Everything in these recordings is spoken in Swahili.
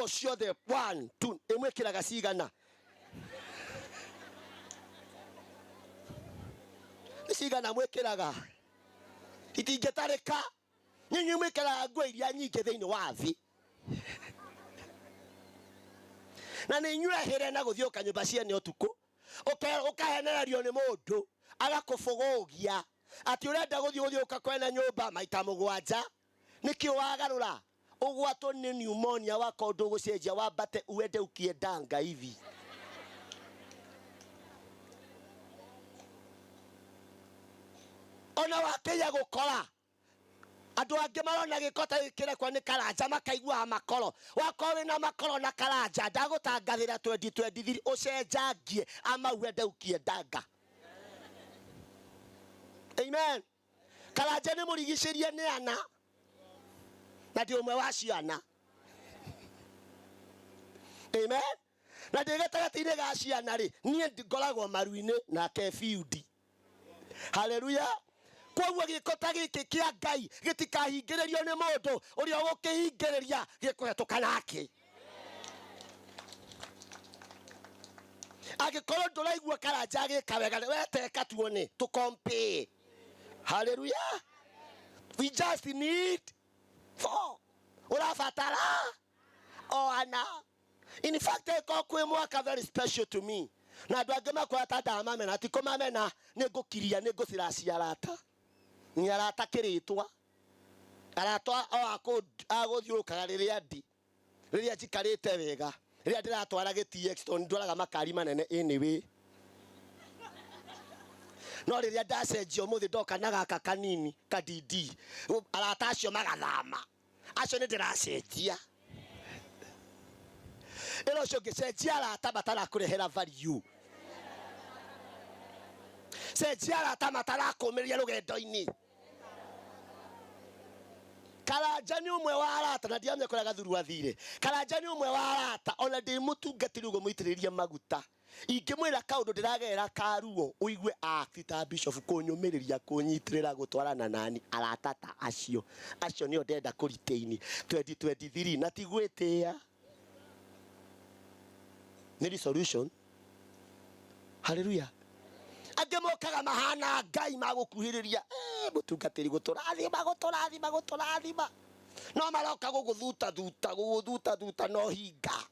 nguo ciothe 1 2 imwe kiraga cigana cigana mwikiraga itingetarika nyinyi mwikiraga nguo iria nyingi thiini wa thi na ni nywehire na guthioka nyumba ciene utuku ukahenererio ni mundu agakufugugia ati urenda guthiuka kwena nyumba maita 7 niki wagarura ugwatwo ni pneumonia wako ndu gucenjia wambate uende ukiendanga hivi ona wakeya gukora andu ange marona gikota gikirekwa ni karanja makaigua makoro wakowe na makoro na karanja ndagutangathira 2023 ucenjangie ama uende ukiendanga. Amen. Karanja ni murigishirie ni ana na ndi umwe wa ciana. Amen. Na ndigatagati-ini ga ciana ri nie ngoragwo maru-ini na kefiudi. Hallelujah. Kwa gikota giki kia Ngai gitikahingiririo ni mundu uria gukihingiriria gikuhetuka nake. Agikorwo nduraigua karanja gikawega weteka tuone to compare. Hallelujah. We just need 4. Urafatara ana. In fact, kwe mwaka very special to me. Na dwagema kwa tata mama na tiko mama na negokiria negosirasi arata. Ni arata kiritwa. Arata o agothiurukaga riria ndi. Riria jikarite wega. Riria ndiratwara GTX to ndwaraga makari manene anyway. No riria ndacenjio muthi ndoka na gaka kanini kadidi. Arata acio magathama. Acio ni ndiracenjia. Elo cio ngicenjia arata batara kurehera value. Cenjia arata matara kumiria rugendo-ini. Karanja ni umwe wa arata na ndiamye kuraga thuru athire. Karanja ni umwe wa arata ona ndi mutungati rugo muitiriria maguta. Ingimwira kaundu ndiragera karuo uigue Peter Bishop kunyumiriria kunyitirira gutwarana nani arata ta acio nio ndenda kuriteini 2023 na tigwitia ni solution. Hallelujah. Agemokaga mahana Ngai magukuhiriria mutungatiri guturathima no maroka guguthuta thuta no hinga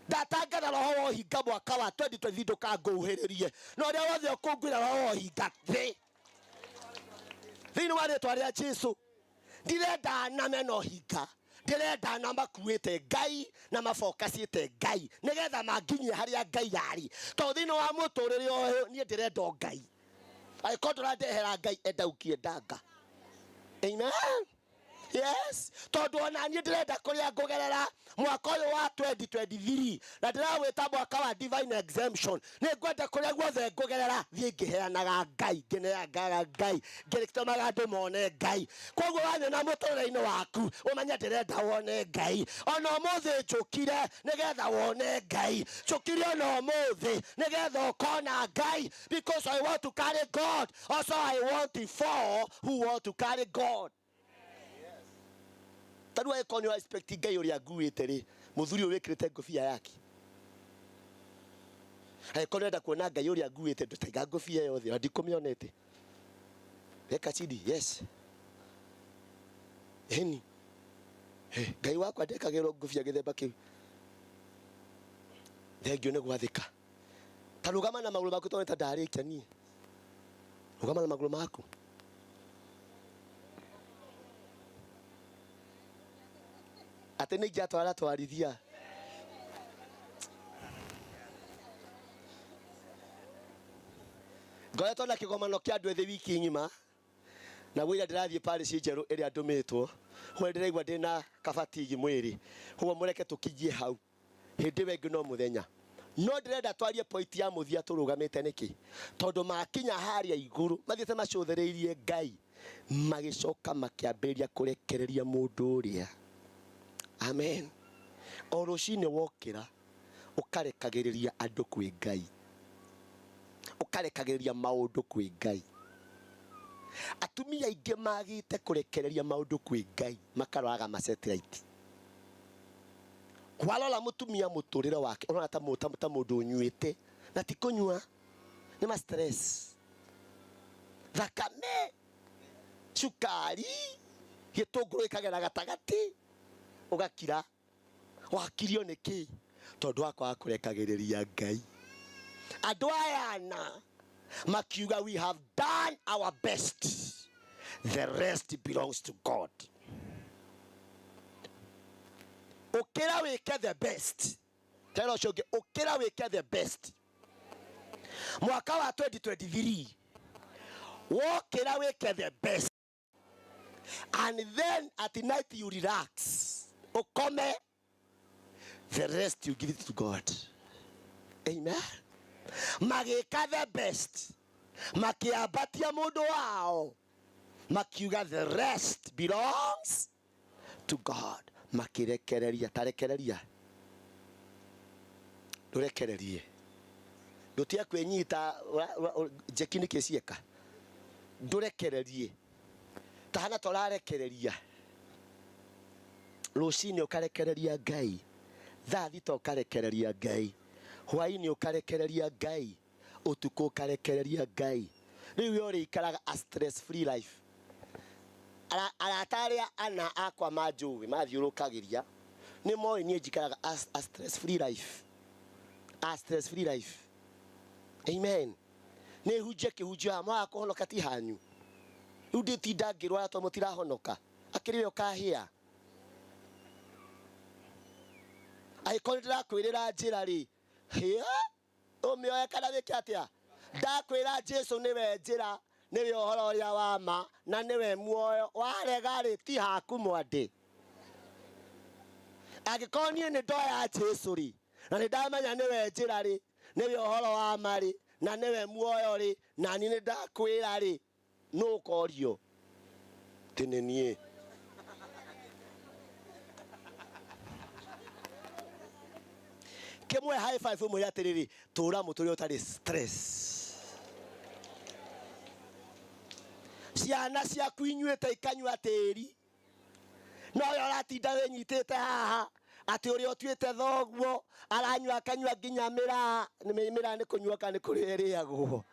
ndatangana roho wo hinga mwaka wa 2020 ndukanguhiririe no ria wothe ukungwira roho hinga thini wa ritwa ria Jesu ndirenda name no hinga ndirenda na makuite Ngai na mafocusite Ngai nigetha manginyia haria Ngai yari to thini wa muturire uyu nie ndirenda Ngai aikondora ndehera Ngai enda ukiendanga. Amen. Yes. Tondu ona nie ndirenda kuria ngugerera mwaka uyu wa 2023 na ndirawita mwaka wa divine exemption ni ngwenda kuria guothe ngugerera thie ngiheanaga Ngai ngineangaga Ngai ngirikitamaga andu mone Ngai koguo wanyona muturire-ini waku umenya ndirenda wone Ngai ona umuthi njukire nigetha wone Ngai njukire ona umuthi nigetha ukona Ngai because I want to carry God. Also I want the 4 who want to carry God. Tadua ekonyo expecting Ngai uria nguite ri muthuri uwikirite ngofia yake. Ekonyo nda kuona Ngai uria nguite ndutaiga ngofia yothe ndikumionete. Weka chidi yes. Eni. Ngai wakwa ndekagirwo ngofia githemba kiu. Thengio ne gwathika. Tarugama na maguru maku toneta ndarikia nie. Rugama na maguru maku. Ate ni jatwara twarithia ngoretwo na kigomano kia andu ethi wiki ngima na wira ndirathie Paris njeru iria ndumitwo ho ndiraigua ndina kabatigi mwiri huo mureke tukijie hau hindi wengi no muthenya no ndirenda twarie point ya muthia turugamite niki tondu makinya haria iguru mathiete macuthiriirie Ngai magicoka makiambiria kurekereria mundu uria. Amen. Oroshine wokira ukarekagiriria andu kwi Ngai. Ukarekagiriria maundu kwi Ngai. Atumia ingi magite kurekereria maundu kwi Ngai makaroaga ma satellite. Kwalola mutumia muturire wake ona ta mundu nyuite na tikunywa ni ma stress. Thakame, cukari, gitunguru ikagera gatagati ugakira. Wakirio niki? Tondu wakwa kurekagiriria Ngai. Andu aya na makiuga we have done our best, the rest belongs to God. Ukira wike the best. Tell us ukira wike the best. Mwaka wa 2023 ukira wike the best, and then at the night you relax. Ukome, the rest you give it to God. Amen. Magika the best, makiabatia mundu wao, makiuga the rest belongs to God. Makirekereria, tarekereria, durekererie, dutia kwenyita jekini kesieka, durekererie, tahana torarekereria. Rucini ukarekereria Ngai, thaathita ukarekereria Ngai, hwaini ukarekereria Ngai, utuku ukarekereria Ngai. Riu yori ikaraga a stress free life. Arataria ana akwa majuwe mathiurukagiria ni moi nie njikaraga a stress free life, a stress free life. Amen. Ni huje kihujia mwa kuhonoka ti hanyu. Udi ti dagirwa ato mutira honoka akiriwe ukahia. Aikonira kwirira njira ri hia umioya kana wikatia ndakwira Jesu niwe njira niwe ohoro ria wa ma na niwe muoyo warega ri ti haku mwande. Agikonie ni ndoya Jesu ri na ni ndamenya niwe njira ri niwe ohoro wa ma ri na niwe muoyo ri na ni ndakwira ri no korio tinenie. Kemwe high five mu ya tereri tura muturi utari stress. Ciana cia kwinyuite ikanywa teri no yo ratinda wenyitite haha ati uri otuite thoguo aranywa akanywa nginya mira ni kunywa kana kurieriagwo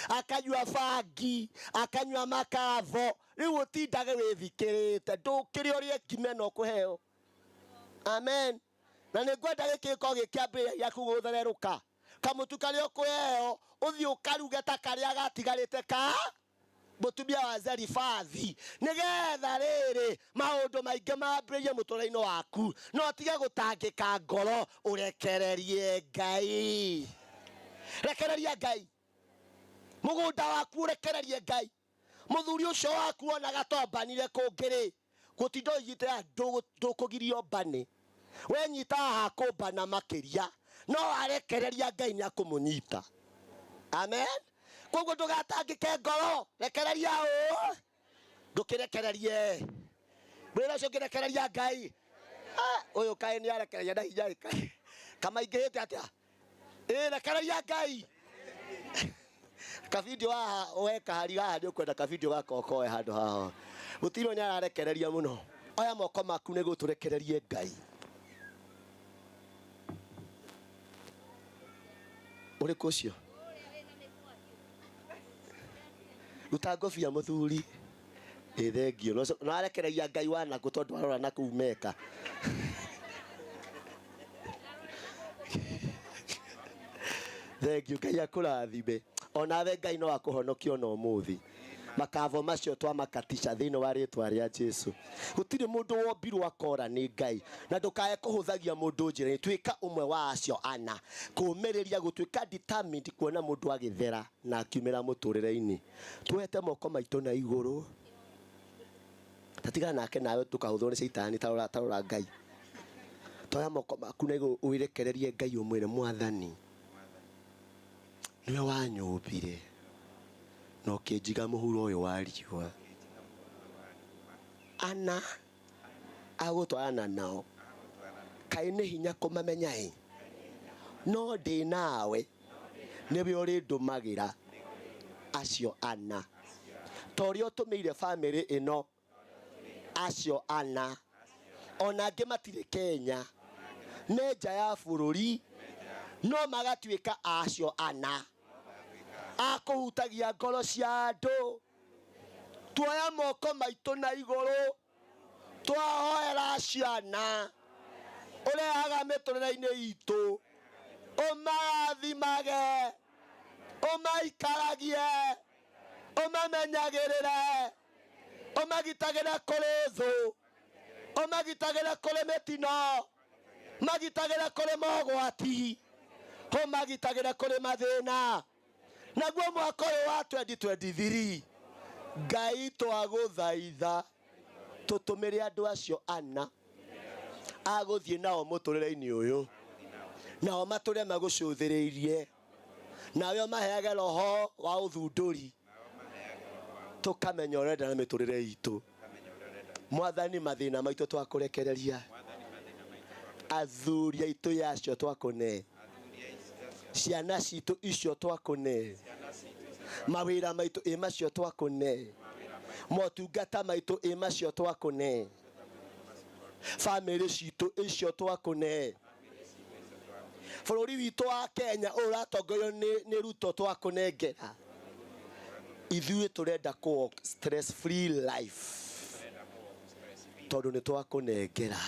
akanywa bangi akanywa makatho riu utindage withikirite ndukiri uri ekimeno kuheo. Amen. Na nigwenda gikiko gikiambia ya kuguthereruka kamutukanio kweo uthi ukaruga ta karia gatigarite ka mutumia wa Zarifathi nigetha riri maundu maingi mambiririe muturaini waku no tige gutangika ngoro urekererie Ngai. Rekereria Ngai mugunda waku, urekererie Ngai. Muthuri ucio waku ona gatombanire kungiri gutindo yite ndukugirio bani we nyita hakumbana makiria no arekereria Ngai ni akumunyita. Amen. Koguo ndugatangike ngoro, rekereria ndukirekererie mwira ucio ngirekereria Ngai. Uyu kai ni arekereria na hinya kai kama ingihite atia rekereria Ngai. Ka video haha weka hariga hadi ukwenda ka video gako okoe handu haha gutiro ni ararekereria muno. Oya moko maku ni guturekererie Ngai. Uri kucio utangofia muthuri thengio no arekereria Ngai wana gutondu arora na kumeka. Thengio Ngai akurathime ona we Ngai no akuhonokia no muthi makavo macio twamakatisha thini wa ritwa ria Jesu. Gutiri mundu wombirwo akora ni Ngai na ndukae kuhuthagia mundu njira. Twika umwe wa acio ana kumiriria gutwika determined kuona mundu agithera na akiumira muturire-ini. Twete moko maitu na iguru tatigana nake nawe tukahuthwo ni Saitani tarora Ngai. Toya moko maku na iguru uirekererie Ngai umwire Mwathani niwe wanyumbire no kinjiga muhuro uyu wa riua ana agutwarana nao kai ni hinya kumamenya no ndi nawe niwe uri ndumagira acio ana tori utumeire family ino acio ana ona nge matire Kenya nja ya bururi no magatuika acio ana akuhutagia ngoro cia andu tuoya moko maitu na iguru twahoera ciana urehaga miturire-ini itu umarathimage umaikaragie umamenyagirire umagitagire kuri thu umagitagire kuri mitino magitagire kuri mogwati umagitagire kuri mathina naguo mwaka uyu wa 2023 Ngai twaguthaitha tutumire andu acio ana aguthie nao muturire-ini uyu nao mature magucuthiriirie nawe maheage roho wa uthunduri tukamenya urenda na miturire itu mwathani mathina maitu twakurekereria athuria itu yacio twakune ciana citu icio twakune mawira maitu imacio twakune motungata maitu imacio twakune family citu icio twakune bururi witu wa Kenya uratongorio ni Ruto twakunengera ithuĩ turenda ku stress free life tondu ni twakunengera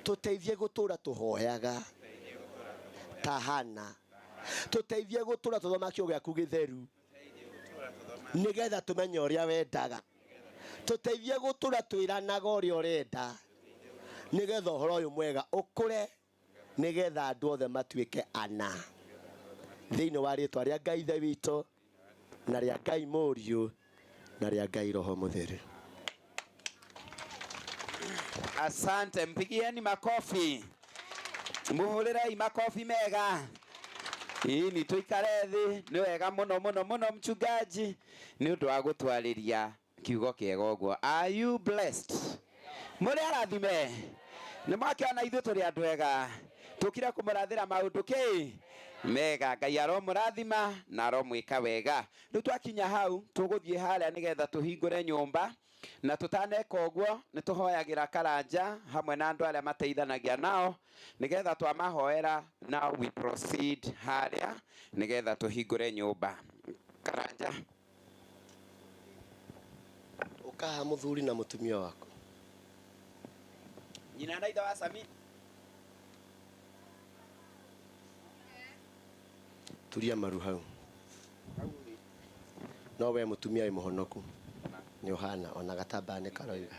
tuteithie gutura tuhoyaga tahana tuteithie gutura tuthoma kĩo gĩaku gĩtheru nigetha tumenye ũrĩa wendaga tuteithie gutura twiranaga ũrĩa ũrenda nigetha ũhoro ũyũ mwega ũkũre nigetha andũ othe matuĩke ana thĩinĩ wa rĩtwa rĩa Ngai ithe witũ na rĩa Ngai Mũriũ na rĩa Ngai Roho Mũtheru. Asante, mpigieni makofi. Muhũrĩrei makofi mega. Hii ni tuikare thi ni wega muno muno muno mchungaji ni undu wa gutwarĩria kiugo kĩega ũguo. Are you blessed? Mũrĩ arathime nĩ mwakiona ithuĩ tũrĩ andũ ega tukire kumurathira maundu ki mega Ngai aromurathima na aromwika wega. Riu twakinya hau tuguthie haria nigetha tuhingure nyumba na tutaneka uguo ni tuhoyagira Karanja hamwe na andu aria mateithanagia nao nigetha twamahoera. Now we proceed haria nigetha tuhingure nyumba. Karanja ukaha muthuri na mutumia wako nyina na ithe wa Sami turia maru hau no we mutumia wi muhonoku ni uhana ona gatamba ni karoiga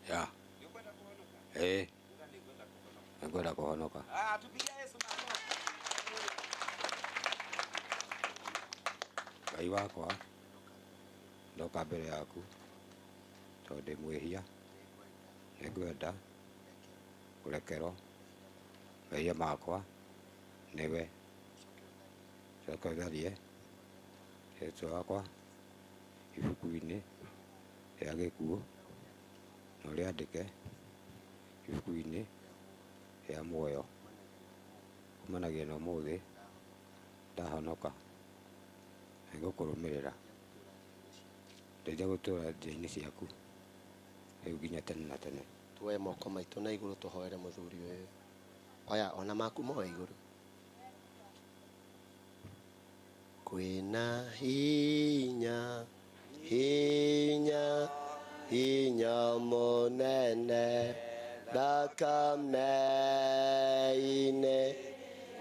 ya ngwenda kuhonoka tupigie Yesu makofi. Ngai wakwa ndoka mbere yaku tondu ndi mwihia ningwenda kurekerwo mehia makwa niwe coka garie Yesu wakwa ibuku-inĩ rĩa gĩkuũ na ũrĩandĩke ibuku-inĩ rĩa muoyo kumanagia na ũmũthĩ ndahonoka ngũkũrũmĩrĩra ndeithia gũtũũra njĩra-inĩ ciaku rĩu nginya tene na tene. tuoye moko maitũ na igũrũ tuhoere mũthuri ũyũ oya ona maku moe igũrũ. Kwĩna hinya hinya hinya mũnene thakame-inĩ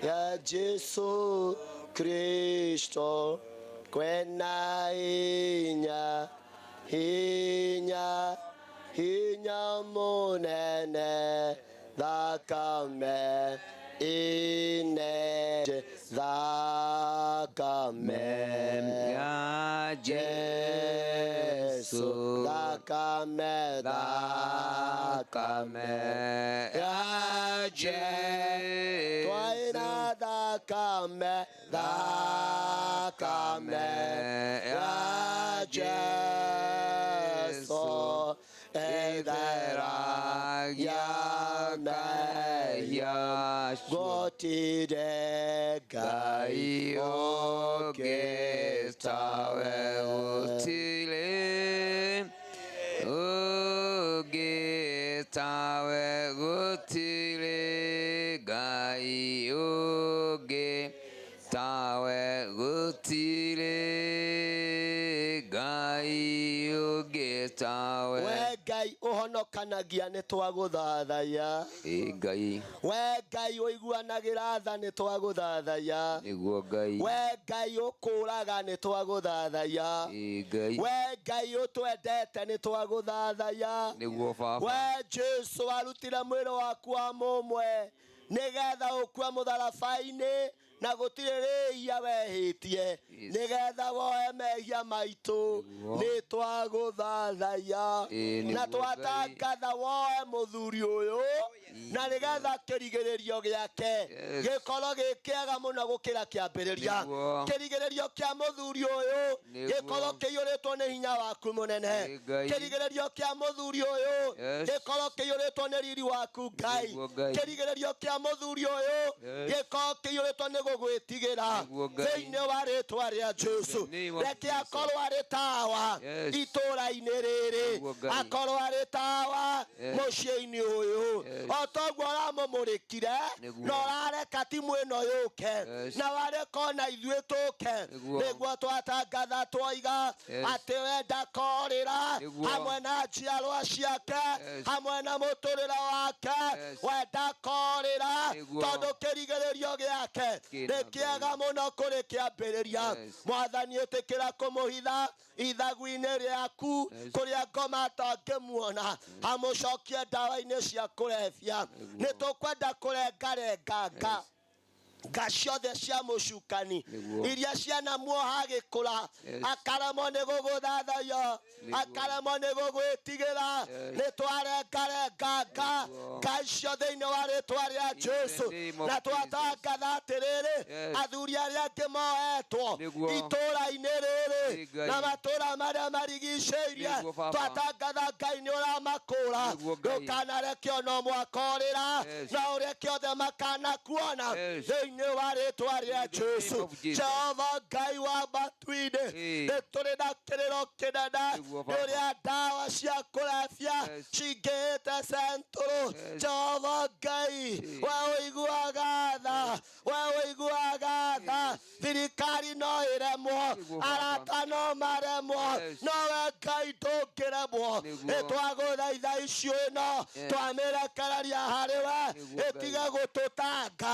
ya Jesu Kristo. Kwĩna hinya hinya hinya mũnene thakame-inĩ thakame ya Jesu thakame thakame ya Jesu twaina thakame thakame ya Jesu ethera ya mehia gotire Ngai ũngĩ tawe tawe we Ngai ũhonokanagia nĩ twagũthathaya Ngai we Ngai ũiguanagĩra tha nĩ twagũthathaya nĩguo Ngai we Ngai ũkũraga nĩ twagũthathaya Ngai we Ngai ũtwendete nĩ twagũthathaya nĩguo baba we Jesu warutire mwĩrĩ waku wa mũmwe nĩgetha ũkue mũtharaba-inĩ na gũtirĩ rĩhia wehĩtie nĩgetha woe mehia maitũ nĩ twagũthathaya na twatangatha woe mũthuri ũyũ na nĩgetha kĩrigĩrĩrio gĩake gĩkorwo gĩ kĩega mũno gũkĩra kĩambĩrĩria kĩrigĩrĩrio kĩa mũthuri ũyũ gĩkorwo kĩiyũrĩtwo nĩ hinya waku mũnene kĩrigĩrĩrio kĩa mũthuri ũyũ gĩkorwo kĩiyũrĩtwo nĩ riri waku Ngai kĩrigĩrĩrio kĩa mũthuri ũyũ gĩkorwo kĩiyũrĩtwo nĩ gũgwĩtigĩra thĩinĩ wa rĩtwa rĩa Jesu reke akorwo arĩ tawa itũũra-inĩ rĩrĩ akorwo arĩ tawa mũciĩ-inĩ ũyũ o toguo ũramũmũrĩkire na ũrareka timu ĩno yũke na wareka ona ithuĩ tũke nĩguo twatangatha twoiga atĩ we ndakorĩra hamwe na njiarwa ciake hamwe na mũtũrĩre wake we ndakorĩra tondũ kĩrigĩrĩrio gĩake nĩ kĩega mũno kũrĩ kĩambĩrĩria Mwathani ĩtĩkĩra kũmũhitha ithagu-inĩ rĩaku kũrĩa ngoma atangĩmuona amũcokie ndawa-inĩ cia kũrebia nĩ tũkwenda kũrengarenganga nga ciothe cia mũcukani iria ciana muoha gĩkũra akaremwo nĩ gũgũthathaya akaremwo nĩ gũgwĩtigĩra nĩ twarengarenganga nga icio thĩinĩ wa rĩtwa rĩa Jesu na twatangatha atĩrĩrĩ athuri arĩa angĩ mohetwo itũũra-inĩ rĩrĩ na matũũra marĩa marigicĩirie twatangatha Ngai nĩ ũramakũra ndũkanareke ona ũmwe akorĩra na ũreke othe makanakuona thĩinĩ wa rĩtwa rĩa Jesu Jehova Ngai wa matu-inĩ nĩ tũrĩ na kĩrĩro kĩnene nĩ ũrĩa ndawa cia kũrebia cingĩhĩte centũrũ Jehova Ngai we ũiguaga tha we ũiguaga tha thirikari no ĩremwo arata no maremwo no we Ngai ndũngĩremwo nĩ twagũthaitha icio ĩno twamĩrekereria harĩ we ĩtige gũtũtanga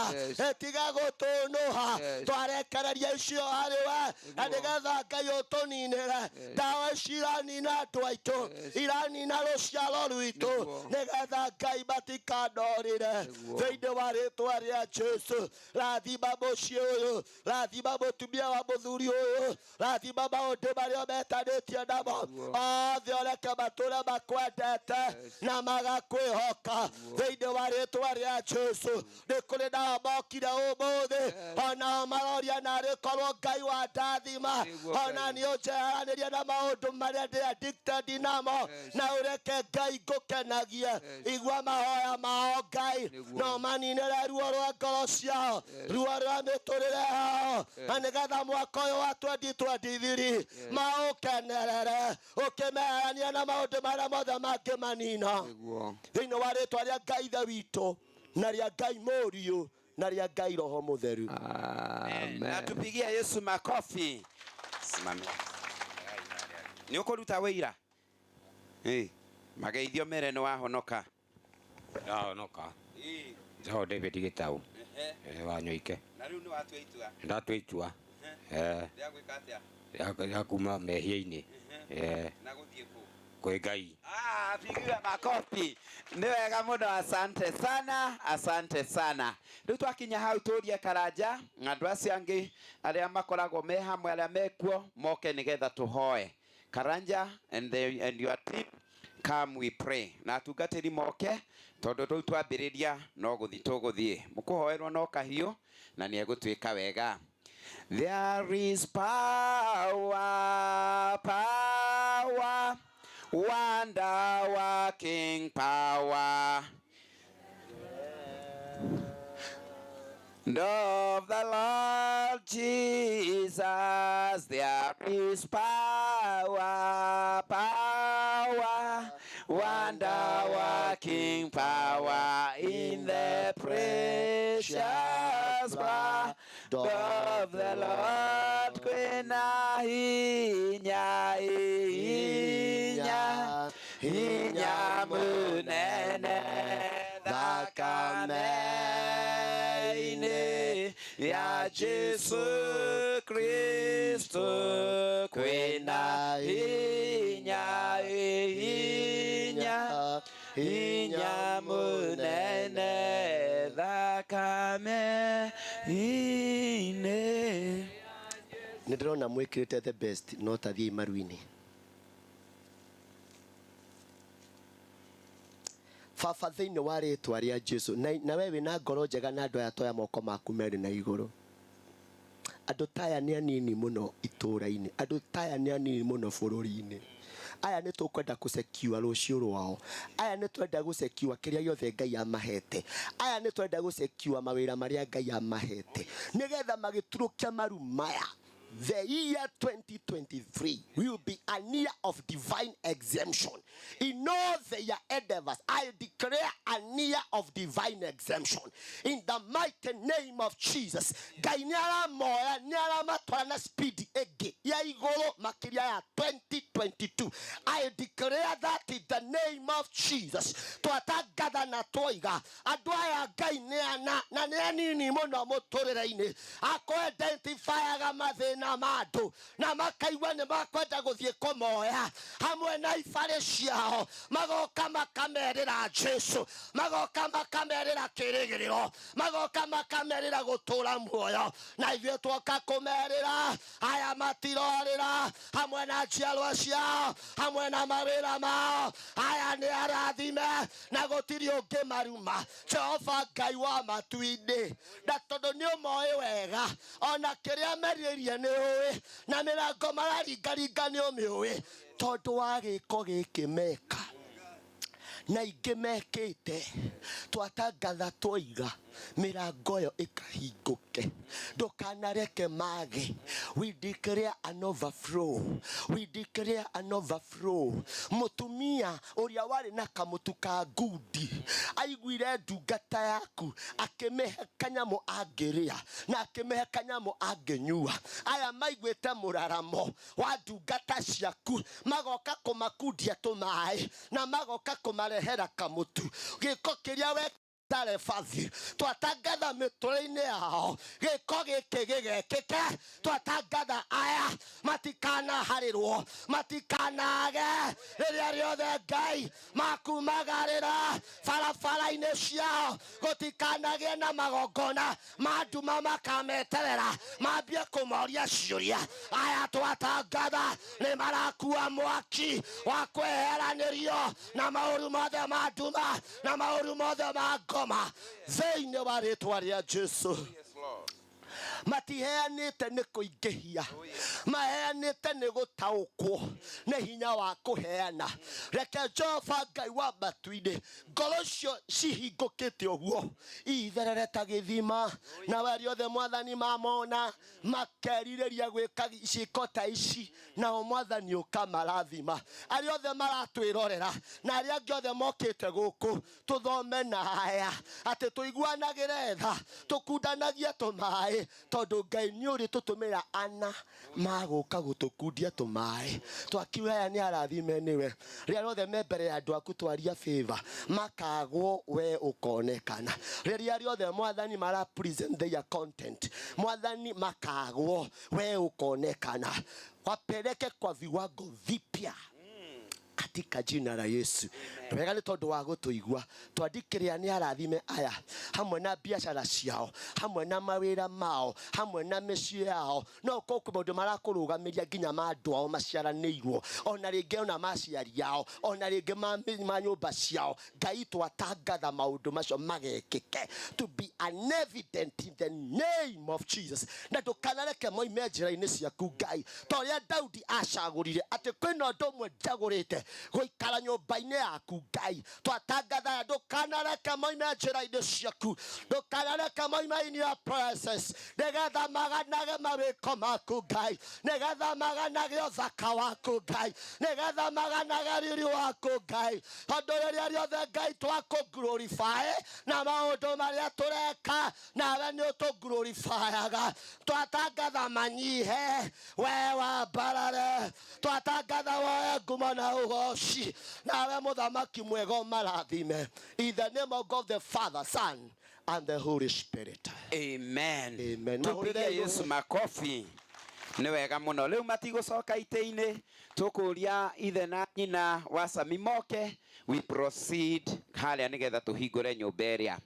ĩtige gũtũnũha twarekereria icio harĩ we na nĩgetha Ngai ũtũninĩre ndawa ici iranina andũ aitũ iranina rũciaro rwitũ nĩgetha Ngai matikandorĩre thĩinĩ wa rĩtwa rĩa Jesu rathima mũciĩ ũyũ rathima mũtumia wa mũthuri ũyũ rathima maũndũ marĩa metanĩtie namo othe ũreke matũũre makwendete na magakwĩhoka thĩinĩ wa rĩtwa rĩa Jesu nĩ kũrĩ nao mokire ũmũthĩ ona maroria narĩ korwo Ngai wa ndathima ona nĩ ũnjeheranĩrie na maũndũ marĩa ndĩ addicted namo na ũreke Ngai ngũkenagie igua mahoya mao Ngai no maninĩre ruo rwa ngoro ciao ruo rwa mĩtũrĩre yao na nĩgetha mwaka ũyũ wa 2023 maũkenerere ũkĩmeherania na maũndũ marĩa mothe mangĩmanina thĩinĩ wa rĩtwa rĩa Ngai ithe witũ na rĩa Ngai Mũriũ na rĩa Ngai Roho Mũtheru. Amen. Na tupigie Yesu makofi. Simamia. Nĩ ũkũruta wĩira? Mageithio mere nĩ wahonoka. ndahonoka Joe David Gitau wa Nyoike Na rĩu nĩ watua itua? ndatua itua Rĩa gwĩka atĩa? ya kuma mehia-inĩ Na gũthiĩ kũ? kwĩ Ngai. Pigiwa makofi. Nĩ wega mũno, asante sana, asante sana. Rĩu twakinya hau tũrie Karanja andũ acio angĩ arĩa makoragwo me hamwe arĩa mekuo moke nĩgetha tũhoe. Karanja and your team, come we pray. Na atungatĩri moke tondũ rĩu twambĩrĩria no gũthiĩ tũgũthiĩ. Mũkũhoerwo no kahiũ na nĩ egũtuĩka wega. There is power, power, wonder working power. And of the Lord Jesus, there is power, power, wonder working power in the precious blood of the Lord. Kwena hinya hinya rĩa Jesu Kristo kwĩna hinya hinya mũnene thakame-inĩ. Nĩndĩrona mwĩkĩrĩte the best no tathiĩ maru-inĩ. Baba thĩinĩ wa rĩĩtwa rĩa Jesu, na we wĩna ngoro njega na andũ aya toya moko maku merĩ na igũrũ. Andũ taya nĩ anini mũno itũũra-inĩ, andũ taya nĩ anini mũno bũrũri-inĩ. Aya nĩ tũkwenda gũcekiwa rũciũ rwao. Aya nĩ twenda gũcekiwa kĩrĩa gĩothe Ngai amahete. Aya nĩ twenda gũcekiwa mawĩra marĩa Ngai amahete, nĩgetha magĩturũkia maru maya. The year 2023 will be a year of divine exemption. In all their endeavors, I declare a year of divine exemption. In the mighty name of Jesus. Gainara moya nyara matwana speed ege ya igoro makiria ya 2022. I declare that in the name of Jesus. Twatagada na toiga adwaya gaineana na neni mono motoreraine. Ako identify agamadhe na madu na makaiwa ne makwenda guthie komoya hamwe na ifare ciao magoka makamerera Jesu, magoka makamerera kirigiriro, magoka makamerera gutura muoyo, na ivyo twoka kumerera aya matirorera hamwe na njiarwa ciao hamwe na mawĩra mao. Aya nĩ arathime na gũtirĩ ũngĩ maruma. Jehova Ngai wa matu-inĩ, na tondũ nĩ ũmoĩ wega ona kĩrĩa merirĩrie nĩ ũĩ, na mĩrango mararingaringa nĩ ũmĩũĩ, tondũ wa gĩko gĩkĩ meka na ingĩ mekĩte. Twatangatha twoiga mĩrango ĩyo ĩkahingũke, ndũkanareke mage. We declare an overflow, we declare an overflow. Mũtumia ũrĩa warĩ na kamũtu ka ngundi aiguire ndungata yaku akĩmĩhe kanyamũ angĩrĩa na akĩmĩhe kanyamũ angĩnyua. Aya maiguĩte mũraramo wa ndungata ciaku magoka kũmakundia tũmaĩ na magoka kũmarehera kamũtu. Gĩko kĩrĩa we tarefathi twatangatha mĩtũrĩ-inĩ yao gĩko gĩkĩ gĩgekĩke. Twatangatha aya matikana harĩrwo, matikanage rĩrĩa rĩothe Ngai makumagarĩra barabara-inĩ ciao. Gũtikanagĩe na magongona manduma makameterera mambie kũmoria ciũria. Aya twatangatha nĩ marakua mwaki wa kwĩheranĩrio na maũru mothe manduma na maũru mothe ma ngoma thĩinĩ wa rĩĩtwa rĩa Jesu. Matiheanĩte nĩ kũingĩhia, maheanĩte nĩ gũtaũkwo nĩ hinya wa kũheana. Reke Jehova Ngai wa matu-inĩ ngoro cio cihingũkĩte ũguo itherere ta gĩthima, na weri othe Mwathani mamona makerirĩria gwĩka ciĩko ta ici, nao Mwathani ũkamarathima. Arĩa othe maratwĩrorera na arĩa angĩ othe mokĩte gũkũ tũthome na aya atĩ tũiguanagĩre tha tũkundanagie tũmaĩ, tondũ Ngai nĩ ũrĩ tũtũmĩra ana magũka gũtũkundia tũmaĩ. Twakiuga aya nĩ arathime nĩwe, rĩrĩa rĩothe me mbere ya andũ aku twaria favor makagwo we ũkonekana. Rĩrĩa rĩothe Mwathani mara present their content Mwathani makagwo we ũkonekana. Wapeleke kwa viwango vipya katika jina la Yesu. Wega nĩ tondũ wa gũtũigua twandikĩrĩra nĩ arathime aya hamwe na biacara ciao, hamwe na mawĩra mao, hamwe na mĩciĩ yao. No kwĩ maũndũ marakũrũgamĩria nginya ma andũ ao maciaranĩirwo, ona rĩngĩ ona maciari yao, ona rĩngĩ ma nyũmba ciao. Ngai twatangatha maũndũ macio magekĩke to be an evident in the name of Jesus. Na ndũkanareke moime njĩra-inĩ ciaku Ngai, ta ũrĩa Daudi acagũrire atĩ kwĩna ũndũ ũmwe njagũrĩte gũikara nyũmba-inĩ yaku Ngai. Twatangatha ndũkanareke moime njĩra-inĩ ciaku, ndũkanareke moime in your presence, nĩgetha maganage mawĩko maku Ngai, nĩgetha maganage ũthaka waku Ngai, nĩgetha maganage riri waku Ngai. Tondũ rĩrĩa rĩothe Ngai twakũ glorify na maũndũ marĩa tũreka nawe nĩ ũtũ-glorifyaga. Twatangatha manyihe we wambarare, twatangatha woe ngumo na ũgoci nawe mũthamaki mwega ũmarathime. In the name of God the Father, Son and the Holy Spirit. Amen. Amen. Tupigie Yesu makofi. Nĩ wega mũno. Rĩu matigũcoka itĩ-inĩ, tũkũria ithe na nyina wa Sami moke. We proceed harĩa nĩgetha tũhingũre nyũmba ĩrĩa.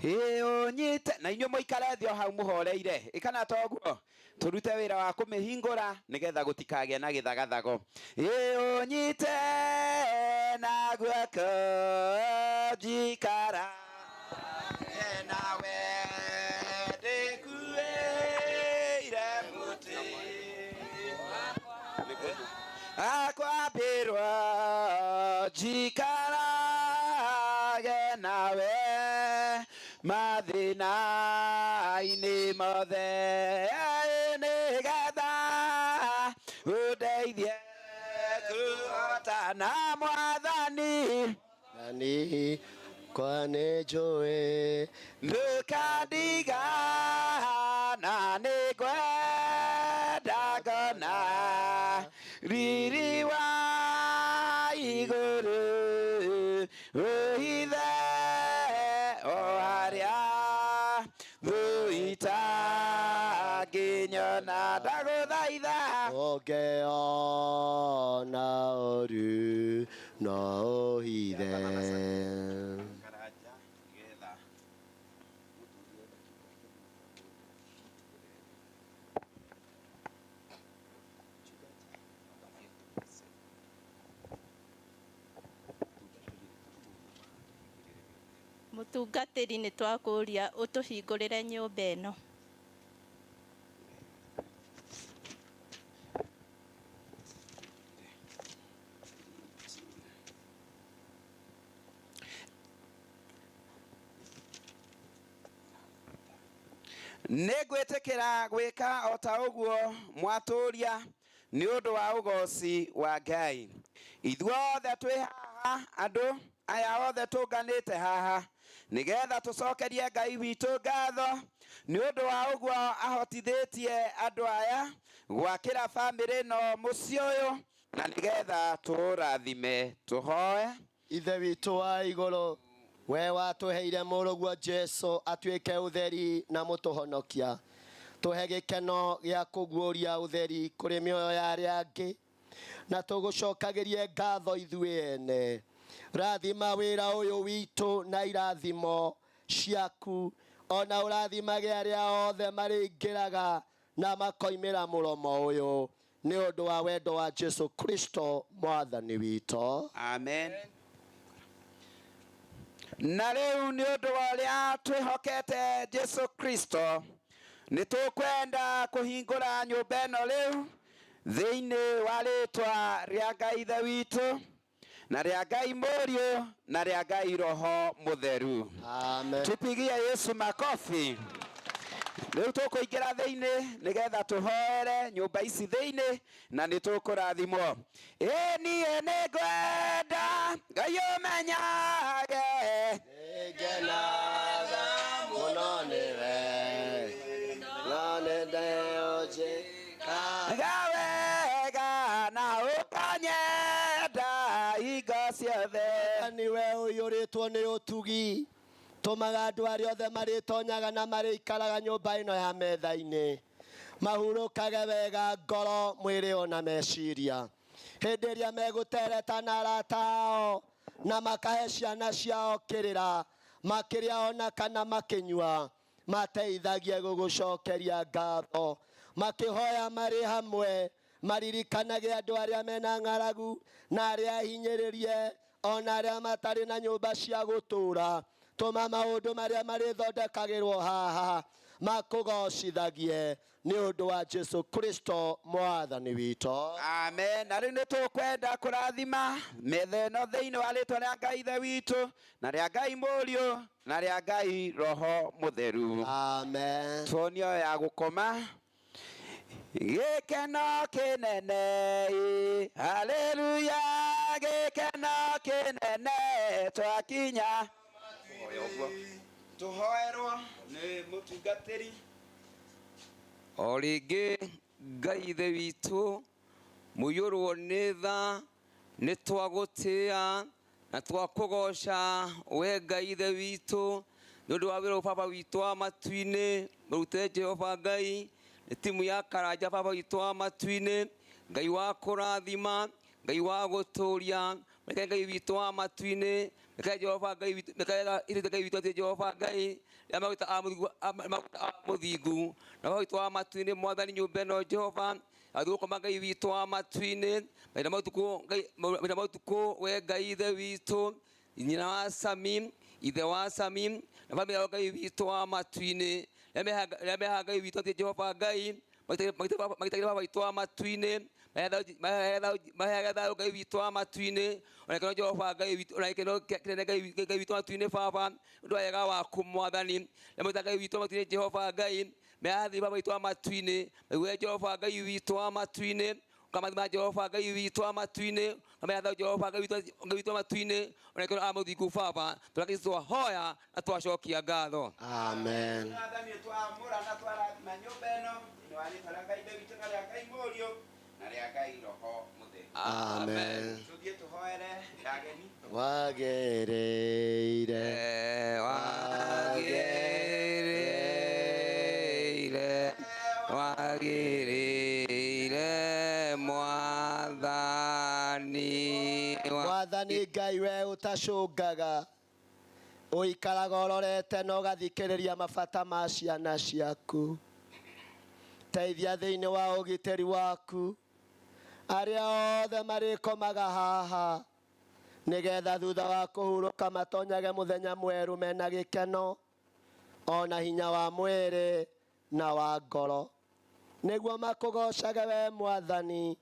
Ũnyite na inyuĩ mũikare thĩ o hau mũhoreire. Ĩkana toguo tũrute wĩra wa kũmĩhingũra nĩgetha gũtikagĩe na gĩthagathago. Ũnyite na guoko njikara nawe ndĩkuĩire mũtĩ akwambĩrwo njikarage nawe mathĩna-inĩ mothe nĩgetha ũndeithie kũhotana Mwathani Nani kwani njũĩ ndũkandiga na nĩngwenda ngona riri wa igũrũ ũhithe o harĩa thũ itangĩnyona ndagũthaitha ũngĩona ũru no ũhithe. Mũtungatĩri nĩ twakũria ũtũhingũrĩre nyũmba ĩno. Nĩngwĩtĩkĩra gwĩka o ta ũguo mwatũria nĩ ũndũ wa ũgoci wa Ngai. Ithuothe twĩ haha, andũ aya othe tũnganĩte haha nĩgetha tũcokerie Ngai witũ ngatho nĩ ũndũ wa ũguo ahotithĩtie andũ aya gwakĩra bamĩrĩ ĩno mũciĩ ũyũ na nĩgetha tũrathime. Tũhoe. Ithe witũ wa igũrũ, we watũheire mũrũguo Jesu atuĩke ũtheri na mũtũhonokia. Tũhe gĩkeno gĩa kũguũria ũtheri kũrĩ mĩoyo ya arĩa angĩ na tũgũcokagĩrie ngatho ithuĩ ene. Rathima wĩra ũyũ witũ na irathimo ciaku, ona ũrathimage arĩa othe marĩingĩraga na makoimĩra mũromo ũyũ nĩ ũndũ wa wendo wa Jesu Kristo Mwathani witũ. Amen. Na rĩu nĩ ũndũ wa ũrĩa twĩhokete Jesu Kristo nĩ tũkwenda kũhingũra nyũmba ĩno rĩu thĩinĩ wa rĩtwa rĩa Ngai Ithe witũ na rĩa Ngai Mũriũ na rĩa Ngai Roho Mũtheru. Amen. Tupigie Yesu makofi. Rĩu tũkũingĩra thĩinĩ nĩgetha tũhoere nyũmba ici thĩinĩ na nĩ tũkũrathimwo. Ĩ niĩ nĩngwenda Ngai ũmenyage nĩngenaga mũno nĩwe na nĩndĩũnjĩkaga wega na ũkanyenda hingo ciothe. niwe ũiyũrĩtwo nĩ ũtugi, tũmaga andũ arĩa othe marĩtonyaga na marĩikaraga nyũmba ĩno ya metha-inĩ mahurũkage wega ngoro, mwĩrĩ ona meciria, hĩndĩ ĩrĩa megũtereta na arata ao na makahe ciana ciao kĩrĩra makĩrĩa ona kana makĩnyua, mateithagie gũgũcokeria ngatho makĩhoya marĩ hamwe, maririkanage andũ arĩa mena ng'aragu na arĩa ahinyĩrĩrie ona arĩa matarĩ na nyũmba cia gũtũũra. Tũma maũndũ marĩa marĩthondekagĩrwo haha makũgocithagie nĩ ũndũ wa Jesu Kristo Mwathani witũ. Amen. Na rĩu nĩ tũkwenda kũrathima metha ĩno thĩinĩ wa rĩtwa rĩa Ngai Ithe witũ na rĩa Ngai Mũriũ na rĩa Ngai Roho Mũtheru. Amen. Tuonio ya gũkoma. Gĩkeno kĩnene, haleluya, gĩkeno kĩnene twakinya. Tũhoerwo nĩ mũtungatĩri. O rĩngĩ Ngai Ithe witũ mũiyũrwo nĩ tha, nĩ twagũtĩĩa na twakũgoca we Ngai Ithe witũ nĩ ũndũ wa wĩra baba witũ wa matu-inĩ mũrute Jehova Ngai nĩ timu ya Karanja baba witũ wa matu-inĩ Ngai wa kũrathima Ngai wa gũtũũria meke Ngai witũ wa matu-inĩ meke Jehova Ngai witũ meke Ngai witũ atĩ Jehova Ngai rĩrĩa magwĩta mũthingu na baba witũ wa matu-inĩ Mwathani nyũmba ĩno Jehova athũkoma Ngai witũ wa matu-inĩ maita matukũ we Ngai ithe witũ nyina wa Sami ithe wa Sami na baba ya Ngai witũ wa matu-inĩ rĩrĩa meha Ngai witũ atĩ Jehova Ngai magĩtagĩra baba witũ wa matu-inĩ maheaga thayũ Ngai witũ wa matu-inĩ ona gĩkeno Jehova Ngai witũ ona gĩkeno kĩnene Ngai witũ matu-inĩ baba ũndũ wa wega waku Mwathani rĩrĩa magĩtaga Ngai witũ matu-inĩ Jehova Ngai meathi baba witũ wa matu-inĩ maiguage Jehova Ngai witũ wa matu-inĩ ukamathima Jehova Ngai witũ wa matu-inĩ ukameatha Jehova Ngai witũ wa matu-inĩ ona gĩkeno mũthingu baba tũragĩci twahoya na twacokia ngatho. Amen. Mwathani twamũra na twarathima nyũmba ĩno nĩ warĩtara Ngai witũ na rĩa Ngai Mũriũ na rĩa Ngai Roho Mũtheru. Amen. Tũthiĩ tũhoere ageni. Wagĩrĩire Mwathani Ngai we ũtacũngaga ũikaraga ũrorete na ũgathikĩrĩria mabata ma ciana ciaku teithia thĩinĩ wa ũgitĩri waku arĩa othe marĩkomaga haha nĩgetha thutha wa kũhurũka matonyage mũthenya mwerũ mena gĩkeno ona hinya wa mwĩrĩ na wa ngoro nĩguo makũgocage we Mwathani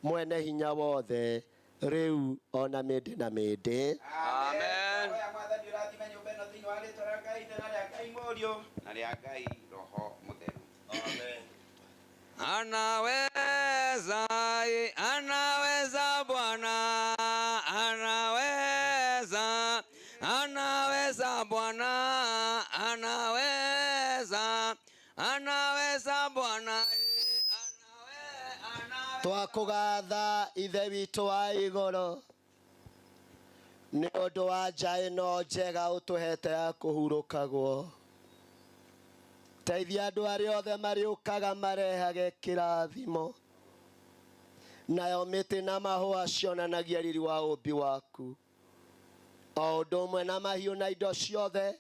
mwene hinya wothe rĩu ona mĩndĩ na mĩndĩ. Amen. Mwathani ũrathime nyũmba ĩno thĩinĩ wa rĩĩtwa rĩa Ngai na rĩa Ngai Mũriũ na rĩa Ngai Roho Mũtheru. Amen. Anaweza Bwana, anaweza Bwana, anaweza Bwana. Twakũgatha ithe witũ wa igũrũ nĩ ũndũ wa nja ĩno njega ũtũhete ya kũhurũkagwo teithia andũ arĩa othe marĩũkaga marehage kĩrathimo nayo mĩtĩ na mahũa cionanagia riri wa ũmbi waku o ũndũ ũmwe na mahiũ na indo ciothe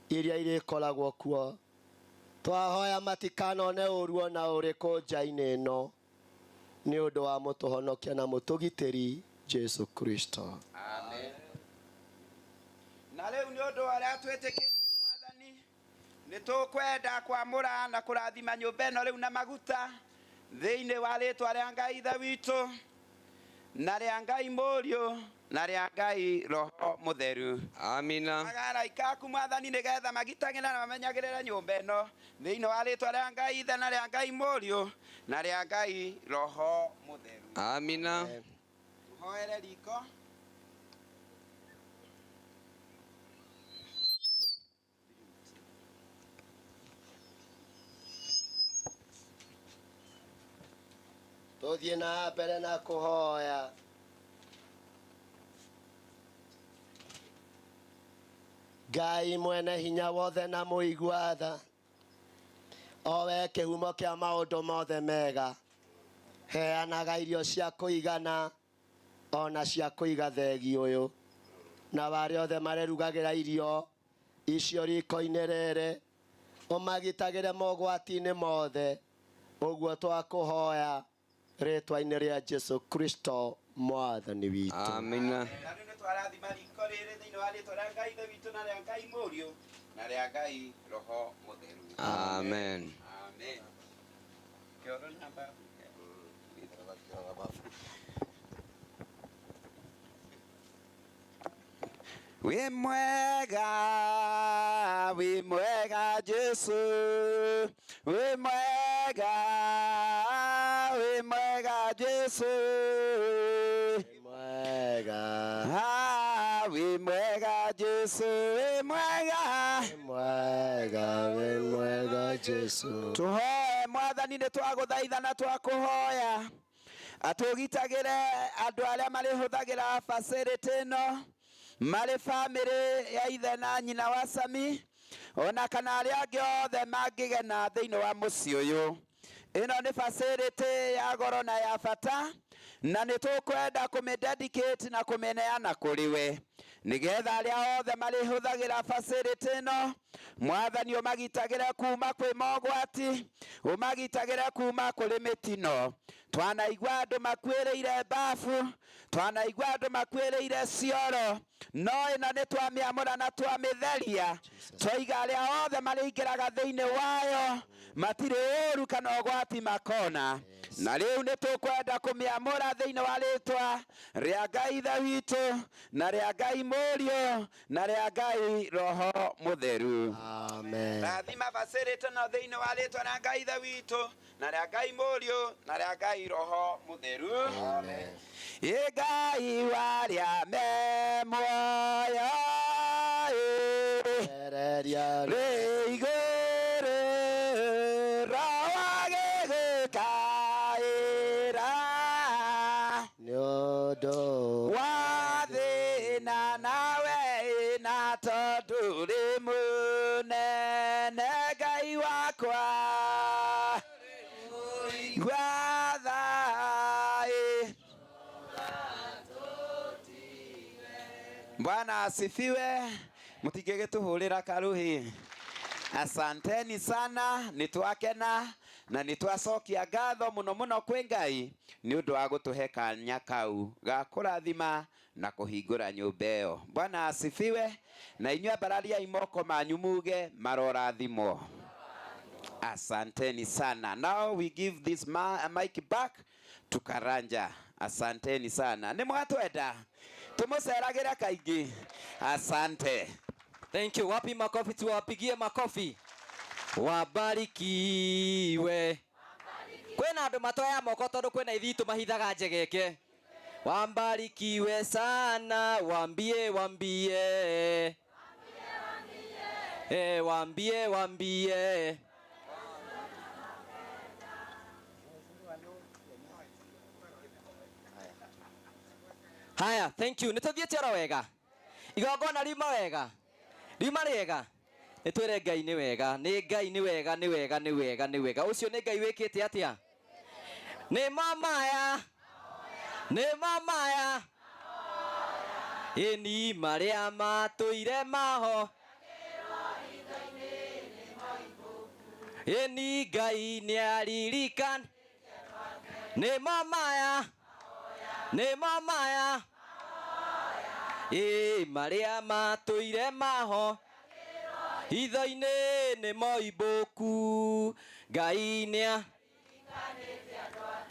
iria irĩkoragwo kuo twahoya matikanone ũru ona ũrĩkũ nja-inĩ ĩno nĩ ũndũ wa mũtũhonokia na mũtũgitĩri Jesu Kristo. Amen. Na rĩu nĩ ũndũ ũrĩa twĩtĩkĩtie Mwathani nĩ tũkwenda kwamũra na kũrathima nyũmba ĩno rĩu na maguta thĩinĩ wa rĩĩtwa rĩa Ngai ithe witũ na rĩa Ngai Mũriũ na rĩa Ngai Roho Mũtheru. Amina. Magaraika aku Mwathani nĩgetha magitagĩre na mamenyagĩrĩre nyũmba ĩno thĩinĩ wa rĩĩtwa rĩa Ngai ithe na rĩa Ngai Mũriũ na rĩa Ngai Roho Mũtheru. Amina. Tuhoere riko. Tũthiĩ na mbere na kũhoya. Ngai mwene hinya wothe na mũigua tha o we kĩhumo kĩa maũndũ mothe mega heanaga irio cia kũigana ona cia kũiga thegi ũyũ na barĩa othe marerugagĩra irio icio riko-inĩ rĩrĩ ũmagitagĩre mogwati-inĩ mothe ũguo twakũhoya rĩtwa-inĩ rĩa Jesu Kristo Mwathani witũ. Amina. Twarathima riko rĩrĩ thĩinĩ wa rĩĩtwa rĩa Ngai ithe witũ na rĩa Ngai Mũriũ na rĩa Ngai Roho Mũtheru. Amen. Amen. Kĩoro namba. Wĩ mwega Jesu, wĩ mwega Jesu, wĩ mwega Jesu, wĩ mwega Jesu. Tũhoe Mwathani nĩ twagũthaitha na twakũhoya atũgitagĩre andũ arĩa marĩhũthagĩra facility ĩno marĩ bamĩrĩ ya ithe na nyina wa Sami, ona kana arĩa angĩ othe mangĩgena thĩinĩ wa mũciĩ ũyũ. Ĩno nĩ facility ya goro na ya bata, na nĩ tũkwenda kũmĩdedicate na kũmĩneana kũrĩ we, nĩgetha arĩa othe marĩhũthagĩra facility ĩno, Mwathani ũmagitagĩre kuma kwĩ mogwati, ũmagitagĩre kuma kũrĩ mĩtino. Twanaigua andũ makuĩrĩire mbafu, twanaigua andũ makuĩrĩire cioro, no ĩno nĩ twamĩamũra na twamĩtheria, twoiga arĩa othe marĩingĩraga thĩinĩ wayo matirĩ ũru kana ũgwati makona. Na rĩu nĩ tũkwenda kũmĩamũra thĩinĩ wa rĩtwa rĩa Ngai Ithe witũ, na rĩa Ngai Mũriũ, na rĩa Ngai Roho Mũtheru. Amen. Rathima facility no thĩinĩ wa rĩtwa rĩa Ngai Ithe witũ, na rĩa Ngai Mũriũ, na rĩa Ngai Roho Mũtheru. Amen. Ngai warĩa me muoyo Ereria rĩ igũrũ roho gĩgĩkaĩra nyodo wa thĩna nawe na tondũ rĩ mũnene Ngai wakwa gwathai. Bwana asifiwe. Mũtingĩgĩtũhũrĩra karũhĩ. Asanteni sana, nĩtwakena na nĩtwacokia ngatho mũno mũno kwĩ Ngai nĩ ũndũ wa gũtũhe kanya kau ga kũrathima na kũhingũra nyũmba ĩyo. Bwana asifiwe. Na inyuĩ ambarariai moko manyu muge marorathimwo. Asanteni sana. Now we give this mic back to Karanja. Asanteni sana. Nĩ mwatwenda tumuceragĩre kaingĩ. Asante. Thank you. Wapi makofi, tuwapigie makofi. Wabarikiwe. Kwĩna andũ matoya moko tondũ kwĩna ithi tũmahithaga njegeke. Wabarikiwe sana, wambie wambie. Wambie wambie. Haya, thank you. Nĩtũthiĩte oro wega. Igongona riuma wega. Riuma rĩega. Nĩtwĩre Ngai nĩ wega. Nĩ Ngai nĩ wega, nĩ wega, nĩ wega, nĩ wega. Ũcio nĩ Ngai wĩkĩte atĩa? Nĩ mamaya. Nĩ mamaya. Ĩni marĩa matũire maho. Ĩni Ngai nĩaririkana. Nĩ mamaya. Nĩ mamaya. Marĩa matũire maho. Hitho-inĩ nĩ moimbũku. Ngai nĩa.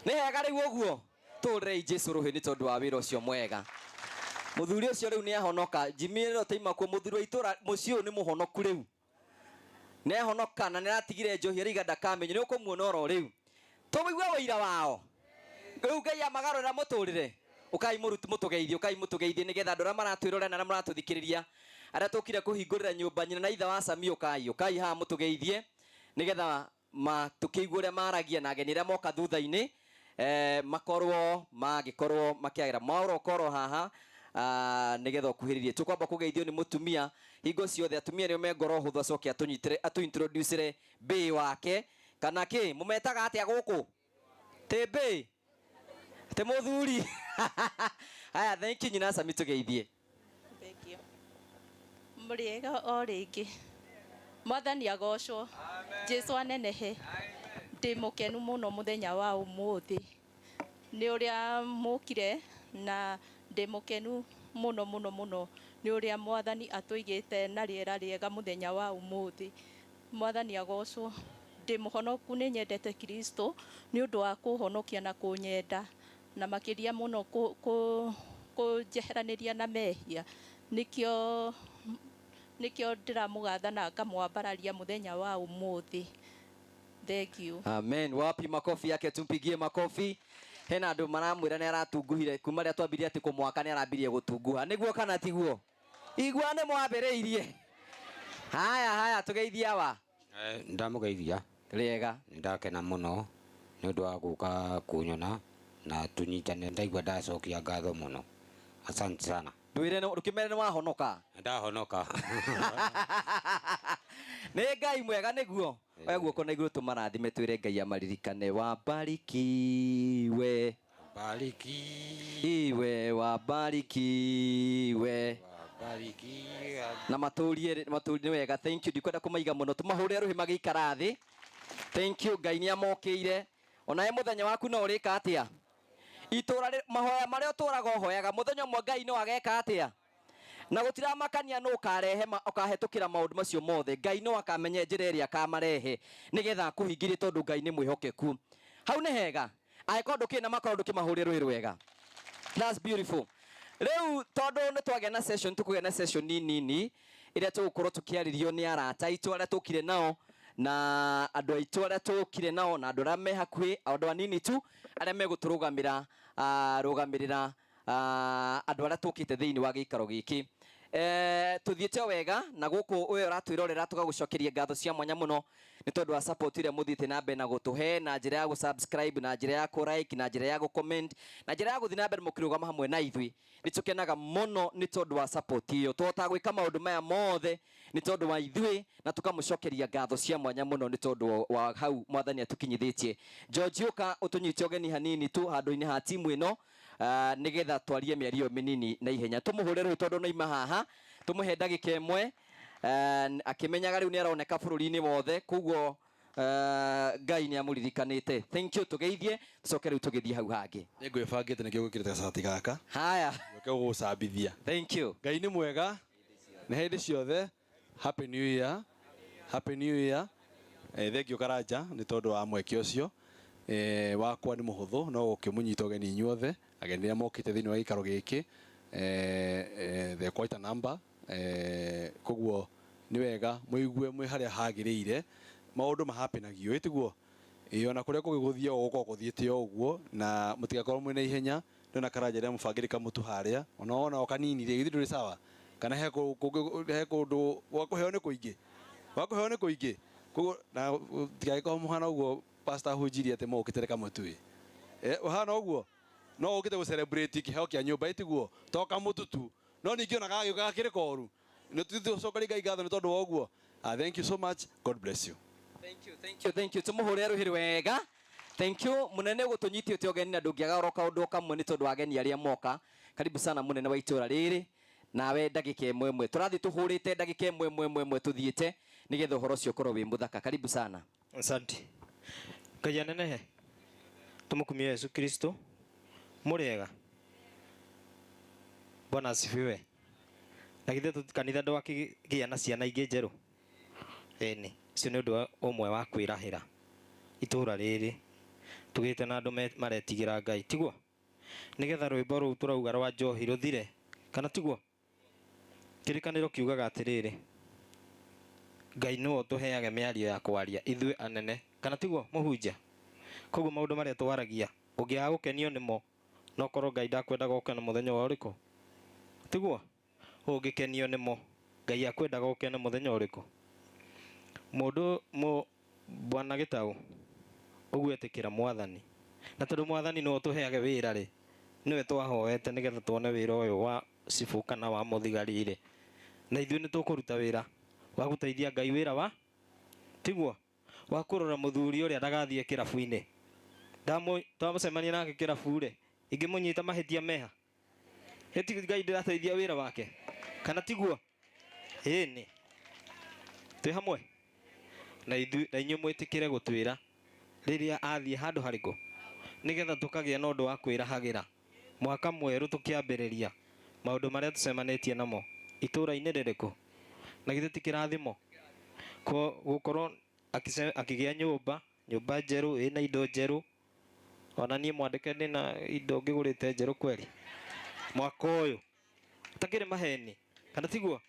Nĩ hega rĩu ũguo. Tũrei Jesũ rũhĩ nĩ tondũ wa wĩra ũcio mwega. Mũthuri ũcio rĩu nĩahonoka. Njimĩrĩro taima kuo mũthuri wa itũra mũciĩ ũyũ nĩ mũhonoku rĩu. Nĩahonoka na nĩaratigire njohi arĩiga ndakamenye. Nĩ ũkũmuona oro rĩu. Tũmũigue ũira wao. Rĩu Ngai amagarũrĩra mũtũrĩre. Ukai mũtũgeithie, ukai mũtũgeithie nĩgetha andũ arĩa maratwĩrora na arĩa maratũthikĩrĩria arĩa tũkire kũhingũrĩra nyũmba nyina na ithe wa Sami, ukai haha mũtũgeithie nĩgetha tũkĩigue ũrĩa maragia na ageni arĩa moka thutha-inĩ makorwo magĩkorwo makĩagĩra maũro korwo haha nĩgetha ũkuhĩrĩrie. Tũkwamba kũgeithio nĩ mũtumia hingo ciothe. Atumia nĩo me ngoro hũthũ, acoke atu-introduce mbĩ wake kana kĩ mũmetaga atĩa gũkũ tĩmbĩ te mũthuri. Haya, thank you nyina Sami, tũgeithie. Thank you. Mũrĩega o rĩngĩ. Mwathani agocwo. Jesũ anenehe. Ndĩ mũkenu mũno mũthenya wa ũmũthĩ. Nĩ ũrĩa mũkire na ndĩ mũkenu mũno mũno mũno nĩ ũrĩa Mwathani atũigĩte na rĩera rĩega mũthenya wa ũmũthĩ. Mwathani agocwo. Ndĩ mũhonoku, nĩ nyendete Kristo nĩ ũndũ wa kũhonokia na kũnyenda na makĩria mũno kũnjeheranĩria na mehia. Nĩkĩo ndĩramũgatha na ngamwambararia mũthenya wa ũmũthĩ. Thank you. Amen. Wapi makofi yake, tumpigie makofi. Hena andũ maramwĩra nĩ aratunguhire kuma rĩrĩa twambirie atĩ kũmwaka nĩ arambirie gũtunguha. Nĩguo kana tiguo? Igua nĩ mwambĩrĩirie. Haya tũgeithia wa. Ndamũgeithia. Rĩega. Nĩndakena mũno nĩ ũndũ wa gũka kunyona na tunyitane. Ndaigua ndacokia ngatho mũno. Asante sana. Ndwire ndukimere ni wahonoka. Ndahonoka. Nĩ Ngai mwega nĩguo. Oya guoko na igũrũ tũmarathime twĩre Ngai amaririkane. Wabarikiwe. Iwe wabarikiwe. Na matũrie nĩ wega. Thank you. Ndikwenda kũmaiga mũno. Tũmahũre rũhĩ magĩikara thĩ. Thank you. Ngai nĩ amokĩire. Ona mũthenya waku no ũrĩka atĩa? Itũra mahoya marĩa ũtũraga ũhoyaga mũthenya ũmwe Ngai no ageka atĩa? Na gũtiramakania no ũkarehe ũkahetũkĩra maũndũ macio mothe. Ngai no akamenya njĩra ĩrĩa akamarehe nĩgetha akũhingĩrie tondũ Ngai nĩ mwĩhokeku. Hau nĩ hega. Angĩkorwo ndũkĩrĩ na makoro ndũkĩmahũrĩre rũhĩ rwega. That's beautiful. Rĩu tondũ nĩ twagĩa na session, tũkũgĩa na session nini ĩrĩa tũgũkorwo tũkĩarĩrio nĩ arata aitũ arĩa tũkire nao na andũ aitũ arĩa tũkire nao na andũ arĩa me hakuhĩ, andũ anini tu arĩa megũtũrũgamĩra rũgamĩrĩra andũ arĩa tũkĩte thĩinĩ wa gĩikaro gĩkĩ. Tuthiĩte wega na gũkũ ũyũ ũratwĩrorera tũgagũcokeria ngatho cia mwanya mũno nĩ tondũ wa support ĩrĩa mũthiĩte na mbere na gũtũhe na njĩra ya gũsubscribe, na njĩra ya kũ-like, na njĩra ya gũ-comment, na njĩra ya gũthiĩ na mbere mũkĩrũgama hamwe na ithuĩ. Nĩ tũkenaga mũno nĩ tondũ wa support ĩyo. Tũhotaga gwĩka maũndũ maya mothe nĩ tondũ wa ithuĩ na tũkamũcokeria ngatho cia mwanya mũno nĩ tondũ wa hau Mwathani atũkinyithĩtie. George ũka ũtũnyite ũgeni hanini tu handũ-inĩ ha timu ĩno nĩgetha twarie mĩario mĩnini na ihenya. Tũmũhũre rũhĩ tondũ noima haha, tũmũhe ndagĩka ĩmwe akĩmenyaga rĩu nĩ aroneka bũrũri-inĩ wothe, koguo Ngai nĩ amũririkanĩte. Thank you. Tũgeithie tũcoke rĩu tũgĩthiĩ hau hangĩ. Nĩ ngwĩbangĩte nĩkĩo gwĩkĩrĩte gacati gaka. Haya. Njoke gũgũcambithia. Thank you. Ngai nĩ mwega nĩ hĩndĩ ciothe. Happy New Year. Happy New Year. Thengio Karanja nĩ tondũ wa mweke ũcio. Wakwa nĩ mũhũthũ no ũkĩmũnyita ũgeni inyuothe ageni arĩa mokĩte thĩinĩ wa gĩikaro gĩkĩ. They're quite a number. Koguo nĩ wega mũigue mwĩ harĩa hagĩrĩire, maũndũ mahapenagio ĩtiguo ona kũrĩa kũgĩgũthia ũgũkorwo gũthiĩte ũguo, na mũtigakorwo mwĩ na ihenya. Ndona Karanja rĩa mũbangĩrĩka mũtu harĩa ona o kanini rĩ githĩ ndũrĩ sawa kana he kũndũ gwakũheo nĩ kũingĩ koguo na tigagĩkorwo mũhana ũguo pastor hunjirie atĩ mũkĩte kamũtu ũhana ũguo no ũkĩte gũ-celebrate kĩheo kĩa nyũmba ĩtiguo toka mũtutu no ningĩ ona gagĩũka gakĩrĩ koru. Nĩ tũcokerie Ngai ngatho nĩ tondũ wa ũguo. Thank you so much. God bless you. Thank you. Tũmũhũrĩre rũhĩ wega. Thank you. Mũnene gũtũnyitĩte ũgeni na ndũngĩaga kaũndũ kamwe nĩ tondũ wa ageni arĩa moka. Karibu sana mũnene wa itũra rĩrĩ. Nawe ndagĩka ĩmwe tũrathiĩ tũhũrĩte ndagĩka ĩmwe tũthiĩte nĩgetha ũhoro ũcio ũkorwo wĩ mũthaka. Karibu sana. Asante. Ngai anenehe. Tumukumie Yesu Kristo. Mũrĩega. Bwana asifiwe. Na githĩ kanitha ndwakĩgĩa na ciana ingĩ njerũ? Ĩni. Ũcio nĩ ũndũ ũmwe wa kwĩrahĩra itũra rĩrĩ tũgĩte na andũ maretigĩra Ngai tiguo, nĩgetha rwĩmbo rũu tũrauga rwa njohi rũthire kana tiguo. Kĩrĩkanĩro kiugaga atĩrĩrĩ, Ngai nĩwe ũtũheaga mĩario ya kwaria ithuĩ anene kana tiguo mũhunjia. Koguo maũndũ marĩa twaragia ũngĩaga gũkenio nĩmo no korwo Ngai ndakwendaga gũkena mũthenya wa ũrĩkũ tiguo. Ũngĩkenio nĩmo Ngai akwendaga gũkena mũthenya ũrĩkũ? Mũndũ Bwana Gĩtaũ ũguo etĩkĩra Mwathani, na tondũ Mwathani nĩwe ũtũheaga wĩra rĩ, nĩwe twahoete nĩgetha tuone wĩra ũyũ wa cibu kana wa mũthigari rĩ, na ithuĩ nĩ tũkũruta wĩra wa gũteithia Ngai wĩra wa tiguo wa kũrora mũthuri ũrĩa ndagathiĩ kĩrabu-inĩ. Twamũcemania nake kĩrabu rĩ, ingĩmũnyita mahĩtia meha heti Ngai ndĩrateithia wĩra wake kana tiguo? Ĩni twĩ hamwe na inyuĩ mwĩtĩkĩre gũtwĩra rĩrĩa athiĩ handũ harĩkũ, nĩgetha tũkagĩa na ũndũ wa kwĩrahagĩra mwaka mwerũ tũkĩambĩrĩria maũndũ marĩa tũcemanĩtie namo itũra-inĩ rĩrĩkũ. Na githĩ ti kĩrathimo gũkorwo akĩgĩa nyũmba njerũ ĩna indo njerũ? Ona niĩ mwandĩke ndĩna indo ngĩgũrĩte njerũ kweri mwaka ũyũ ũtakĩrĩ maheni kana tiguo?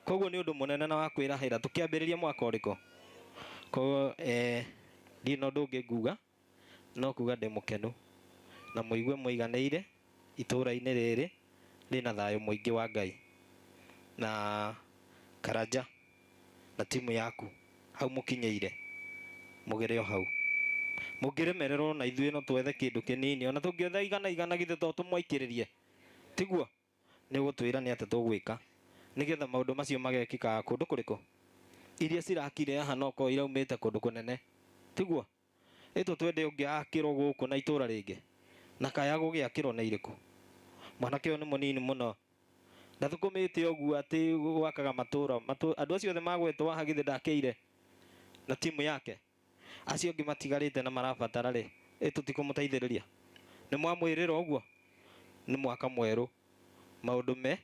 Koguo nĩ ũndũ mũnene na wa kwĩrahĩra tũkĩambĩrĩria mwaka ũrĩkũ. Koguo ndirĩ na ũndũ ũngĩ nguga no kuga ndĩ mũkenu na mũigue mũiganĩire itũra-inĩ rĩrĩ rĩna thayũ mũingĩ wa Ngai. Na Karanja na timu yaku hau mũkinyĩire mũgere o hau mũngĩremererwo na ithuĩ no twethe kĩndũ kĩnini, ona tũngĩetha igana githĩ to tũmwaikĩrĩrie tiguo? nĩ gũtwĩra nĩ atĩ tũgwĩka nĩgetha maũndũ macio magekĩka kũndũ kũrĩkũ iria cirakire haha noko iraumĩte kũndũ kũnene tiguo ĩtũ twende ũngĩakĩrwo gũkũ na itũra rĩngĩ na kaya gũgĩakĩrwo nĩ irĩkũ mwanake ũyũ nĩ mũnini mũno ndathũkũmĩte ũguo atĩ gwakaga matũra andũ acio othe magwetwo haha githĩ ndakĩire na timu yake acio angĩ matigarĩte na marabatara rĩ tũtikũmũteithĩrĩria nĩ mwamwĩrĩra ũguo nĩ mwaka mwerũ maũndũ me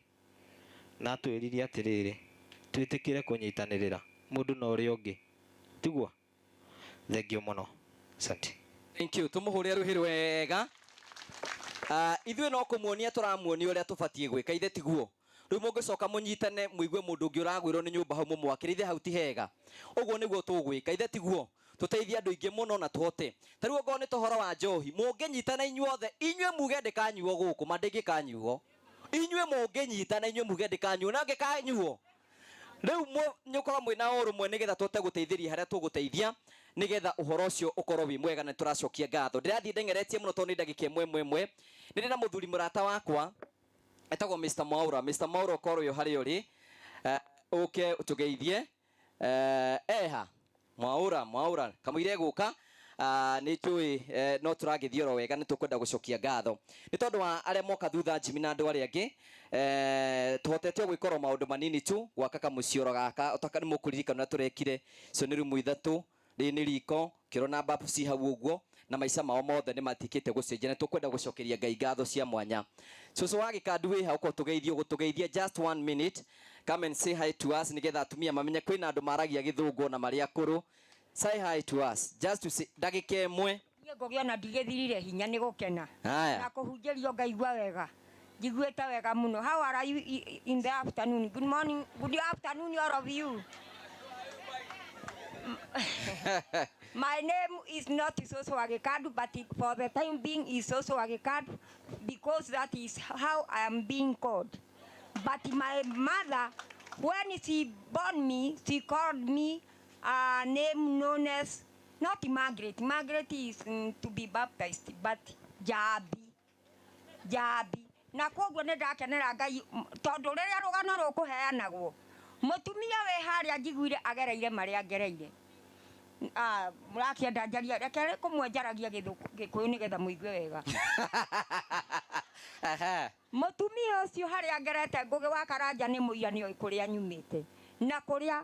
na atwĩrire atĩrĩrĩ twĩtĩkĩre kũnyitanĩrĩra mũndũ na ũrĩa ũngĩ tiguo thengio mũno asante thank you tumuhũre rũhĩ wega ithuĩ no kũmuonia tũramuonia ũrĩa tũbatiĩ gwĩka ithe tiguo rĩu mũngĩcoka mũnyitane mũigue mũndũ ũngĩ ũragwĩrwo nĩ nyũmba hau mũmwakĩre hau ti hega ũguo nĩguo tũgwĩka ithe tiguo tũteithie andũ aingĩ mũno na tũhote ta rĩu ongorwo nĩ tohoro wa njohi mũngĩnyitana inyuothe inyuĩ muge ndĩkanyuo gũkũ ma ndĩngĩkanyuo inyuĩ mũngĩnyitana inyuĩ muge ndĩkanyuo na ngĩkanyuo rĩu nĩũkorwo mwĩna ũrũmwe nĩgetha tũhote gũteithĩria harĩa tũgũteithia nĩgetha ũhoro ũcio ũkorwo wĩ mwega na tũracokia ngatho ndĩrathiĩ ndeng'eretie mũno tondũ nĩ ndagĩka ĩmwe nĩ ndĩ na mũthuri mũrata wakwa etagwo Mr. Mwaura ũkorwo wĩ harĩa ũrĩ ũke ũtũgeithie eha Mwaura kamũire gũka nĩ njũĩ no tũragĩthiĩ oro wega nĩ tũkwenda gũcokia ngatho nĩ tondũ wa arĩa moka thutha Jimmy na andũ arĩa angĩ tũhotete gwĩkora maũndũ manini tu gwaka kamũcioro gaka ũtaka nĩ mũkũririkana ũrĩa tũrekire cio nĩ rumu ithatũ rĩ nĩ riko kĩro na mbabu ci hau ũguo na maica mao mothe nĩ matikĩte gũcenjia na tũkwenda gũcokeria Ngai ngatho cia mwanya cũcũ wa gĩkandu wĩ hau gũtũgeithia just 1 minute come and say hi to us nĩgetha atumia mamenye kwĩna andũ maragia gĩthũngũ na marĩ akũrũ say hi to us just to say ndagĩka ĩmwe ngũgĩona ndigĩthirire hinya nĩ gũkena na kũhunjĩrio ngaigua wega njiguĩte wega mũno how are you in the afternoon good morning good afternoon all of you my name is not Isoso Agekadu, but for the time being Isoso Agekadu because that is how I am being called. But my mother, when she born me, she called me a name known as not Margaret. Margaret is to be baptized, but Jabi. Na koguo nĩ ndakenera Ngai tondũ rĩrĩa rũgano rũkũheanagwo mũtumia wĩ harĩa njiguire agereire marĩa agereire mũrakĩenda njaria reke kũmwenjaragia Gĩkũyũ nĩgetha mũigue wega mũtumia ũcio harĩa ngerete Ngũgĩ wa Karanja nĩ mũiganio kũrĩa nyumĩte na kũrĩa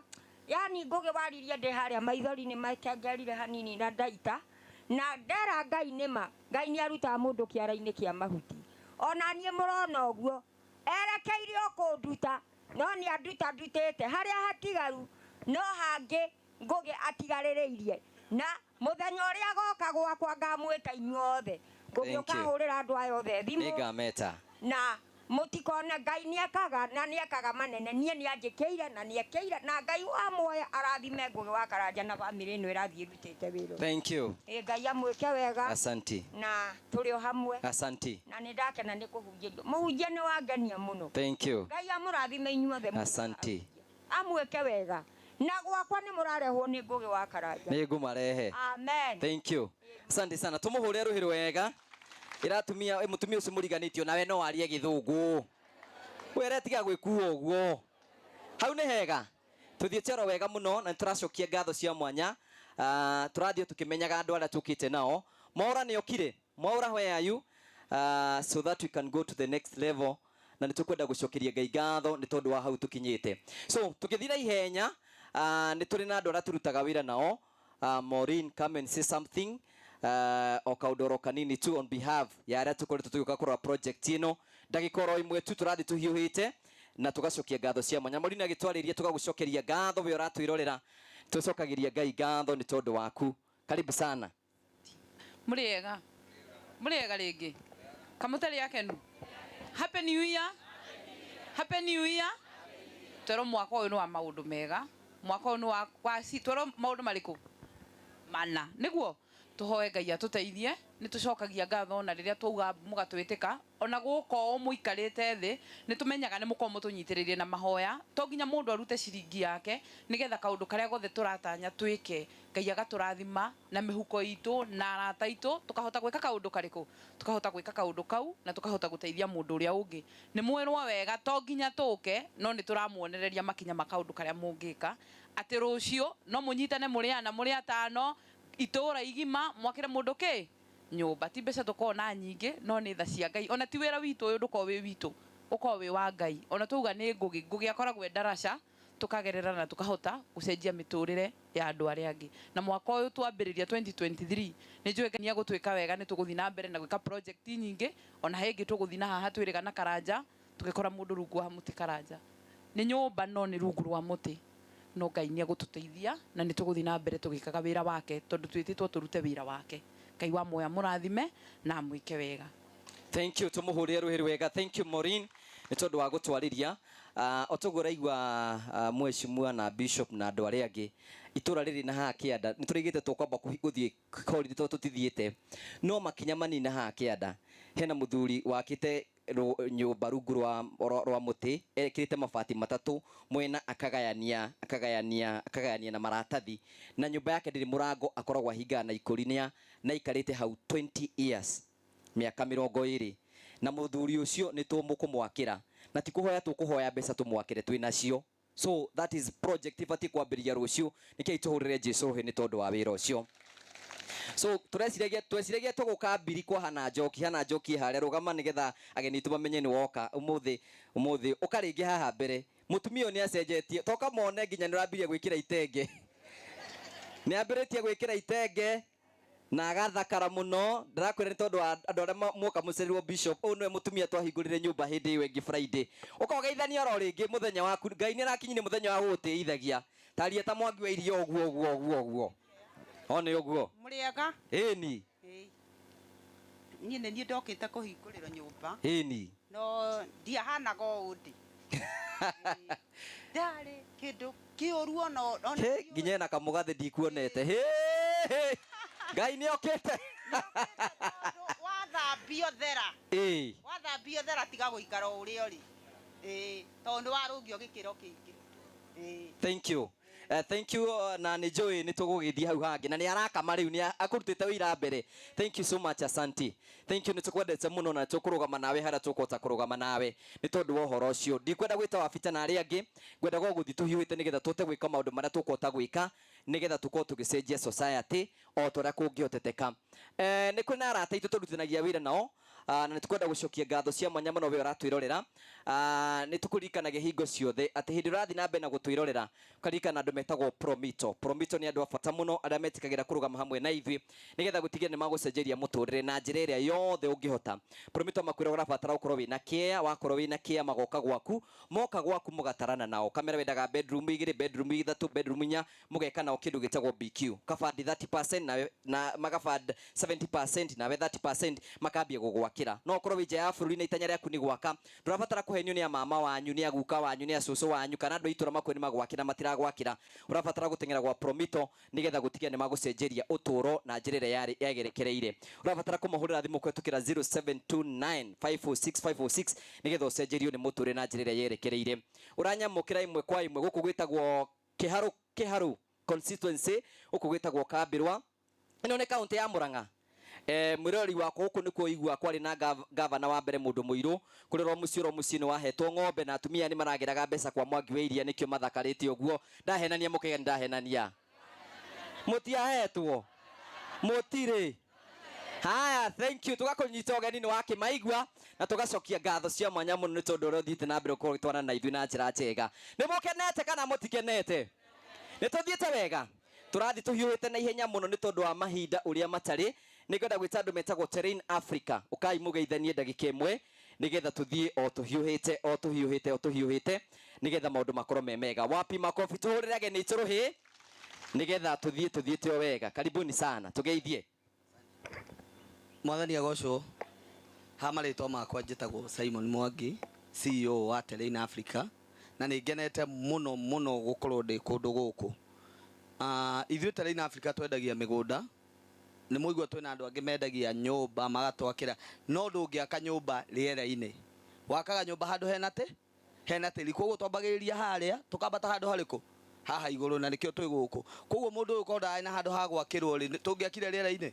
yani Ngũgĩ waririe ndĩ harĩa maithori-inĩ makengerire hanini na ndaita na ndera Ngai nĩma Ngai nĩ arutaga mũndũ kĩara-inĩ kĩa mahuti ona niĩ mũrona ũguo erekeire kũnduta no nĩ anduta ndutĩte harĩa hatigaru no hangĩ Ngũgĩ atigarĩrĩirie na mũthenya ũrĩa goka gwakwa ngamwĩta inyuothe Ngũgĩ ũkahũrĩra andũ aya othe thimũ ngameta na mũtikone Ngai nĩekaga na nĩekaga manene niĩ nĩanjĩkĩire na nĩekeire na Ngai wa muoya arathime Ngũgĩ wa Karanja na bamĩrĩ ĩno ĩrathiĩ ĩrutĩte wĩra thank you Ngai amwĩke wega asante na tũrĩ o hamwe asante na nĩ ndakena nĩ kũhunjĩrio mũhunjia nĩ wangenia mũno thank you Ngai amũrathime inyuothe asante amwĩke wega na gwakwa nĩ mũrarehwo nĩ Ngũgĩ wa Karanja nĩ ngũmarehe amen thank you asante sana tũmũhũre rũhĩ wega iratumia mũtumia ũcio mũriganĩtio nawe no arie gĩthũngũ were tiga gwĩkua ũguo hau nĩ hega tũthiĩte oro wega mũno na tũracokia ngatho cia mwanya tũrathiĩ tũkĩmenyaga andũ arĩa tũkĩte nao Mwaura nĩ okire Mwaura where are you so that we can go to the next level na nĩ tũkwenda gũcokeria Ngai ngatho nĩ tondũ wa hau tũkinyĩte so tũgĩthiĩ na ihenya nĩ tũrĩ na andũ arĩa tũrutaga wĩra nao Maureen come and say something o kaũndũ kanini tu on behalf ya arĩa tũkoretwo tũgĩũka kũrora project ĩno ndagĩka oro imwe tu tũrathiĩ tũhiũhĩte na tũgacokia ngatho cia mwanya Maureen agĩtwarĩria tũgagũcokeria ngatho we ũratwĩrorera tũcokagĩria Ngai ngatho nĩ tondũ waku karibu sana mũrĩega rĩngĩ kamũtarĩ akenu happy new year happy new year twerwo mwaka ũyũ nĩ wa maũndũ mega mwaka ũyũ nĩ wa twwerwo maũndũ marĩkũ mana nĩguo tuhoe Ngai atuteithie ni tucokagia ngatho na riria twauga mugatwitika ona guko muikarite thi ni tumenyaga ni muko mutunyitiririe na mahoya to nginya mundu arute ciringi yake nigetha kaundu karia gothe turatanya twike Ngai agaturathima na mihuko itu na arata itu tukahota gwika kaundu kariku tukahota gwika kaundu kau na tukahota guteithia mundu uria ungi ni mwirwo wega to nginya tuke no ni turamuonereria makinya makaundu karia mungika ati rucio no munyitane muriana muri atano itura igima mwakire mundu ki nyumba ti mbeca tukona nyingi no ni tha cia Ngai ona ti wira witu uyu nduko wi witu uko wi wa Ngai ona tuga ni ngugi akoragwe darasha tukagerera na tukahota gucenjia miturire ya andu aria angi na mwaka uyu twambiriria 2023 ni njwekania gutwika wega ni tuguthi na mbere na gwika project nyingi ona hengi tuguthi na haha twiriga na Karanja tugikora mundu rungu wa muti Karanja ni nyumba no ni rungu rwa muti no Ngai ni agututeithia na ni tuguthi na mbere tugikaga wira wake tondu twititwo turute wira wake Ngai wa moya murathime na mwike wega. Thank you tumuhurie ruhiri wega. Thank you Maureen ni tondu wa gutwariria otogora igwa mweshimua na bishop na andu aria angi itura riri na ha kianda ni turigite tukwamba guthie koridi to tutithiete no makinya manina ha kianda hena muthuri wakite nyumba rungu rwa muti ekirite mabati matatu mwena akagayania na maratathi na nyumba yake ndiri murango akoragwo ahinga na ikurinia na ikarite hau 20 years miaka 20 na muthuri ucio ni tumukumwakira na tikuhoya tukuhoya mbeca tumwakire twinacio so that is project ifati kwambiria rucio niki ituhurire Jesu he ni tondu wa wira ucio so tweciragia tugukambiri kwa hana njoki haria rugama nigetha ageni tubamenye ni woka umuthi ukaringi haha mbere mutumio ni acenjetie toka mone nginya ni rambirie gwikira itenge ni ambiritie gwikira itenge na agathakara muno ndirakwira ni tondu andu aria muka mucerirwo bishop uyu niwe mutumia twahingurire nyumba hindi wengi Friday ukogeithania ro ringi muthenya waku Ngai ni arakinyi ni muthenya wa gutiithagia taria ta mwangi wa irio guo one uguo muriega eni ni ndokite kuhingurira nyumba eni no dia hanaga undi ndari kindu kiuru ona nginya na kamugathi ndikuonete Ngai ni okite wathambio thera wathambio thera tiga guikara uria uri tondu warungio gikiro kingi thank you thank you na ni joy ni tugugithia hau hangi na ni arakama riu ni akurutite wira mbere thank you so much asanti thank you ni tukwendete muno na tukurugama nawe hara tukota kurugama nawe ni tondu wa horo ucio ndikwenda gwita wabita na aria angi ngwenda guguthi tuhiuite nigetha tute gwika maundu maria tukota gwika nigetha tukorwo tugicenjia society o toria kungihoteteka ni kwina arata itu turutithanagia wira nao na nitukwenda gucokia ngatho cia mwanya muno we uratwirorera nitukuririkanagia hingo ciothe ati hindi urathi na mbere na gutwirorera ukaririkana andu metagwo promito ni andu a bata muno aria metikagira kurugama hamwe na ithui nigetha gutigia ni magucenjeria muturire na njira iria yothe ungihota promito makwira urabatara ukorwo wina kia wakorwo wina kia magoka gwaku moka gwaku mugatarana nao kamera wendaga bedroom 2 bedroom 3 bedroom 4 mugeka nao kindu gitagwo BQ kabandi 30% na magaband 70% nawe 30% makambia gugwakira no korwo wija ya bururi na itanya riaku ni gwaka ndurabatara kuhenio ni mama wanyu ni aguka wanyu ni acucu wanyu kana andu itura makweni magwakira matiragwakira urabatara gutengera gwa promito nigetha gutigia ni magucenjeria uturo na njirire yari yagerekereire urabatara kumahurira thimu kwetukira 0729546546 nigetha ucenjerio ni muture na njirire yerekereire uranyamukira imwe kwa imwe guku gwitagwo kiharu constituency guku gwitagwo Kambirwa ino ni county ya Murang'a mwirori wako huko niko igua kwari na gavana wa mbere mundu muiru kuriro mucioro mucini wahetwo ng'ombe na atumia ni marageraga mbeca kwa mwangi weiria nikio mathakarite uguo ndahenania mukege ndahenania mutiahetwo mutire haya thank you tugakunyita ogeni ni wake maigwa na tugacokia ngatho cia mwanya muno ni tondu rothite na mbere ukorwo gitwana na ithui na njira njega ni mukenete kana mutikenete ni tuthiete wega turathi tuhiuite na ihenya muno ni tondu wa mahinda uria matari nikwenda gwita andu metagwo Terrain Africa ukai mugeithanie ndagika imwe nigetha tuthie o tuhiuhite nigetha maundu makorwo me mega wapi makofi tuhurire ageni ituruhi nigetha tuthiete o wega karibuni sana tugeithie mwathani agocwo ha maritwa makwa njitagwo Simon Mwangi CEO wa Terrain Africa na ningenete muno gukorwo ndi kundu guku ithuĩ Terrain Africa twendagia migunda nĩ mũigua twĩna andũ angĩ mendagia nyũmba magatwakĩra, no ndũngĩaka nyũmba rĩera-inĩ. Wakaga nyũmba handũ hena tĩri, koguo twambagĩrĩria harĩa tũkambata handũ harĩkũ haha igũrũ, na nĩkĩo twĩ gũkũ. Koguo mũndũ ũyũ kondaga na handũ ha gwakĩrwo rĩ, tũngĩakire rĩera-inĩ?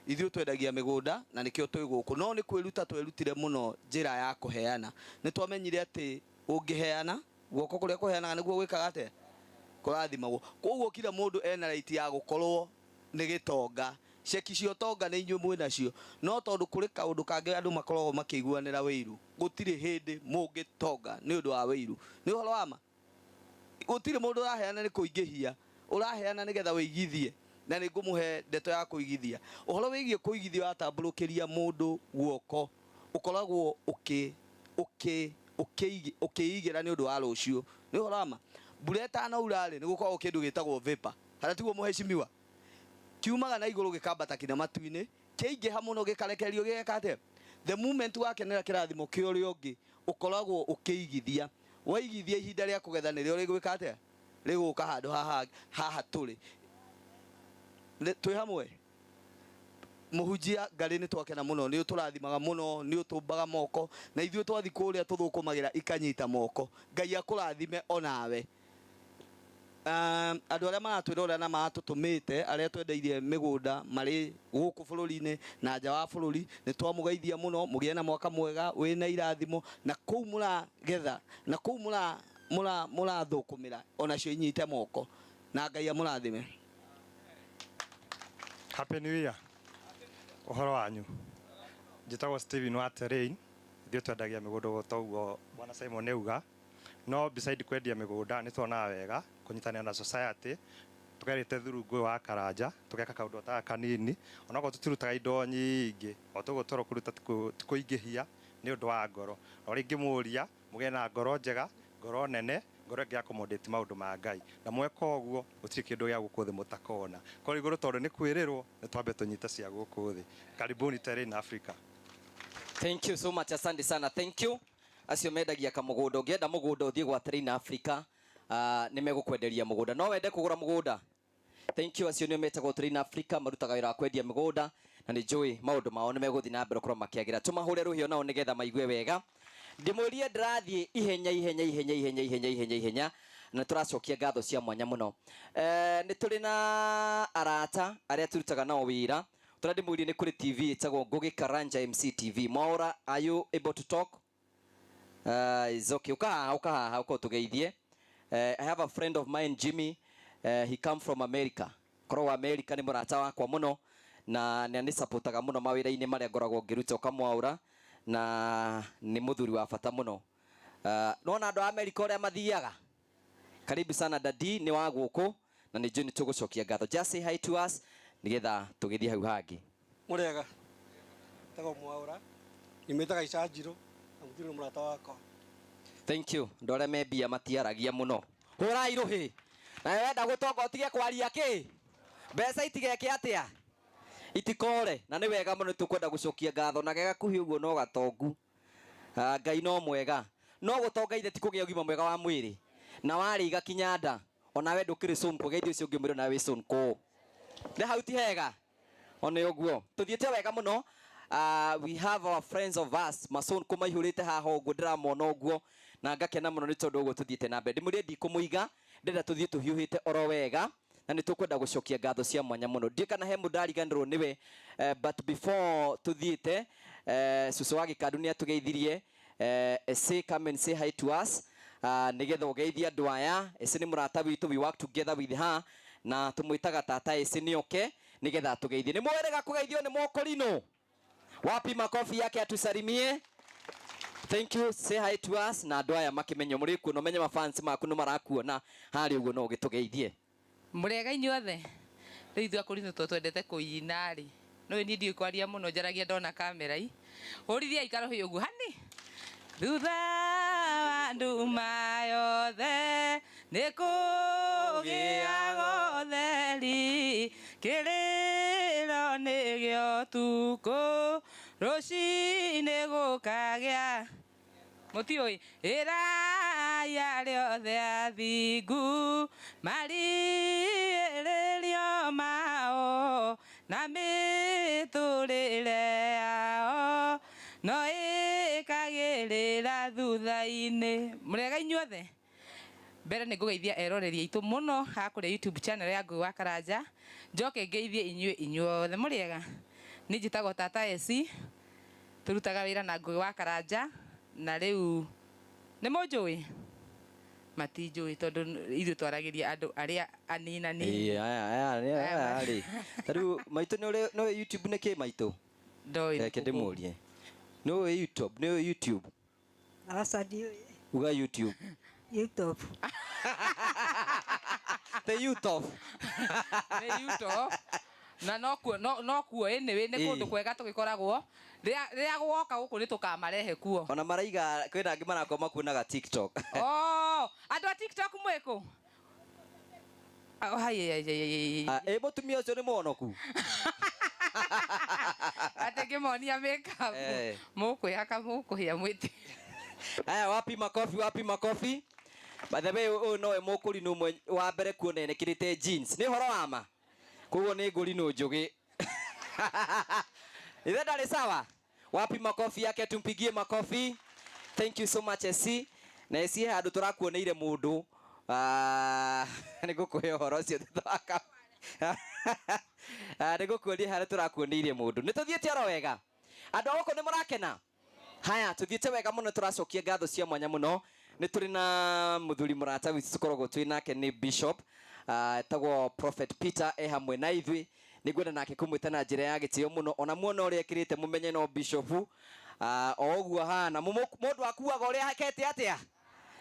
Ithuĩ twendagia mĩgũnda na nĩkĩo twĩ gũkũ. No nĩ kwĩruta twĩrutire mũno njĩra ya kũheana. Nĩ twamenyire atĩ ũngĩheana, guoko kũrĩa kũheanaga nĩguo gwĩkaga atĩa? Kũrathimagwo. Koguo kila mũndũ ena right ya gũkorwo nĩ gĩtonga. Ceki cio tonga nĩ inyuĩ mwĩ nacio, no tondũ kũrĩ kaũndũ kangĩ andũ makoragwo makĩiguanĩra wĩiru, gũtirĩ hĩndĩ mũngĩtonga nĩ ũndũ wa wĩiru. Nĩ ũhoro wa ma? Gũtirĩ mũndũ ũraheana nĩ kũingĩhia, ũraheana nĩgetha wĩigithie, na nĩ ngũmũhe ndeto ya kũigithia. Ũhoro wĩgiĩ kũigithia watambũrũkĩria mũndũ guoko, ũkoragwo ũkĩigĩra nĩ ũndũ wa rũciũ. Nĩ ũhoro wa ma? Mbura ĩtanaura rĩ, nĩ gũkoragwo kĩndũ gĩtagwo vapor. Harĩa tiguo mũhecimiwa? Kiumaga na igũrũ gĩkambata kinya matu-inĩ, kĩaingĩha mũno gĩkarekerio gĩgeka atĩa? The moment wakenera kĩrathimo kĩa ũrĩa ũngĩ, ũkoragwo ũkĩigithia. Waigithia ihinda rĩa kũgetha nĩrĩo rĩgwĩka atĩa? Rĩgũka handũ haha tũrĩ. Twĩ hamwe? Mũhunjia Ngarĩ nĩ twakena mũno, nĩ ũtũrathimaga mũno, nĩ ũtũmbaga moko, na ithuĩ twathi kũrĩa tũthũkũmagĩra ikanyita moko. Ngai akũrathime onawe. Andũ arĩa maratwĩrora na maratũtũmĩte, arĩa twendeirie mĩgũnda marĩ gũkũ bũrũri-inĩ na nja wa bũrũri, nĩ twamũgeithia mũno, mũgĩe na mwaka mwega wĩna irathimo, na kũu mũragetha, na kũu mũrathũkũmĩra, onacio inyite moko, na Ngai amũrathime. Happy New Year. Ũhoro wanyu? Njĩtagwo Steven wa Terrain, ithuĩ twendagia mĩgũnda gũta ũguo Bwana Simon auga, no beside kwendia mĩgũnda nĩ tuonaga wega kũnyitanĩra na society, tũgerĩte through ngũĩ wa Karanja, tũgeka kaũndũ ta kanini, onakorwo tũtirutaga indo nyingĩ, o tũgũtwarwo kũruta tikũingĩhia nĩ ũndũ wa ngoro. Na rĩngĩ mũria mũgĩe na ngoro njega, ngoro nene, ngoro ĩngĩ accommodate maũndũ ma Ngai, na mweka ũguo gũtirĩ kĩndũ gĩa gũkũ thĩ mũtakona. Korwo igũrũ tondũ nĩ kwĩrĩrwo, nĩ twambe tũnyite cia gũkũ thĩ. Karibuni Terrain Africa. Thank you so much, asante sana. Thank you. Acio mendagia kamũgũnda, ũngĩenda mũgũnda ũthiĩ gwa Terrain Africa, nĩ megũkwenderia mũgũnda. No wende kũgũra mũgũnda? Thank you. Acio nĩo metagwo Terrain Africa, marutaga wĩra wa kwendia mĩgũnda, na nĩ njũĩ maũndũ mao nĩ megũthiĩ na mbere gũkorwo makĩagĩra. Tũmahũre rũhĩo nao nĩgetha maigue wega. Ndĩmũrie ndĩrathiĩ ihenya, na tũracokia ngatho cia mwanya mũno. Nĩ tũrĩ na arata arĩa tũrutaga nao wĩra. Tũrĩa ndĩmũrie nĩ kũrĩ TV ĩtagwo Ngugi Karanja MC TV. Mwaura, are you able to talk? Is okay. Uka haha tugeithie. I have a friend of mine, Jimmy. He come from America. Korwo America nĩ mũrata wakwa mũno, na nĩ supportaga mũno mawĩra-inĩ marĩa ngoragwo ngĩruta. Ukamwaura na nĩ mũthuri wa bata mũno. Nona andũ a America ũrĩa mathiaga. Karibu sana dadi, nĩ wa gũkũ na nĩ njũĩ nĩ tũgũcokia ngatho. Just say hi to us nĩgetha tũgĩthiĩ hau hangĩ. Mũrega. Tagwo Mwaura. Nimetaga Icajiro. Amutiro mũrata wakwa. Thank you. Andũ arĩa me mbia matiaragia mũno. Hũrai rũhĩ. Na wenda gũtonga ũtige kwaria kĩ? Mbeca itigeke atĩa? Itikore. Na nĩ wega mũno tũkwenda gũcokia ngatho na gagakuhĩ ũguo no gatongu. Ngai no mwega. No gũtonga ithe ti kũgĩa ũgima mwega wa mwĩrĩ. Na warĩ igakinya nda. Ona we ndũkĩrĩ sonko, geithio ũcio ũngĩ mwĩrĩ na we sonko. Nĩ hau ti hega. Ona ũguo. Tũthiĩte wega mũno. We have our friends of us. Mason kuma ihurĩte haha ũguo ndĩramona ũguo. Na ngakena mũno nĩ tondũ ũguo tũthiĩte na mbere. Ndĩmũrie ndikũmũiga. Ndĩrenda tũthiĩ tũhiũhĩte oro wega. Na nĩ tũkwenda gũcokia ngatho cia mwanya mũno. Ndiĩ kana he mũndũ ndariganĩrwo nĩwe. But before tũthiĩte, Susu wa Gĩkandu nĩ atũgeithirie. Say come and say hi to us. Nĩgetha ũgeithie andũ aya. Ese nĩ mũrata witũ, we work together with her. Na tũmwĩtaga tata ese nĩ oke. Nĩgetha atũgeithie. Nĩ mwĩrĩga kũgeithio nĩ Mokorino. Wapi makofi yake atusalimie. Thank you. Say hi to us. Na andũ aya makĩmenya mũrĩ kuo, no menye mafans maku nĩ marakuona. Harĩ ũguo no ũgĩtũgeithie. Mũrega inyuothe. Rĩu ithuĩ akũrinũ twendete kũina rĩ. No niĩ ndiũĩ kwaria mũno, njaragia ndona kamera i. Hũrithia ikaro hiyo ũguo hani. Thutha wa nduma yothe nĩ kũgĩaga ũtheri, kĩrĩro nĩ gĩa ũtukũ, rũcinĩ gũkagĩa. Mũtiũĩ ĩraya rĩothe athingu marĩrĩrio mao na mĩtũrĩre yao no ĩkagĩrĩra thutha-inĩ. Mũrega inyuothe? Mbere nĩ ngũgeithia eroreri aitũ mũno ha kũrĩa YouTube channel ya Ngũgĩ wa Karanja, njoke ngeithie inyuothe. Mũrĩega? Niĩ njĩtagwo Tata Esi, tũrutaga wĩra na Ngũgĩ wa Karanja, na rĩu nĩ mũnjũĩ? Matinjũĩ tondũ ithuĩ twaragĩria andũ arĩa aninani. Aya rĩ. Tarĩu maitũ no YouTube nĩ kĩ maitũ? Ndoĩ. Reke ndĩmũrie. No YouTube, no YouTube. Aca ndiũĩ. Uga YouTube. YouTube. The YouTube. The YouTube. Na no kuo anyway nĩ kũndũ kwega tũgĩkoragwo. Rĩrĩa gũgoka gũkũ nĩ tũkamarehe kuo. Ona maraiga kwĩna angĩ marakoma kuonaga TikTok. Oh, andũ a TikTok mwĩkũ? Mũtumia ũcio nĩ mũhonoku. Atĩ ngĩmonia makeup. Mũkwĩhaka mũkũhĩa mwĩtĩ. Aya, wapi makofi, wapi makofi? By the way, ũyũ nowe mũkũrinũ ũmwe wa mbere kuona ekĩrĩte jeans. Nĩ ũhoro wa ma? Koguo nĩ ngũrinũ njũgĩ. Ithe ndarĩ sawa? Wapi makofi yake, tumpigie makofi. Thank you so much Esi. Na Esi handũ tũrakuoneire mũndũ. Nĩ ngũkũhe ũhoro ũcio thutha wa kamera. Nĩ ngũkuonia harĩa tũrakuoneire mũndũ. Nĩ tũthiĩte oro wega? Andũ a gũkũ nĩ mũrakena? Haya, tuthiĩte wega mũno, tũracokia ngatho cia mwanya mũno. Nĩ tũrĩ na mũthuri mũrata witũ tũkoragwo twĩ nake nĩ Bishop, etagwo Prophet Peter e hamwe na ithuĩ. Nĩ ngwenda nake kũmwĩta na njĩra ya gĩtĩo mũno, ona muona ũrĩa ekĩrĩte mũmenye no Bishop. O ũguo hana mũndũ akuaga ũrĩa hakete atĩa?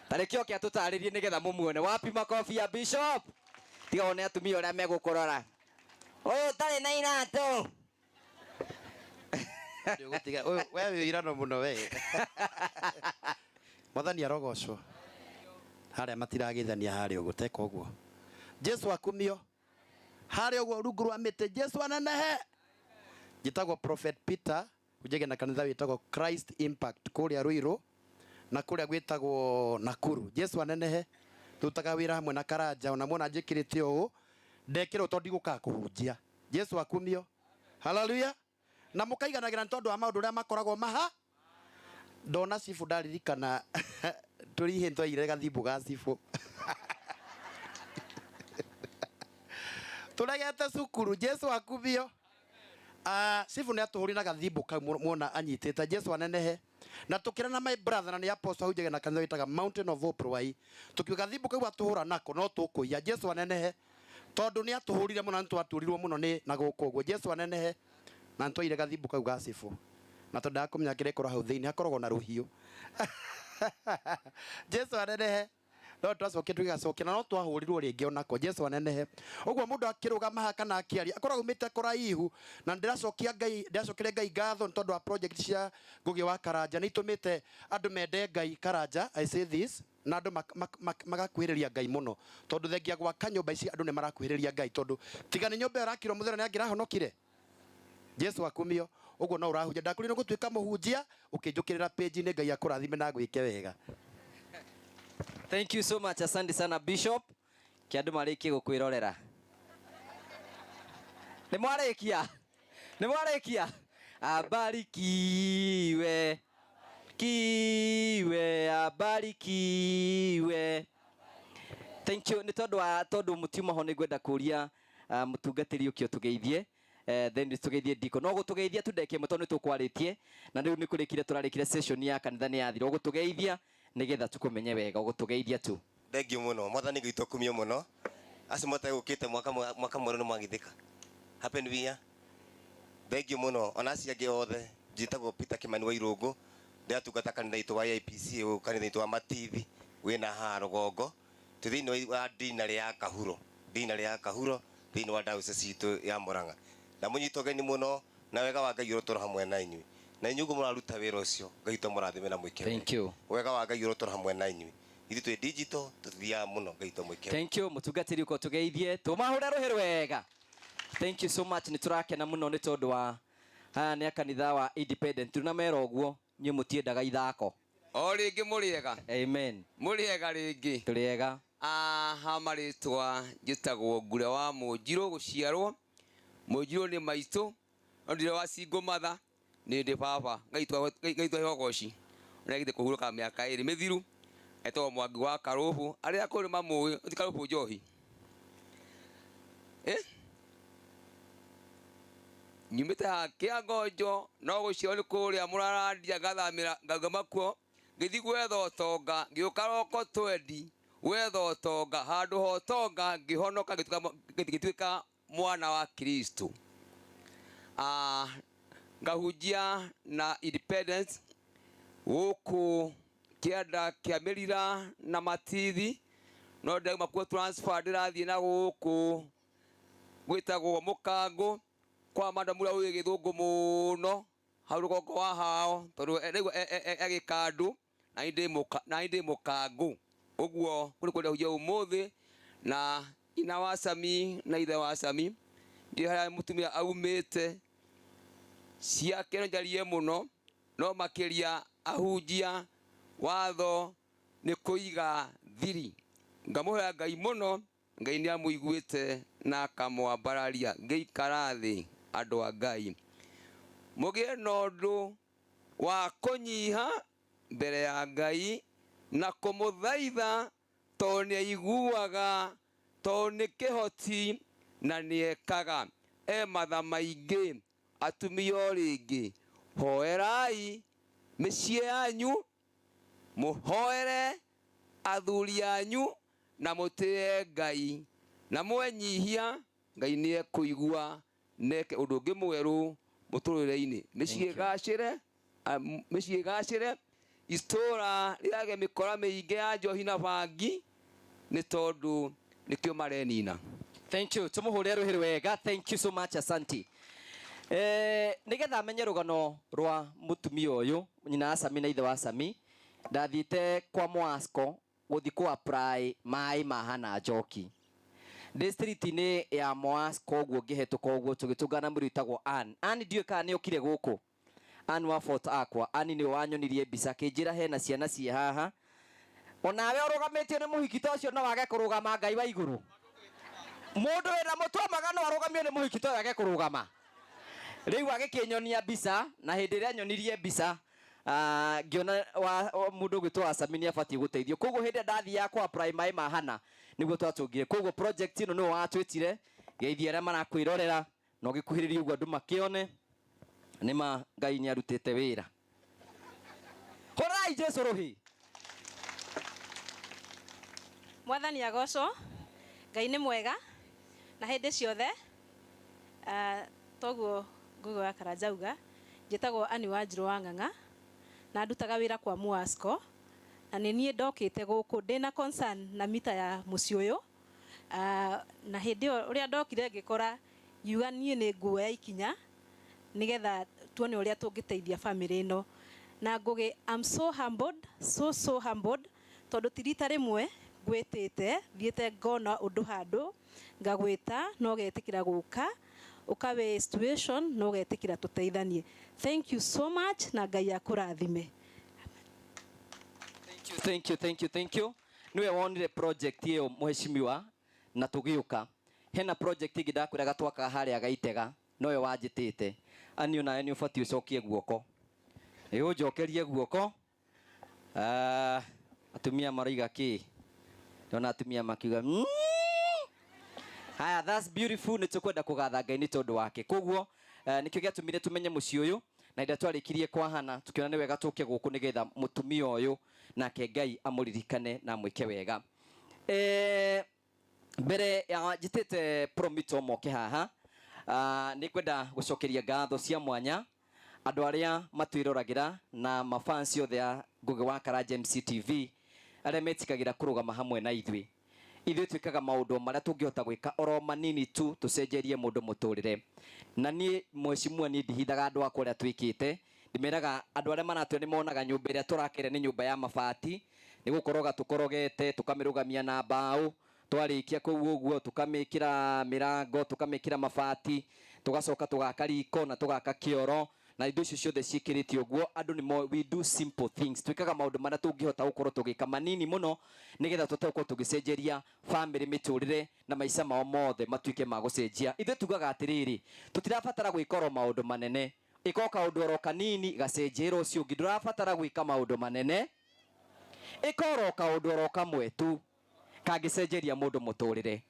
Tarĩki oke atũtarĩrie nĩgetha mũmuone. Wapi makofi ya Bishop? Tiga one atumia ũrĩa megũkũrora. Ũyũ tarĩ na iratũ. We wĩirano mũno we. Mwathani arogocwo. Harĩa matiragithania harĩa ũguo teka ũguo. Jesu akumio. Harĩa ũguo rungu rwa mĩtĩ Jesu anenehe. Njĩtagwo Prophet Peter, ujege na kanitha wĩtagwo Christ Impact kũrĩa Ruiru na kũrĩa gwĩtagwo Nakuru. Jesu anenehe. Tutaga wĩra hamwe na Karanja, ona muona njĩkĩrĩte ũũ ndekĩrwo tondũ ndigũka kũhunjia. Jesu akumio. Hallelujah. Na mũkaiganagĩra tondũ wa maũndũ ũrĩa makoragwo maha. Ndona cibu ndaririkana tũrihe twaire gathimbu ga cibu. Tũregete cukuru. Jesu akumio. Cibu nĩ atũhũri na gathimbu kau muona anyitĩte. Jesu anenehe. Na tukĩra na my brother na nĩ apostle hujege na kanitha wĩtaga Mountain of Hope Rwai. Tukiuga gathimbu kau atũhũra nako no tũkũiya. Jesu anenehe. Tondũ nĩ atũhũrire mũno, nĩ twatũrirwo mũno nĩ na gũkũ ũguo. Jesu anenehe. Na ntwaire gathimbu kau ga cibu. Na tondũ ndakumenya kĩrĩa hau thĩinĩ hakoragwo na rũhiũ. Jesu anenehe. No twacokia tũgĩgacokia na no twahũrirwo rĩngĩ onako. Jesu anenehe. Ũguo mũndũ akĩrũgama haka na akĩaria akoragwo umĩte kũraihu, na ndĩracokere Ngai ngatho nĩ tondũ wa project cia Ngũgĩ wa Karanja nĩ itũmĩte andũ mende Ngai Karanja. I say this na andũ magakuhĩrĩria Ngai mũno tondũ thengia gwaka nyũmba ici andũ nĩ marakuhĩrĩria Ngai tondũ tiga nĩ nyũmba ĩrakirwo mũthenya nĩ angĩrahonokire. Jesu akumio. Ũguo no ũrahunjia. Ndakwĩrire gũtuĩka mũhunjia ũkĩnjũkĩrĩra page inĩ. Ngai akũrathime na gwĩke wega. Thank you so much. Asante sana Bishop. Kĩandũ marĩkie gũkwĩrorera. Nĩ mwarĩkia? Abarikiwe. Abarikiwe. Thank you. Nĩ tondũ mũtiuma ho nĩ ngwenda kũria mũtungatĩri ũkĩo tũgeithie. Then tũgeithie ndiko. No gũtũgeithia tũndeke mũto nĩ tũkwarĩtie. Na rĩu nĩ kũrĩkire tũrarĩkire session ya kanitha nĩ yathira. Gũtũgeithia nĩgetha tũkũmenye wega. Gũtũgeithia tu. Thank you mũno. Mwathani Ngai tũkumio mũno. Acio mũtegũkĩte mwaka mwerũ nĩ mwagithĩka. Happy New Year. Thank you mũno. Ona acio angĩ othe njĩtagwo Peter Kimani wa Irũngũ. Ndĩratungata kanitha itũ wa IPC, kanitha itũ wa Matithi wĩna haha Rũgongo. Tũthĩinĩ wa dinarĩ ya Kahuro. Thĩinĩ wa diocese itũ ya Mũrang'a. Na mũnyitwo geni mũno na wega wa Ngai ũrotũra hamwe na inyuĩ. Na inyuĩ mũraruta wĩra ũcio. Ngai tũmũrathime na mwĩkĩre. Thank you. Wega wa Ngai ũrotũra hamwe na inyuĩ. Ithuĩ twĩ digital tuthiaga mũno. Ngai tũmwĩkĩre. Thank you mũtungatĩri ũko tũgeithie. Tũmahũre rũhĩ wega. Thank you so much. Nĩ tũrakena mũno nĩ tondũ wa haya nĩ kanitha wa independent. Tuna mera ũguo nyuĩ mũtiendaga ithako. O rĩngĩ mũrĩega. Amen. Mũrĩega rĩngĩ. Tũrĩega. Ha marĩtwa njĩtagwo Ngure wa Mũnjirũ gũciarwo Mujiro ni maitu ndire wasingo matha ni ndi baba ngaitwa hogoci na gite kuhuruka miaka iri mithiru eto Mwangi wa Karubu aria kuri mamuwi ti Karubu Njohi nyumite hakia ngojo no gucio ni kuria murarandia ngathamira ngagama kuo ngithi gwetha utonga ngiukaroko twendi wetha utonga handu ho utonga ngihonoka ngituika mwana wa Kristo. Ngahujia na independence guku kianda kiamirira na matithi no ndauma ku transfer ndirathie na guku gwitagwo Mukangu kwa mandamura uyu githungu muno hau rugongo wa hao tondu agikandu na indi Mukangu uguo kuri kuria hujia umuthi na ina wa Sami na ithe wa Sami ndi haria mutumia aumite ciake no njarie muno no makiria ahunjia watho ni kuiga thiri ngamuhoya Ngai muno Ngai ni amuiguite na akamwambararia ngeikara thi andu a Ngai mugie nondu wa kunyiha mbere ya Ngai na kumuthaitha to ni aiguaga to ni kihoti na ni ekaga matha maingi atumia ringi hoerai micii yanyu muhoere athuri anyu na mutie Ngai na mwenyihia Ngai ni ekuigua neke undu ungi mweru muturire-ini micii gacire istora rirage mikora miingi ya njohi na bangi ni tondu nikio marenina. Thank you. Tumuhure ruhiri wega. Thank you so much. Asanti. Nigetha menye rugano rwa mutumia uyu nyina Sami na ithe wa Sami ndathite kwa Mwasko guthi ku apply mai mahana Njoki district ni ya Mwasko guo ngihetuka uguo tugitungana muri itagwo Ann ndiwe kana ni ukire guku Ann wa Fort Akwa Ann ni wanyonirie mbica kinjira hena ciana cie haha onawe urugamitio ni muhiki ta ucio no wage kurugama Ngai wa iguru mundu wina mutwa magano arugamio ni muhiki ta wage kurugama riu agikinyonia mbica na hindi ria nyonirie mbica ngiona mundu gwitwa Sami ni abatie guteithio koguo hindi ndathi yakwa primary mahana niguo twatungire koguo project ino no watwitire geithia aria marakwirorera no gikuhiriria uguo andu makione nima Ngai ni arutite wira horai Jesu rohi Mwathani agoco Ngai ni mwega na hindi ciothe toguo ngugo ya Karanjauga njitagwo Ann Wanjiru wa Ng'ang'a na ndutaga wira kwa Mwasko na ni nie ndokite guku ndina concern na mita ya muci uyu na hindi uria ndokire ngikora yuga nie ni nguo ya ikinya nigetha tuone uria tungiteithia family ino na ngugi I'm so humbled tondu tirita rimwe gwitite thiete ngona undu handu ngagwita no getikira guka ukawe situation no getikira tuteithanie. Thank you so much na Ngai akurathime. Thank you. Niwe wonire project iyo muheshimiwa na tugiuka hena project ingi ndakwiraga twaka haria Gaitega nowe wanjitite ani na ni ubatie ucokie guoko njokerie guoko atumia mariga ki ndona atumia makiuga haya that's beautiful ni tukwenda kugatha Ngai ni tondu wake koguo nikio giatumire tumenye muci uyu na ida twarikirie kwa hana tukiona ni wega tuke guku nigetha mutumia uyu nake Ngai amuririkane na mwike wega mbere ya jitete promito moke haha ni kwenda gucokeria ngatho cia mwanya andu aria matwirораgira na mafans yothe ya Ngugi wa Karanja MCTV aria metikagira kurugama hamwe na ithui twikaga maundu maria tungihota gwika oro manini tu tucenjerie mundu muturire na nie mweshimua ni ndihithaga andu akwa aria twikite ndimeraga andu aria maratwe ni monaga nyumba iria turakire ni nyumba ya mabati ni gukoroga tukorogete tukamirugamia na mbao twarikia kuu uguo tukamikira mirango tukamikira mabati tugacoka tugaka riko na tugaka kioro na indo icio ciothe ciĩkĩrĩte ũguo andũ nĩ we do simple things twĩkaga maũndũ marĩa tũngĩhota gũkorwo tũgĩka manini mũno nĩgetha tũtegũkorwo tũgĩcenjeria family mĩtũrĩre na maica mao mothe matuĩke ma gũcenjia. Ithuĩ tugaga atĩrĩrĩ, tũtirabatara gwĩka oro maũndũ manene, ĩka o kaũndũ oro kanini gacenjĩra ũcio ũngĩ. Ndũrabatara gwĩka maũndũ manene, ĩka oro kaũndũ oro kamwe tu kangĩcenjeria mũndũ mũtũrĩre.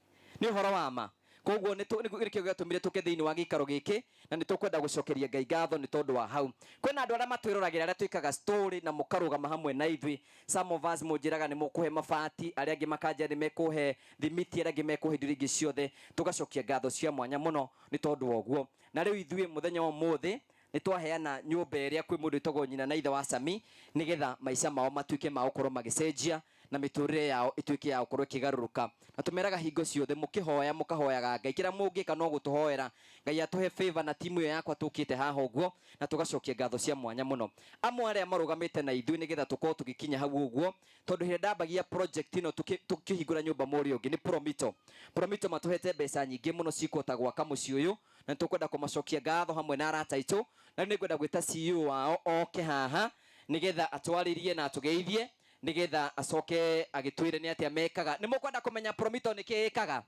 Nĩ ũhoro wa ma. Koguo nĩkĩo gĩatũmire tũke thĩinĩ wa gĩikaro gĩkĩ na nĩ tũkwenda gũcokeria Ngai ngatho nĩ tondũ wa hau. Kwĩna andũ arĩa matwĩroragĩra arĩa twĩkaga story na mũkarũgama hamwe na ithuĩ. Some of us mũnjĩraga nĩ mũkũhe mabati, arĩa angĩ makanja nĩ mekũhe thimiti, arĩa angĩ mekũhe indo ingĩ ciothe. Tũgacokia ngatho cia mwanya mũno nĩ tondũ wa ũguo. Na rĩu ithuĩ mũthenya wa ũmũthĩ nĩ twaheana nyũmba ĩrĩa kwĩ mũndũ wĩtagwo nyina na ithe wa Sami nĩgetha maica mao matuĩke ma gũkorwo magĩcenjia na mĩtũrĩre yao ĩtuĩke ya gũkorwo ĩkĩgarũrũka. Na tũmeraga hingo ciothe mũkĩhoya mũkahoyaga Ngai, kĩrĩa mũngĩka no gũtũhoera Ngai atũhe favor na timu ĩyo yakwa tũkĩte haha ũguo, na tũgacokia ngatho cia mwanya mũno. Amwe arĩa marũgamĩte na ithuĩ nĩgetha tũkorwo tũgĩkinya hau ũguo, tondũ hĩndĩ ndambagia project ĩno tũkĩhingũra nyũmba mũrĩ ũngĩ nĩ Promito. Promito matũhete mbeca nyingĩ mũno cikũhota gwaka mũciĩ ũyũ, na tũkwenda kũmacokia ngatho hamwe na arata aitũ. Na nĩ ngwenda gwĩta CEO wao oke haha nĩgetha atwarĩrie na atũgeithie nĩgetha acoke agĩtwĩre nĩ atĩa mekaga. Nĩ mũkwenda kũmenya Promito nĩkĩ ĩkaga?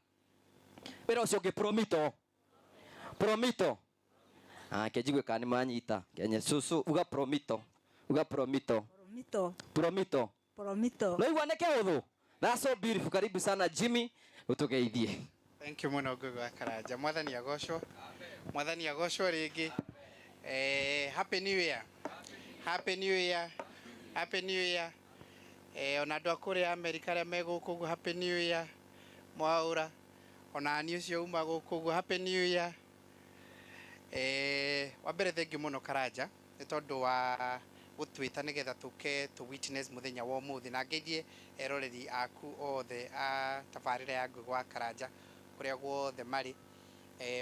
Wĩra ũcio ũngĩ Promito. Kenjigwe kana nĩ manyita. Kenya susu uga Promito. No igua nĩ kĩhũthũ. That's so beautiful. Karibu sana Jimmy, ũtũgeithie. Thank you muno Ngũgĩ wa Karanja. Mwathani agocwo. Mwathani agocwo rĩngĩ. Happy New Year. Happy New Year. Happy New Year. Ona andũ a kũrĩa Amerika arĩa me gũkũ ũguo Happy New Year. Mwaũra. Ona niĩ ũcio uma gũkũ ũguo Happy New Year. Wa mbere thengiũ mũno Karanja nĩ tondũ wa gũtwĩta nĩgetha tũke tũ witness mũthenya wa ũmũthĩ, na ngeithie eroreri aku othe a tabarĩra ya Ngũgĩ wa Karanja kũrĩa guothe marĩ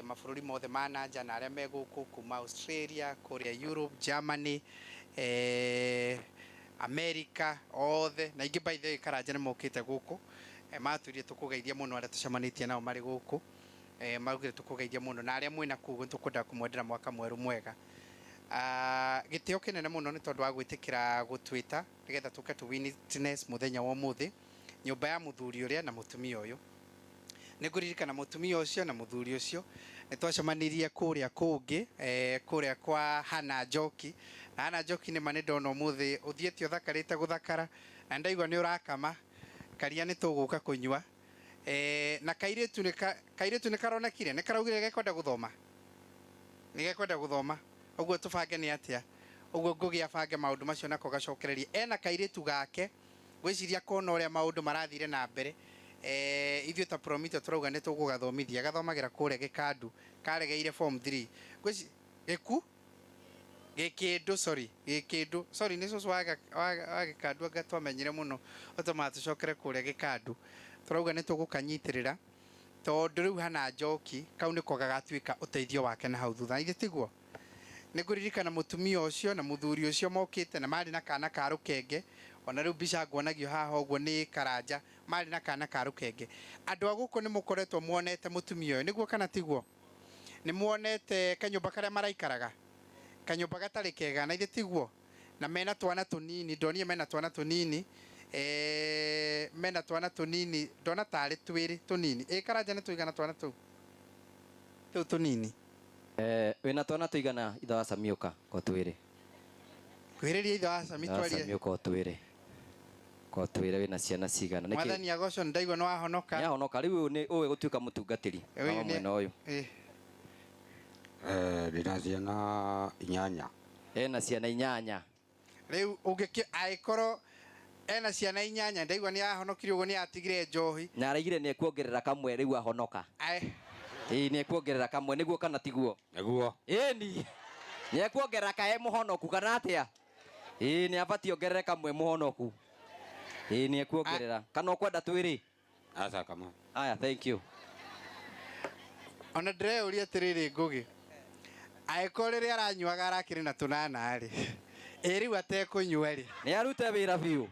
mabũrũri mothe ma nanja na arĩa me gũkũ kuma Australia, kũrĩa Europe, Germany, America othe, na ingĩ by the way Karanja nĩ mokĩte gũkũ matwĩrire tũkũgeithia mũno arĩa tũcemanĩtie nao marĩ gũkũ, maugire tũkũgeithia mũno, na arĩa mwĩna kugu tũkwenda kũmwendera mwaka mwerũ mwega. Gĩtĩo kĩnene mũno nĩ tondũ wa gwĩtĩkĩra gũtwĩta nĩgetha tũke tũ witness mũthenya wa ũmũthĩ nyũmba ya mũthuri ũrĩa na mũtumia ũyũ. Nĩ ngũririkana mũtumia ũcio na mũthuri ũcio nĩ twacemanirie kũrĩa kũngĩ kũrĩa kwa Hana Njoki, na Hana Njoki nĩ ma nĩ ndona ũmũthĩ ũthiĩte ũthakarĩte gũthakara, na ndaigua nĩ ũrakama karia nĩ tũgũka kũnyua. Na kairĩtu nĩ karonekire nĩ karaugire gekwenda gũthoma, ũguo tũbange nĩ atĩa, ũguo Ngũgĩ abange maũndũ macio nako gacokererie. Ena kairĩtu gake gwĩciria kona ũrĩa maũndũ marathire na mbere. Ithuĩ ta Promito turauga nĩ tũgũgathomithia, gathomagĩra kũrĩa Gĩkandu, karegeire form 3 Gĩkĩndũ sorry nĩ cũcũ wa Gĩkandu anga twamenyire mũno ũtũmaga tũcokere kũrĩa Gĩkandu. Turauga nĩ tũgũkanyitĩrĩra tondũ rĩu Hana Njoki kau nĩko gagatuĩka ũteithio wake na hau thutha, ithe tiguo. Nĩ ngũririkana mũtumia ũcio na mũthuri ũcio mokĩte na marĩ na kana ka rũkenge, ona rĩu mbica nguonagio haha ũguo nĩ Karanja, marĩ na kana ka rũkenge. Andũ a gũkũ nĩ mũkoretwo muonete mũtumia ũyũ, nĩguo kana tiguo? Nĩ muonete kanyũmba karĩa maraikaraga, kanyũmba gatarĩ kega, na ithe tiguo? Na mena twana tũnini, ndonire mena twana tũnini, ndona tarĩ twĩrĩ tũnini. Karanja nĩ tũigana twana tũu tũnini? Wĩna twana tũigana ithe wa Sami ũka ko twĩrĩ? Kwĩrĩria ithe wa Sami twarie. Sami ũka ko twĩrĩ wĩna ciana cigana? Mwathani agocwo, ndaigua nĩ wahonoka. Nĩ ahonoka, rĩu ũĩ gũtuĩka mũtungatĩri wa mwena ũyũ. Ndĩna ciana 8. Ena ciana 8. Rĩu angĩkorwo ena ciana 8, ndaigua nĩ ahonokire ũguo, nĩ atigire njohi na araigire nĩ ekuongerera kamwe rĩu ahonoka. Nĩ ekuongerera kamwe, nĩguo kana tiguo? Nĩguo. Nĩ ekuongerera kae mũhonoku kana atĩa? Nĩ abatiĩ ongerere kamwe mũhonoku. Nĩ ekuongerera kana ũkwenda twĩrĩ? Aca kama. Aya, thank you. Ona ndĩreyũria atĩrĩrĩ Ngũgĩ, angĩkorwo rĩrĩa aranyuaga arakĩrĩ na tũnana rĩ, rĩu atekũnyua rĩ, nĩ arute wĩra biũ.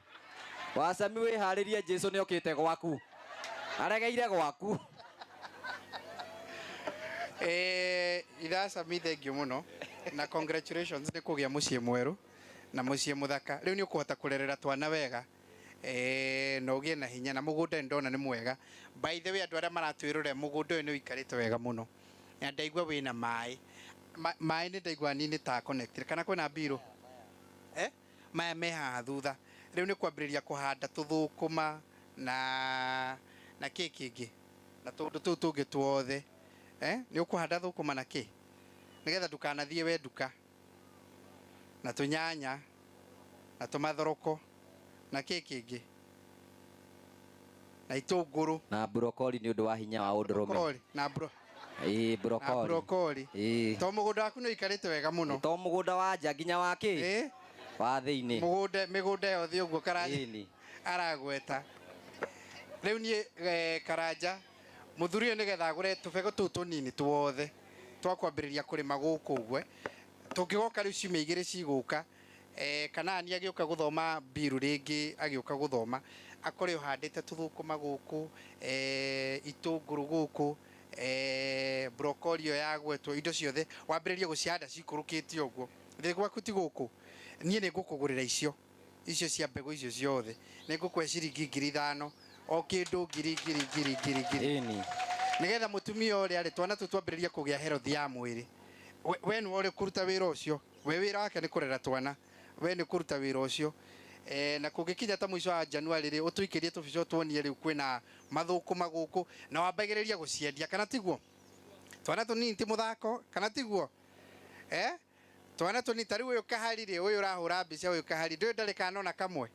Wa Sami wĩharĩrie, Jesũ nĩ okĩte gwaku, aregeire gwaku. Ithe Sami thengiũ mũno. na congratulations nĩ kũgĩa mũciĩ mwerũ na mũciĩ mũthaka. Rĩu nĩ ũkũhota kũrerera twana wega na ũgĩe na hinya, na mũgũnda ndona nĩ mwega. By the way, andũ arĩa maratwĩrora mũgũnda ũyũ nĩ ũikarĩte wega mũno, na ndaigua wĩna maĩ. Maĩ nĩ ndaigua nini ta connected kana kwĩna mbirũ maya me haha thutha. Rĩu nĩ kwambĩrĩria kũhanda tũthũkũma na kĩ kĩngĩ na tũndũ tũu tũngĩ tuothe. Nĩ ũkũhanda thũkũma na kĩ nĩgetha ndukanathiĩ we nduka, na tũnyanya na tũmathoroko na kĩ kĩngĩ na itũngũrũ na brokoli nĩ ũndũ wa hinya wa ũndũrũme na brokoli. To mũgũnda waku nĩ ũikarĩte wega mũno, to mũgũnda wa nja nginya wa kĩ wa thĩinĩ, mĩgũnda yothe ũguo Karanja aragweta. Rĩu niĩ Karanja mũthuri ũyũ nĩgetha agũre tũbegũ tũu tũnini tuothe twakwambĩrĩria kũrĩma gũkũ ũguo, tũngĩgoka rĩu ciumia igĩrĩ cigũka kana ni agĩũka gũthoma Mbiru rĩngĩ agĩũka gũthoma akore ũhandĩte tũthũkũma gũkũ, itũngũrũ gũkũ, brokoli ĩyo yagwetwo, indo ciothe wambĩrĩrie gũcihanda cikũrũkĩte ũguo. Thĩ gwaku ti gũkũ, niĩ nĩ ngũkũgũrĩra icio cia mbegũ icio ciothe, nĩ ngũkũhe ciringi 5,000 o kĩndũ ngiri nĩgetha mũtumia ũrĩa rĩ twana tũu twambĩrĩrie kũgĩa health ya mwĩrĩ. We nĩ ũrĩ kũruta wĩra ũcio, we wĩra wake nĩ kũrera twana, we nĩ kũruta wĩra ũcio. Na kũngĩkinya ta mũico wa January rĩ ũtũikĩrie tũbico tuonie rĩu kwĩna mathũkũma gũkũ na wambagĩrĩria gũciendia, kana tiguo? Twana tũnini ti mũthako, kana tiguo? Twana tũnini ta rĩu ũyũ Kahari rĩ, ũyũ ũrahũra mbica ũyũ Kahari ndũĩ ndarĩ kanona kamwe,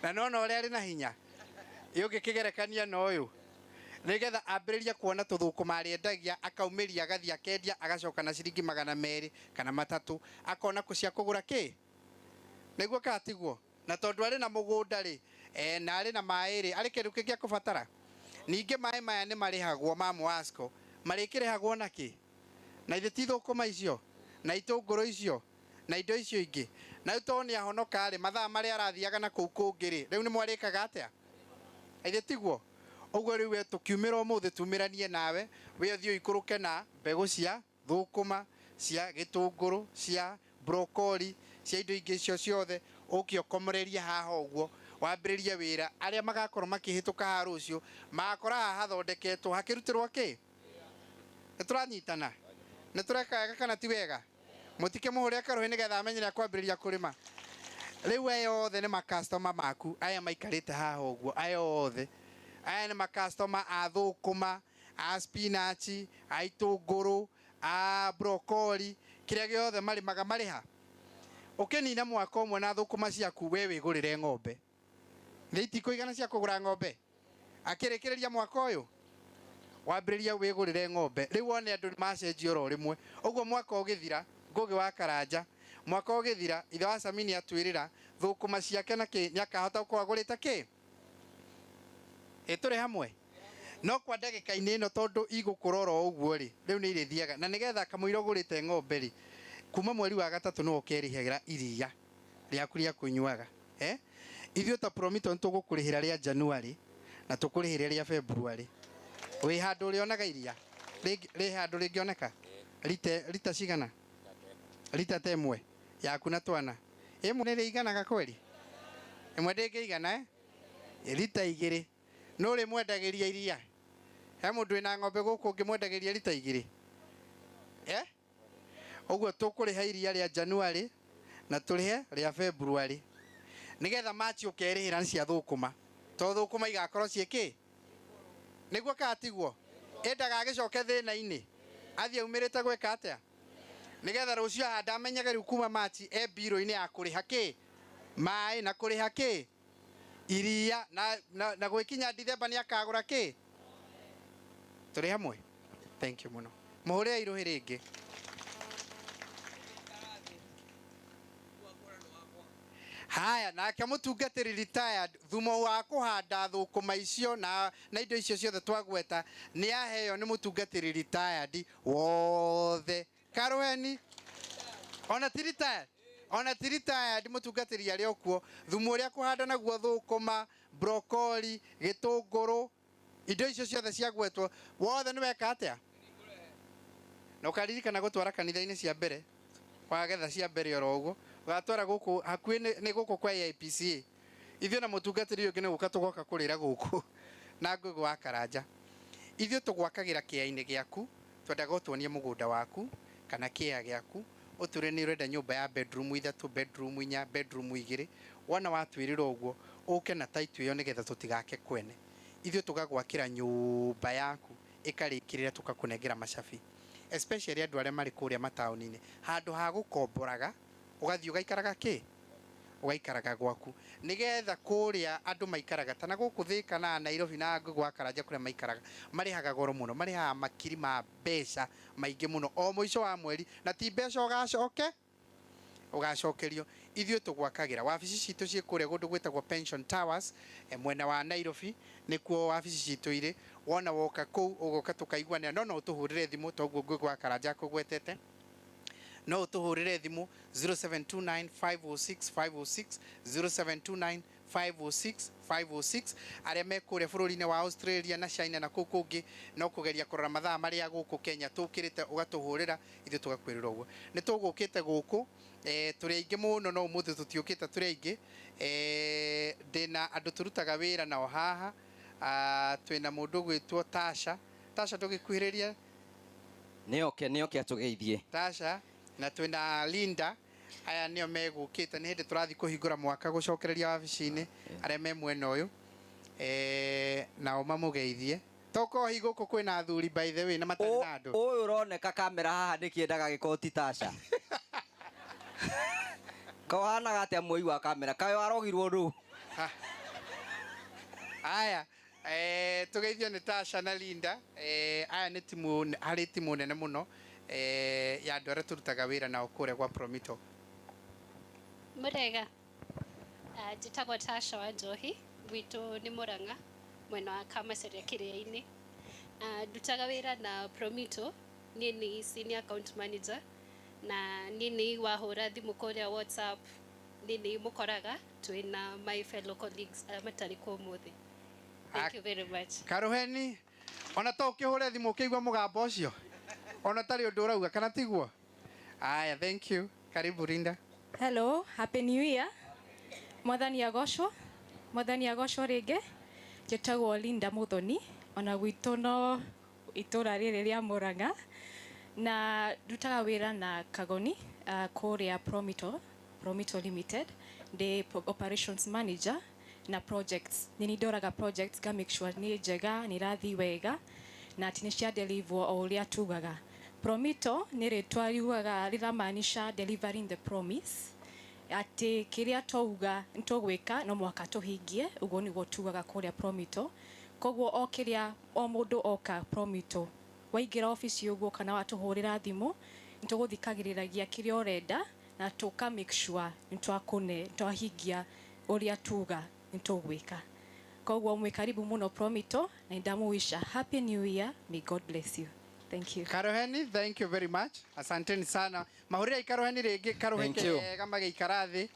na nona ũrĩa arĩ na hinya ũngĩkĩgerekania na ũyũ, nĩgetha ambĩrĩria kuona tũthũkũma arĩendagia akaumĩria agathiĩ akendia agacoka na ciringi 200 kana 300 akona cia kũgũra kĩ nĩguo katiguo. Na tondũ arĩ na mũgũnda rĩ na arĩ na maĩ rĩ arĩ kĩndũ kĩngĩ akũbatara. Ningĩ maĩ maya nĩ marĩhagwo ma Mwasco, marĩkĩrĩhagwo na kĩ? Na ithe ti thũkũma icio na itũngũrũ icio na indo icio ingĩ. Na to nĩ ahonoka rĩ mathaa marĩa arathiaga na kũu kũngĩ rĩ rĩu nĩ mwarĩkaga atĩa? Ithe tiguo? Ũguo rĩu we tũkiumĩra ũmũthĩ tumĩranie nawe we ũthiĩ ikũrũke na mbegũ cia thũkũma, cia gĩtũngũrũ, cia brokoli, cia indo ingĩ icio ciothe ũke ũkomererie haha ũguo wambĩrĩrie wĩra. Arĩa magakorwo makĩhĩtũka haha rũciũ magakora haha hathondeketwo hakĩrutĩrwo kĩ? Nĩ tũranyitana? Nĩ tũreka wega kana ti wega? Mũtike mũhũre akarũhi nĩgetha amenye nĩ akwambĩrĩria kũrĩma. Rĩu aya othe nĩ makastoma maku aya maikarĩte haha ũguo, aya othe aya nĩ makastoma a thũkũma, a spinach, a itũngũrũ, a brokoli, kĩrĩa gĩothe marĩmaga marĩha. Ũkĩnina mwaka ũmwe na thũkũma ciaku we wĩgũrĩre ng'ombe, thĩ itikũigana cia kũgũra ng'ombe akĩrĩkĩrĩria mwaka ũyũ wambĩrĩria wĩgũrĩre ng'ombe. Rĩu wone andũ macenjio ro rĩmwe ũguo mwaka ũgĩthira Ngũgĩ wa Karanja mwaka ũgĩthira ithe wa Sami nĩ atwĩrĩra thũkũma ciake na kĩ nĩ akahota gũkorwo agũrĩte kĩ? Tũrĩ hamwe no kwa ndagĩka-inĩ ĩno tondũ igũkũrora ũguo rĩ rĩu nĩ irĩthiaga na nĩgetha kamũira ũgũrĩte ng'ombe rĩ kuma mweri wa gatatũ nĩ ũkerĩhagĩra iria rĩaku rĩa kũnyuaga. Ithuĩ ta Promiton tũgũkũrĩhĩra rĩa January na tũkũrĩhĩra rĩa February. Wĩ handũ ũrĩonaga iria rĩ handũ rĩngĩoneka lita cigana? Lita ta ĩmwe yaku na twana ĩmwe nĩ rĩiganaga kweli? Ĩmwe ndĩngĩigana lita 2 no rĩmwendagĩria iria. He mũndũ wĩna ng'ombe gũkũ ũngĩmwendagĩria lita 2? Ũguo tũkũrĩha iria rĩa January na tũrĩhe rĩa February nĩgetha March ũkerĩhĩra cia thũkũma to thũkũma igakorwo ciĩ kĩ? Nĩguo katiguo ndagagĩcoke thĩna-inĩ athiĩ aumĩrĩte gwĩka atĩa nĩgetha rũciũ handa amenyaga rĩu kuma March mbirũ-inĩ ya kũrĩha kĩ? Maĩ na kũrĩha kĩ? Iria na gwĩkinya December nĩ akagũra kĩ? Tũrĩ hamwe? Thank you mũno. Mũhũre irũhi rĩngĩ. Haya nake mũtungatĩri retired thumo wa kũhanda thũkũma icio na indo icio ciothe twagweta nĩ aheo nĩ mũtungatĩri retired wothe. Karũheni ona ti retired, ona ti retired mũtungatĩri arĩ okuo thumu ũrĩa kũhanda naguo thũkũma, brokoli, gĩtũngũrũ, indo icio ciothe ciagwetwo wothe nĩ weka atĩa? na ukaririkana gutwara kanitha-inĩ cia mbere wagetha cia mbere oro ũguo ugatwara gũkũ hakuhĩ nĩ gũkũ kwa AIPCA ithuĩ na mũtungatĩri ũngĩ nĩ gũka tũgoka kũrĩra gũkũ na ngũgũ wa Karanja ithuĩ tũgwakagĩra kĩaya-inĩ gĩaku twendaga ũtuonie mũgũnda waku kana kĩaya gĩaku ũtwĩre nĩ ũrenda nyũmba ya bedroom 3 bedroom 4 bedroom 2 wona watwĩrĩra ũguo ũke na title ĩyo nĩgetha tũtigake kwene ithuĩ tũgagwakĩra nyũmba yaku ĩkarĩkĩrĩra tũgakũnengera macabi especially andũ arĩa marĩ kũrĩa mataũni-inĩ handũ ha gũkomboraga ũgathiĩ ũgaikaraga ugaikaraga gwaku nigetha kũrĩa andũ maikaraga tana gũkũ Thika na Nairobi na Ngũgũ wa Karanja kũrĩa maikaraga marihaga goro mũno marihaga makiri ma mbeca maingĩ mũno o mũico wa mweri na ti mbeca ugacokerio ithuĩ tũgwakagĩra wabici citũ ciĩ kũrĩa gũndũ gwĩtagwo Pension Towers mwena wa Nairobi nĩkuo wabici citũ irĩ wona woka kũu ũgoka tũkaiguanĩra no ũtũhũrĩre thimũ toguo Ngũgũ wa Karanja kũgwetete no ũtũhũrĩre thimũ 0729 506 506 0729 506 506 arĩa me kũrĩa bũrũri-inĩ wa Australia na China na kũu kũngĩ no kũgeria kũrora mathaa marĩa gũkũ Kenya tũkĩrĩte ũgatũhũrĩra ithuĩ tũgakwĩrĩra ũguo nĩ tũgũkĩte gũkũ tũrĩ aingĩ mũno no ũmũthĩ tũtiũkĩte tũrĩ aingĩ ndĩna andũ tũrutaga wĩra nao haha twĩna mũndũ gwĩtwo Tasha tũgĩkuhĩrĩria nĩoke atũgeithie Tasha na twĩna Linda aya nĩo megũkĩte nĩ hĩndĩ tũrathiĩ kũhingũra mwaka gũcokereria wabici-inĩ arĩa me mwena ũyũ nao mamũgeithie tokohi gũkũ kwĩna athuri by the way na matarĩ na andũ ũyũ ũroneka kamera haha nĩkĩendaga gĩkoti Tasha kahanaga atĩa muoi wa kamera kayo arogirwo rĩu aya tũgeithio nĩ Tasha na Linda aya nĩ timu harĩ timu nene mũno ya andũ arĩa tũrutaga wĩra nao kũrĩa gwa Promito Murega njĩtagwo Tasha wa Njohi gwitũ nĩ Mũrang'a mwena wa Kamaseria kĩrĩa-inĩ ndutaga wĩra na Promito niĩ nĩ senior account manager na niĩ nĩ wahũra thimũ kũrĩa WhatsApp niĩ nĩ mũkoraga twĩna my fellow colleagues arĩa matarĩ kuo ũmũthĩ. Thank you very much. Karuheni ona to ũkĩhũre thimũ ũkĩigua mũgambo ũcio ona tarĩ ũndũ ũrauga kana tiguo aya thank you karibu Linda. Hello, happy new year. Mwathani agocwo rĩngĩ njĩtagwo Linda Muthoni ona gwitũ no itũra rĩrĩ rĩa Mũrang'a na ndutaga wĩra na Kagoni kũrĩa Promito Limited the operations manager na projects nĩ ndoraga projects ga make sure nĩ njega nĩ rathi wega na atĩ nĩ cia deliver o ũrĩa tugaga. Promito nĩ rĩtwa riugaga rĩramaanisha delivering the promise atĩ kĩrĩa twauga nĩtũgwĩka no mwaka tũhingie ũguo nĩguo tugaga kũrĩa Promito koguo o kĩrĩa o mũndũ oka Promito waingĩra ofici ũguo kana watũhũrĩra thimũ nĩtũgũthikagĩrĩragia kĩrĩa ũrenda na tũka make sure nĩtwahingia ũrĩa tuga nĩtũgwĩka koguo mwĩ karibu mũno Promito na ndamũwisha happy new year, may God bless you. Thank you. Karuheni, thank you very much. Asanteni sana. Mahurira ikaruheni rĩngĩ karuheke magĩikara thĩ.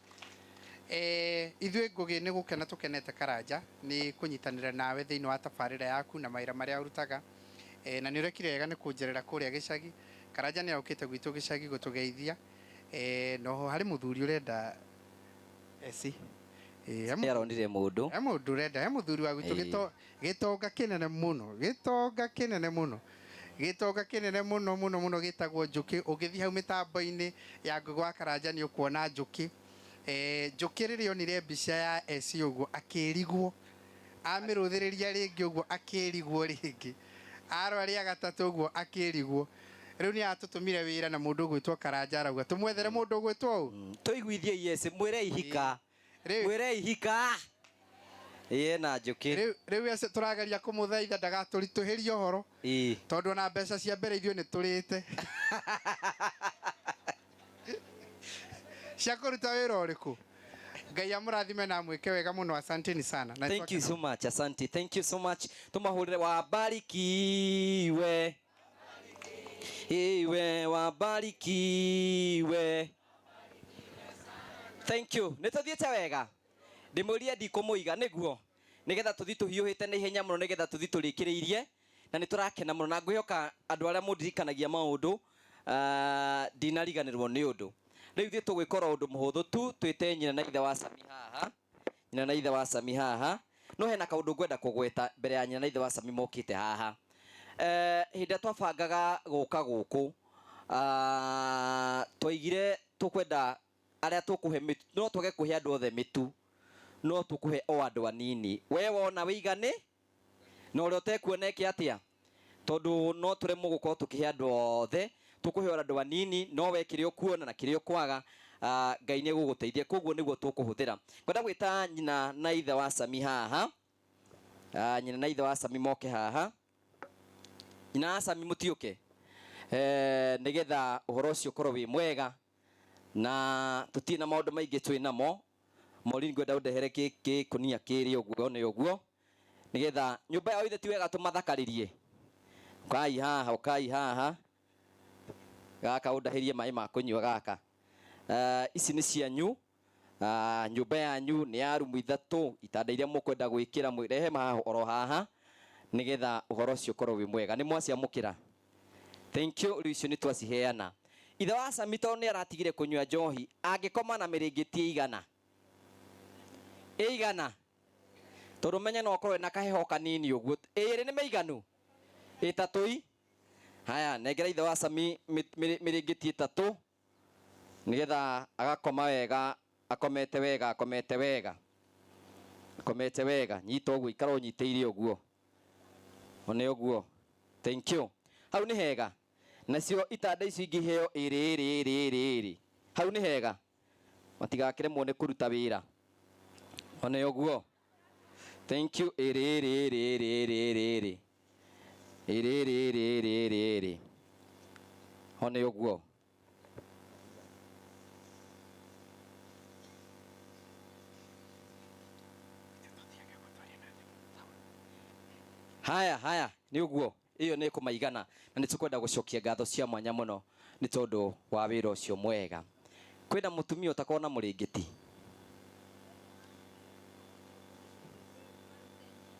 Ithuĩ Ngũgĩ nĩ gũkena tũkenete Karanja nĩ kũnyitanĩra nawe thĩinĩ wa tabarĩra yaku na mawĩra marĩa ũrutaga. Na nĩ ũrekire wega nĩ kũnjerera kũrĩa gĩcagi. Karanja nĩ aũkĩte gwitũ gĩcagi gũtũgeithia. No harĩ mũthuri ũrenda aronire mũndũ ũrenda mũthuri wa gwitũ gĩtonga kĩnene mũno gĩtagwo Njũkĩ ũgĩthiĩ hau mĩtambo-inĩ ya Ngũgũ wa Karanja nĩ ũkuona Njũkĩ Njũkĩ rĩrĩa onire mbica ya ũguo akĩrigwo amĩrũthĩrĩria rĩngĩ ũguo akĩrigwo rĩngĩ arwaria gatatũ ũguo akĩrigwo rĩu nĩ atũtũmire wĩra na mũndũ gwĩtwo Karanja arauga tũmwethere mũndũ gwĩtwo tũiguithie yes mwĩre ihika na Njũkĩ rĩu tũrageria kũmũthaitha ndagatũritũhĩrie ũhoro tondũ ona mbeca cia mbere ithuĩ nĩ tũrĩte cia kũruta wĩra ũrĩkũ Ngai amũrathime na mwĩke wega mũno asanteni sana. Thank you so much asante thank you so much tumahũrĩre wabarikiwe wabarikiwe thank you nĩtũthiĩte wega ndĩmũrie ndikũmũiga nĩguo nĩgetha tũthi tũhiũhĩte na ihenya mũno nĩgetha tũthi tũrĩkĩrĩirie na nĩtũrakena mũno na ngwĩhoka andũ arĩa mũndirikanagia maũndũ ndinariganĩrwo nĩ ũndũ. Rĩu ithuĩ tũgwĩkora ũndũ mũhũthũ tu, twĩte nyina na ithe wa Sami haha, nyina na ithe wa Sami haha. No hena kaũndũ ngwenda kũgweta mbere ya nyina na ithe wa Sami mokĩte haha. Hĩndĩ twabangaga gũka gũkũ, twaigire tũkwenda arĩa tũkũhe mĩtu, no twage kũhe andũ othe mĩtu, no tũkũhe o andũ anini. We wona wĩigane na ũrĩa ũtekuona eke atĩa, tondũ no tũremwo gũkorwo tũkĩhe andũ othe, tũkũhe andũ anini, no we kĩrĩa ũkuona na kĩrĩa ũkwaga Ngai nĩ egũgũteithia. Koguo nĩguo tũkũhũthĩra. Ngwenda gwĩta nyina na ithe wa Sami haha, nyina na ithe wa Sami moke haha. Nyina wa Sami mũtiũke nĩgetha ũhoro ũcio ũkorwo wĩ mwega, na tũtirĩ na maũndũ maingĩ twĩ namo. Maureen ngwenda ũndehere gĩkũnia kĩrĩ ũguo nĩ ũguo, nĩgetha nyũmba yao ithe ti wega tũmathakarĩrie. Ũkai haha, ũkai haha, gaka ũndahĩrie maĩ ma kũnyua gaka. Ici nĩ cianyu, nyũmba yanyu nĩ ya rumu 3, itanda iria mũkwenda gwĩkĩra mwĩrehe haha oro haha, nĩgetha ũhoro ũcio ũkorwo wĩ mwega. Nĩ mwaciamũkĩra? Thank you. Rĩu icio nĩ twaciheana. Ithe wa Sami tondũ nĩ aratigire kũnyua njohi, angĩkoma na mĩrĩngĩti ĩigana? Ĩigana? Tondũ menye no ũkorwo na kaheho kanini ũguo. Ĩrĩ nĩ mĩiganu? 3? Haya, nengera ithe wa Sami mĩrĩngĩti 3, nĩgetha agakoma wega, akomete wega, akomete wega, akomete wega. Nyita ũguo, ikara ũnyitĩire ũguo. One ũguo. Thank you. Hau nĩ hega. Nacio itanda icio ingĩ heo ĩrĩ. Hau nĩ hega. Matigakĩremwo nĩ kũruta wĩra. One ũguo. Thank you. Ĩrĩ. One ũguo. Haya, nĩ ũguo. Iyo nĩ kũmaigana, na nĩ tũkwenda gũcokia ngatho cia mwanya mũno nĩ tondũ wa wĩra ũcio mwega. Kwĩna mũtumia ũtakorwo na mũrĩngĩti?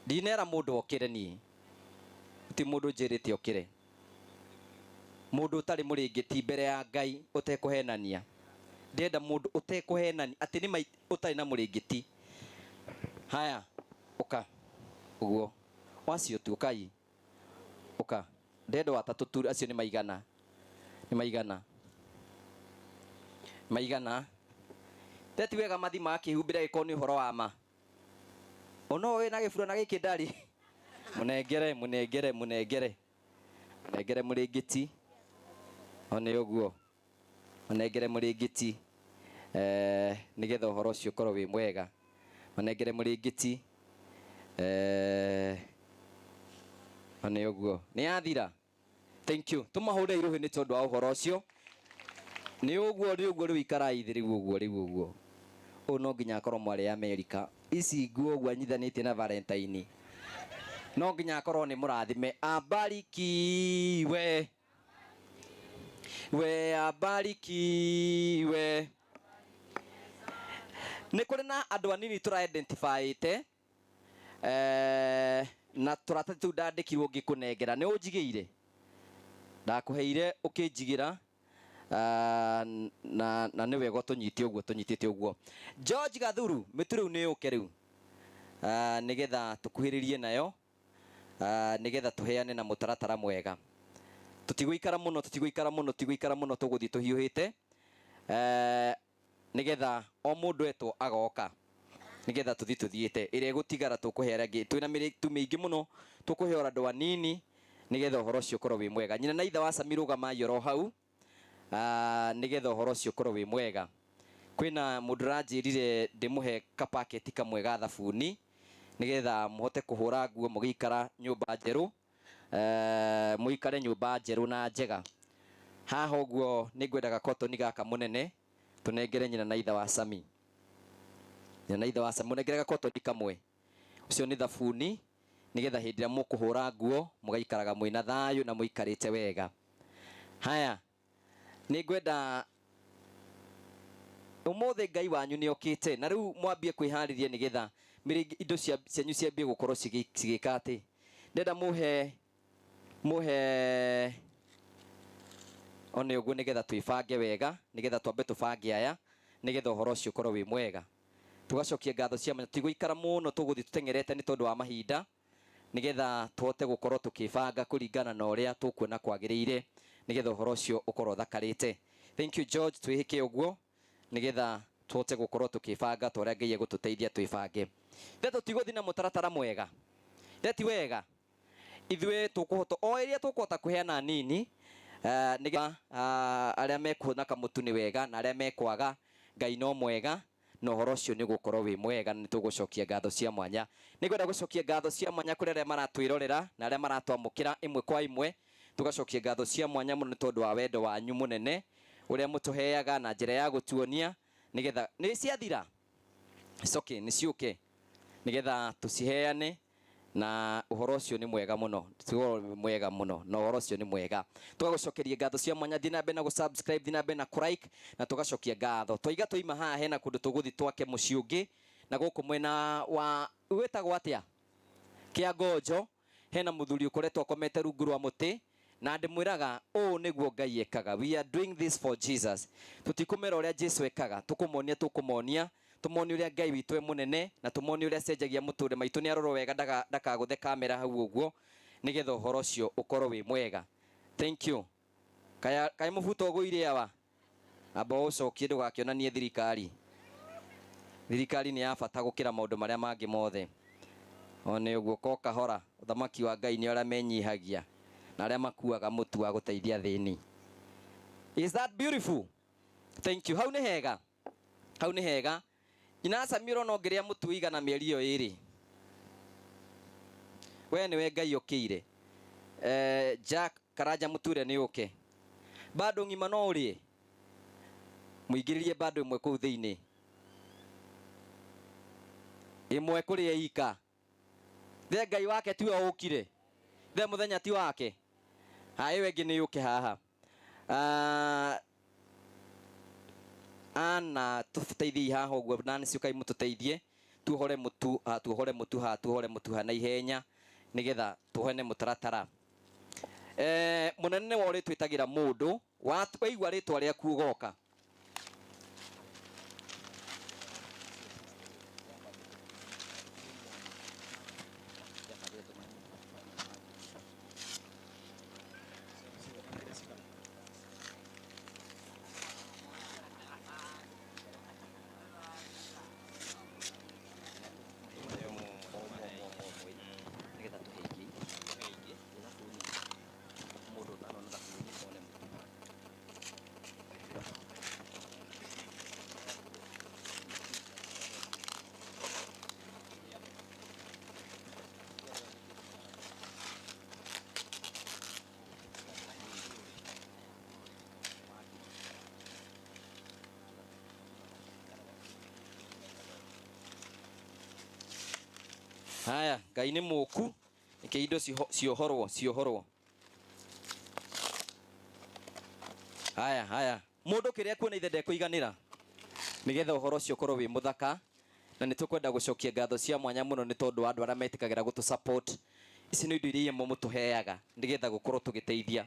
Ndinera mũndũ okĩre niĩ, ti mũndũ njĩrĩte okĩre. Mũndũ ũtarĩ mũrĩngĩti mbere ya Ngai ũtekũhenania. Ndenda mũndũ ũtekũhenania, atĩ nĩ ũtarĩ na mũrĩngĩti. Haya, ũka ũguo. Wacio tu ũkai. Ũka. Ndenda watatũ tu, acio nĩ maigana. Nĩ maigana. Maigana. Teti wega mathi makĩhumbĩra gĩkorwo nĩ ũhoro wa ma. Ono wĩna gĩbura na gĩkĩ ndarĩ. Mũnengere mũrĩngĩti. One ũguo. Mũnengere mũrĩngĩti. Nĩgetha ũhoro ũcio ũkorwo wĩ mwega. Mũnengere mũrĩngĩti. One ũguo. Nĩ yathira? Thank you. Tũmahũre iruhĩ nĩ tondũ wa ũhoro ũcio. Nĩ ũguo rĩu ikarai thĩ rĩu ũguo. Ũũ no nginya akorwo mwarĩ Amerika. Ici nguo ũguo anyithanĩtie na Valentine. No nginya akorwo nĩ mũrathime. Abarikiwe. We abarikiwe. Nĩ kũrĩ na andũ anini tũra-identify-ĩte na tũratathi tũu ndandĩkirwo ngĩkũnengera. Nĩ ũnjigĩire? Ndakũheire ũkĩnjigĩra, na nĩ wega tũnyitĩte ũguo. George Gathuru, mĩtu rĩu nĩ yũke rĩu, nĩgetha tũkuhĩrĩrie nayo, nĩgetha tũheane na mũtaratara mwega. Tũtigũikara mũno, tũgũthiĩ tũhiũhĩte, nĩgetha o mũndũ etwo agoka, nĩgetha tũthiĩte. Ĩrĩa ĩgũtigara tũkũhe arĩa angĩ. Twĩna mĩrĩtu mĩingĩ mũno, tũkũhe andũ anini, nĩgetha ũhoro ũcio ũkorwo wĩ mwega. Nyina na ithe wa Sami rũgamai oro hau, nĩgetha ũhoro ũcio ũkorwo wĩ mwega. Kwĩna mũndũ ũranjĩrire ndĩmũhe kapaketi kamwe ga thabuni, nĩgetha mũhote kũhũra nguo mũgĩikara nyũmba njerũ, mũikare nyũmba njerũ na njega. Haha ũguo nĩ ngwenda gakotoni gaka mũnene tũnengere nyina na ithe wa Sami. Nyina na ithe wa Sami mũnengere gakotoni kamwe. Ũcio nĩ thabuni, nĩgetha hĩndĩ ĩrĩa mũkũhũra nguo mũgaikaraga mwĩna thayũ na mũikarĩte wega. Haya, nĩ ngwenda ũmũthĩ Ngai wanyu nĩ okĩte, na rĩu mwambie kwĩharĩria nĩgetha indo cianyu ciambie gũkorwo cigĩka atĩ. Ndenda mũhe one uguo nigetha twibange wega nigetha twambe tubange aya nigetha uhoro ucio ukorwo wi mwega tugacokia ngatho cia mwanya tigũikara mũno tũgũthiĩ tũtengerete nĩ tondũ wa mahinda nigetha tuhote gũkorwo tũkĩbanga kũringana na ũrĩa tũkuona kwagĩrĩire nigetha ũhoro ũcio ũkorwo thakarĩte. Thank you George, twĩhĩke ũguo nigetha tuhote gũkorwo tũkĩbanga ta ũrĩa Ngai egũtũteithia twĩbange. Ithe tũtigũthiĩ na mũtaratara mwega, ithe ti wega ithuĩ tũkũhota o ĩrĩa tũkũhota kũheana nini nigetha arĩa mekuona kamũtu nĩ wega na arĩa mekwaga Ngai no mwega na ũhoro ũcio nĩ gũkorwo wĩ mwega. Nĩ tũgũcokia ngatho cia mwanya, nĩngwenda gũcokia ngatho cia mwanya kũrĩ arĩa maratwĩrorera na arĩa maratwamũkĩra ĩmwe kwa ĩmwe. Tugacokia ngatho cia mwanya mũno nĩ tondũ wa wendo wanyu mũnene ũrĩa mũtũheaga na njĩra ya gũtuonia nigetha nĩ ciathira coke nĩ ciũke nigetha tũciheane na ũhoro ũcio nĩ mwega mũno, mwega mũno na ũhoro ũcio nĩ mwega. Tũgagũcokeria ngatho cia mwanya, thiĩ na mbere na gũ-subscribe, thiĩ na mbere na kũ-like na tũgacokia ngatho. Twaiga tũima haha hena kũndũ tũgũthiĩ twake mũciĩ ũngĩ na gũkũ mwena wa wĩtagwo atĩa kĩa Ngonjo, hena mũthuri ũkoretwo akomete rungu rwa mũtĩ na ndĩmwĩraga ũũ nĩguo Ngai ekaga. We are doing this for Jesus. Tũtikũmera ũrĩa Jesu ekaga, tũkũmonia tũmonie ũrĩa Ngai witũ e mũnene na tũmonie ũrĩa acenjagia mũtũrĩre maitũ. Nĩ arorwo wega ndakagũthe kamera hau ũguo nigetha ũhoro ũcio ũkorwo wĩ mwega. Thank you. Kaĩ mũbuto ũgũire awa amba ũcokie ndũgakĩonanie thirikari. Thirikari nĩ ya bata gũkĩra maũndũ marĩa mangĩ mothe. One ũguo ko kahora, ũthamaki wa Ngai nĩ arĩa menyihagia na arĩa makuaga mũtu wa gũteithia thĩni. Is that beautiful? Thank you. Hau nĩ hega, hau nĩ hega. Nyina Samira no ngeria mũtu igana mĩeri ĩyo ĩrĩ. We nĩwe Ngai ũkĩire. Jack Karanja Mũture nĩ ũke. Bado ng'ima no ũrĩe. Mũingĩrĩrie bado ĩmwe kũu thĩinĩ. Ĩmwe kũrĩa ika. The Ngai wake tiwe ũkire. The mũthenya ti wake. Haĩ wengĩ nĩ ũke haha. Ana tũteithie haha ũguo na nĩ ciũkai mũtũteithie tuohore mũtu ha na ihenya nigetha tuhene mũtaratara. Mũnene wa ũrĩa twĩtagĩra mũndũ waigua rĩtwa rĩaku ũgoka. Haya, Ngai nĩ mũku, nĩkĩ indo ciohorwo. Haya, mũndũ kĩrĩa kuona ithe ndekũiganĩra nigetha ũhoro ũcio ũkorwo wĩ mũthaka, na nĩ tũkwenda gũcokia ngatho cia mwanya mũno nĩ tondũ wa andũ arĩa metĩkagĩra gũtũ support. Ici nĩ indo iria imwe mũtũheaga nigetha gũkorwo tũgĩteithia.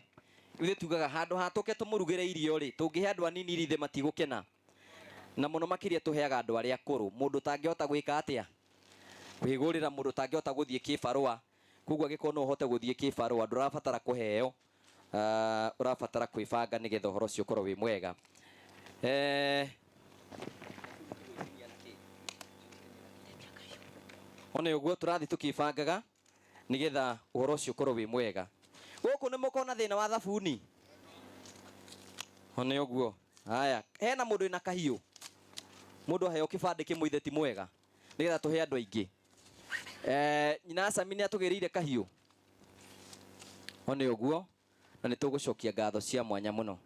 Ithuĩ tugaga handũ ha tũke tũmũrugĩre irio rĩ, tũngĩhe andũ anini ithe matigũkena, na mũno makĩria tũheaga andũ arĩa akũrũ. Mũndũ tangĩhota gwĩka atĩa? Kwĩgũrĩra mũndũ tangĩhota gũthiĩ kĩbarũa. Koguo angĩkorwo no ũhote gũthiĩ kĩbarũa ndũrabatara kũheo, ũrabatara kwĩbanga nigetha ũhoro ũcio ũkorwo wĩ mwega. One ũguo tũrathiĩ tũkĩbangaga nigetha ũhoro ũcio ũkorwo wĩ mwega. Gũkũ nĩ mũkona thĩna wa thabuni. One ũguo. Haya, hena mũndũ wĩna kahiũ. Mũndũ aheo kĩbandĩ kĩmwe ithe ti mwega nigetha tũhe andũ aingĩ. Nyina Sami nĩ atũgĩrĩire kahiũ. One ũguo na nĩ tũgũcokia ngatho cia mwanya mũno.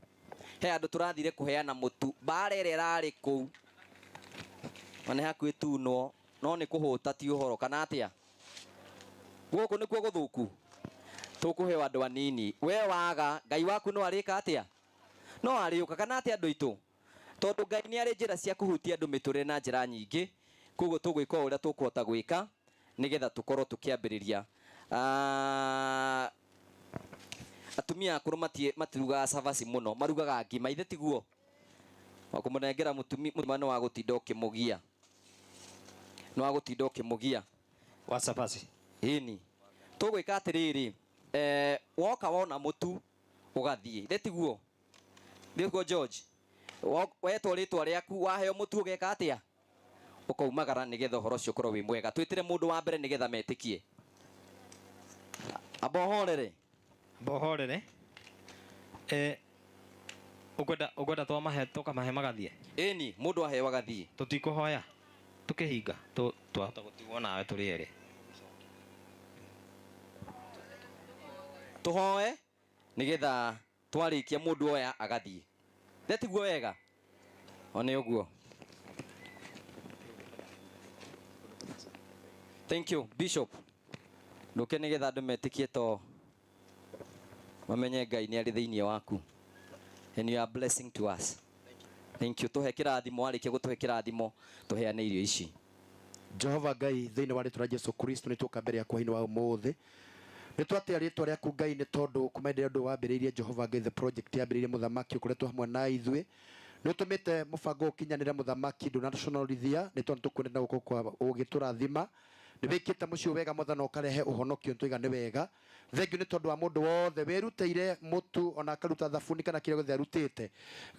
He andũ tũrathire kũheana mũtu, bara ĩrĩa ĩrarĩ kũu na nĩ hakuhĩ tunwo, no nĩ kũhũta ti ũhoro kana atĩa. Gũkũ nĩkuo gũthũku, tũkũheo andũ anini. We waga Ngai waku no arĩka atĩa? No arĩũka kana atĩa andũ aitũ? Tondũ Ngai nĩ arĩ njĩra cia kũhutia andũ mĩtũrĩre na njĩra nyingĩ. Koguo tũgwĩka ũrĩa tũkũhota gwĩka nigetha tũkorwo tũkĩambĩrĩria. atumia akuru matirugaga cabaci muno, marugaga ngima, ithe tiguo? Wakumũnengera mũtumia no wa gũtinda ũkĩmũgia, no wa gũtinda ũkĩmũgia wa cabaci. Ĩni tũgwĩka atĩrĩrĩ, woka wona mũtu ũgathiĩ, ithe tiguo? Ndĩguo George? Wetwo rĩtwa rĩaku, waheo mũtu ũgeka atĩa? Ũkaumagara nĩgetha ũhoro ũcio ũkorwo wĩ mwega. Twĩtĩre mũndũ wa mbere nĩgetha metĩkie. Abohorere. Bohorere. Ukwenda twamahe tukamahe magathiĩ? Ĩni, mũndũ aheo agathiĩ. Tũtikũhoya tũkĩhinga twahota gũtigwo nawe tũrĩ erĩ. Tũhoe nĩgetha twarĩkia mũndũ oya agathiĩ. Ithe tiguo wega? One ũguo. Thank you, Bishop. Nduke nĩgetha andũ metĩkie to mamenye Ngai nĩ arĩ thĩinĩ waku. And you are a blessing to us. Thank you. Tuhe kĩrathimo, arĩkia gũtũhe kĩrathimo, tũheane irio ici. Jehova Ngai thĩinĩ wa rĩtwa rĩa Jesu Kristo nĩ tũka mbere yaku hwainĩ wa ũmũthĩ. Nĩ twatĩa rĩtwa rĩaku Ngai nĩ tondũ kũmenderia ũndũ wambĩrĩirie Jehova Ngai the project yambĩrĩirie mũthamaki ũkoretwo hamwe na ithuĩ. Nĩ ũtũmĩte mũbango ũkinyanĩre mũthamaki ndũnaconorithia nĩ tondũ tũkwenda gũkũ kwa ũgĩtũrathima. Nĩ wĩkĩte mũciĩ wega mũthana ũkarehe ũhonokio tũiga nĩ wega. Thengiũ nĩ tondũ wa mũndũ wothe wĩrutĩire mũtu ona akaruta thabuni kana kĩrĩa gĩothe arutĩte.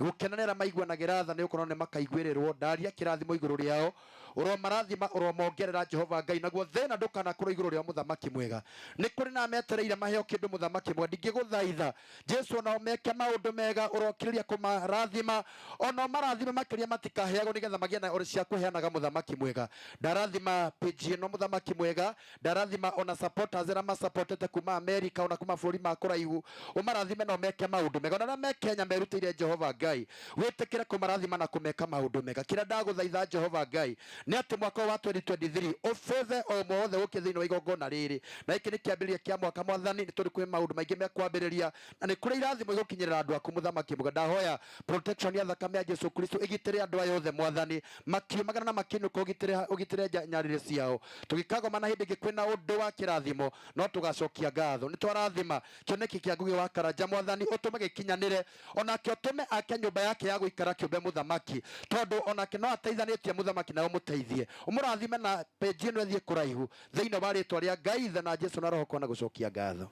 Gũkenanĩra maiguanagĩra tha nĩ gũkorwo nĩ makaiguĩrĩrwo. Ndaria kĩrathimo igũrũ rĩao, ũromarathima ũromongerera Jehova Ngai, naguo thĩna ndũkanakorwo igũrũ rĩa mũthamaki mwega. Nĩ kũrĩ na metereire maheo kĩndũ mũthamaki mwega. Ndingĩgũthaitha Jesu ona meke maũndũ mega, ũrokĩrĩria kũmarathima ona marathime makĩria matikaheagwo nĩgetha magĩe na ũrĩ cia kũheanaga mũthamaki mwega. Ndarathima page ĩno mũthamaki mwega, ndarathima ona supporters arĩa masupportete kuma America ona kuma bũrũri ma kũraihu, ũmarathime no meke maũndũ mega. Ona arĩa me Kenya merutĩire Jehova Ngai, wĩtĩkĩre kũmarathima na kũmeka maũndũ mega. Kĩrĩa ndagũthaitha Jehova Ngai nĩ atĩ mwaka wa 2023 ũbũthe o mothe gũkĩ thĩinĩ wa igongona rĩrĩ, na gĩkĩ nĩ kĩambĩrĩria kĩa mwaka Mwathani. Nĩ tũrĩ kwĩ maũndũ maingĩ mekwambĩrĩria na nĩ kũrĩ irathimo igũkinyĩrĩra andũ aku mũthamaki mwega. Ndahoya protection ya thakame ya Jesu Kristo ĩgitĩre andũ aya othe Mwathani, makiumagara na makiinũka ũgitĩre nyarĩrĩ ciao. Tũgĩkagoma na hĩndĩ ĩngĩ kwĩna ũndũ wa kĩrathimo no tũgacokia ngatho. Nĩ twarathima kĩoneki kĩa Ngugi wa Karanja Mwathani, ũtũme gĩkinyanĩre, onake ũtũme ake nyũmba yake ya gũikara kĩũmbe mũthamaki, tondũ onake no ateithanĩtie mũthamaki nawe mũteithie. Ũmũrathime na page ĩno ĩthiĩ kũraihu thĩinĩ wa rĩtwa rĩa Ngai Ithe na Jesu na Roho kwana gũcokia ngatho.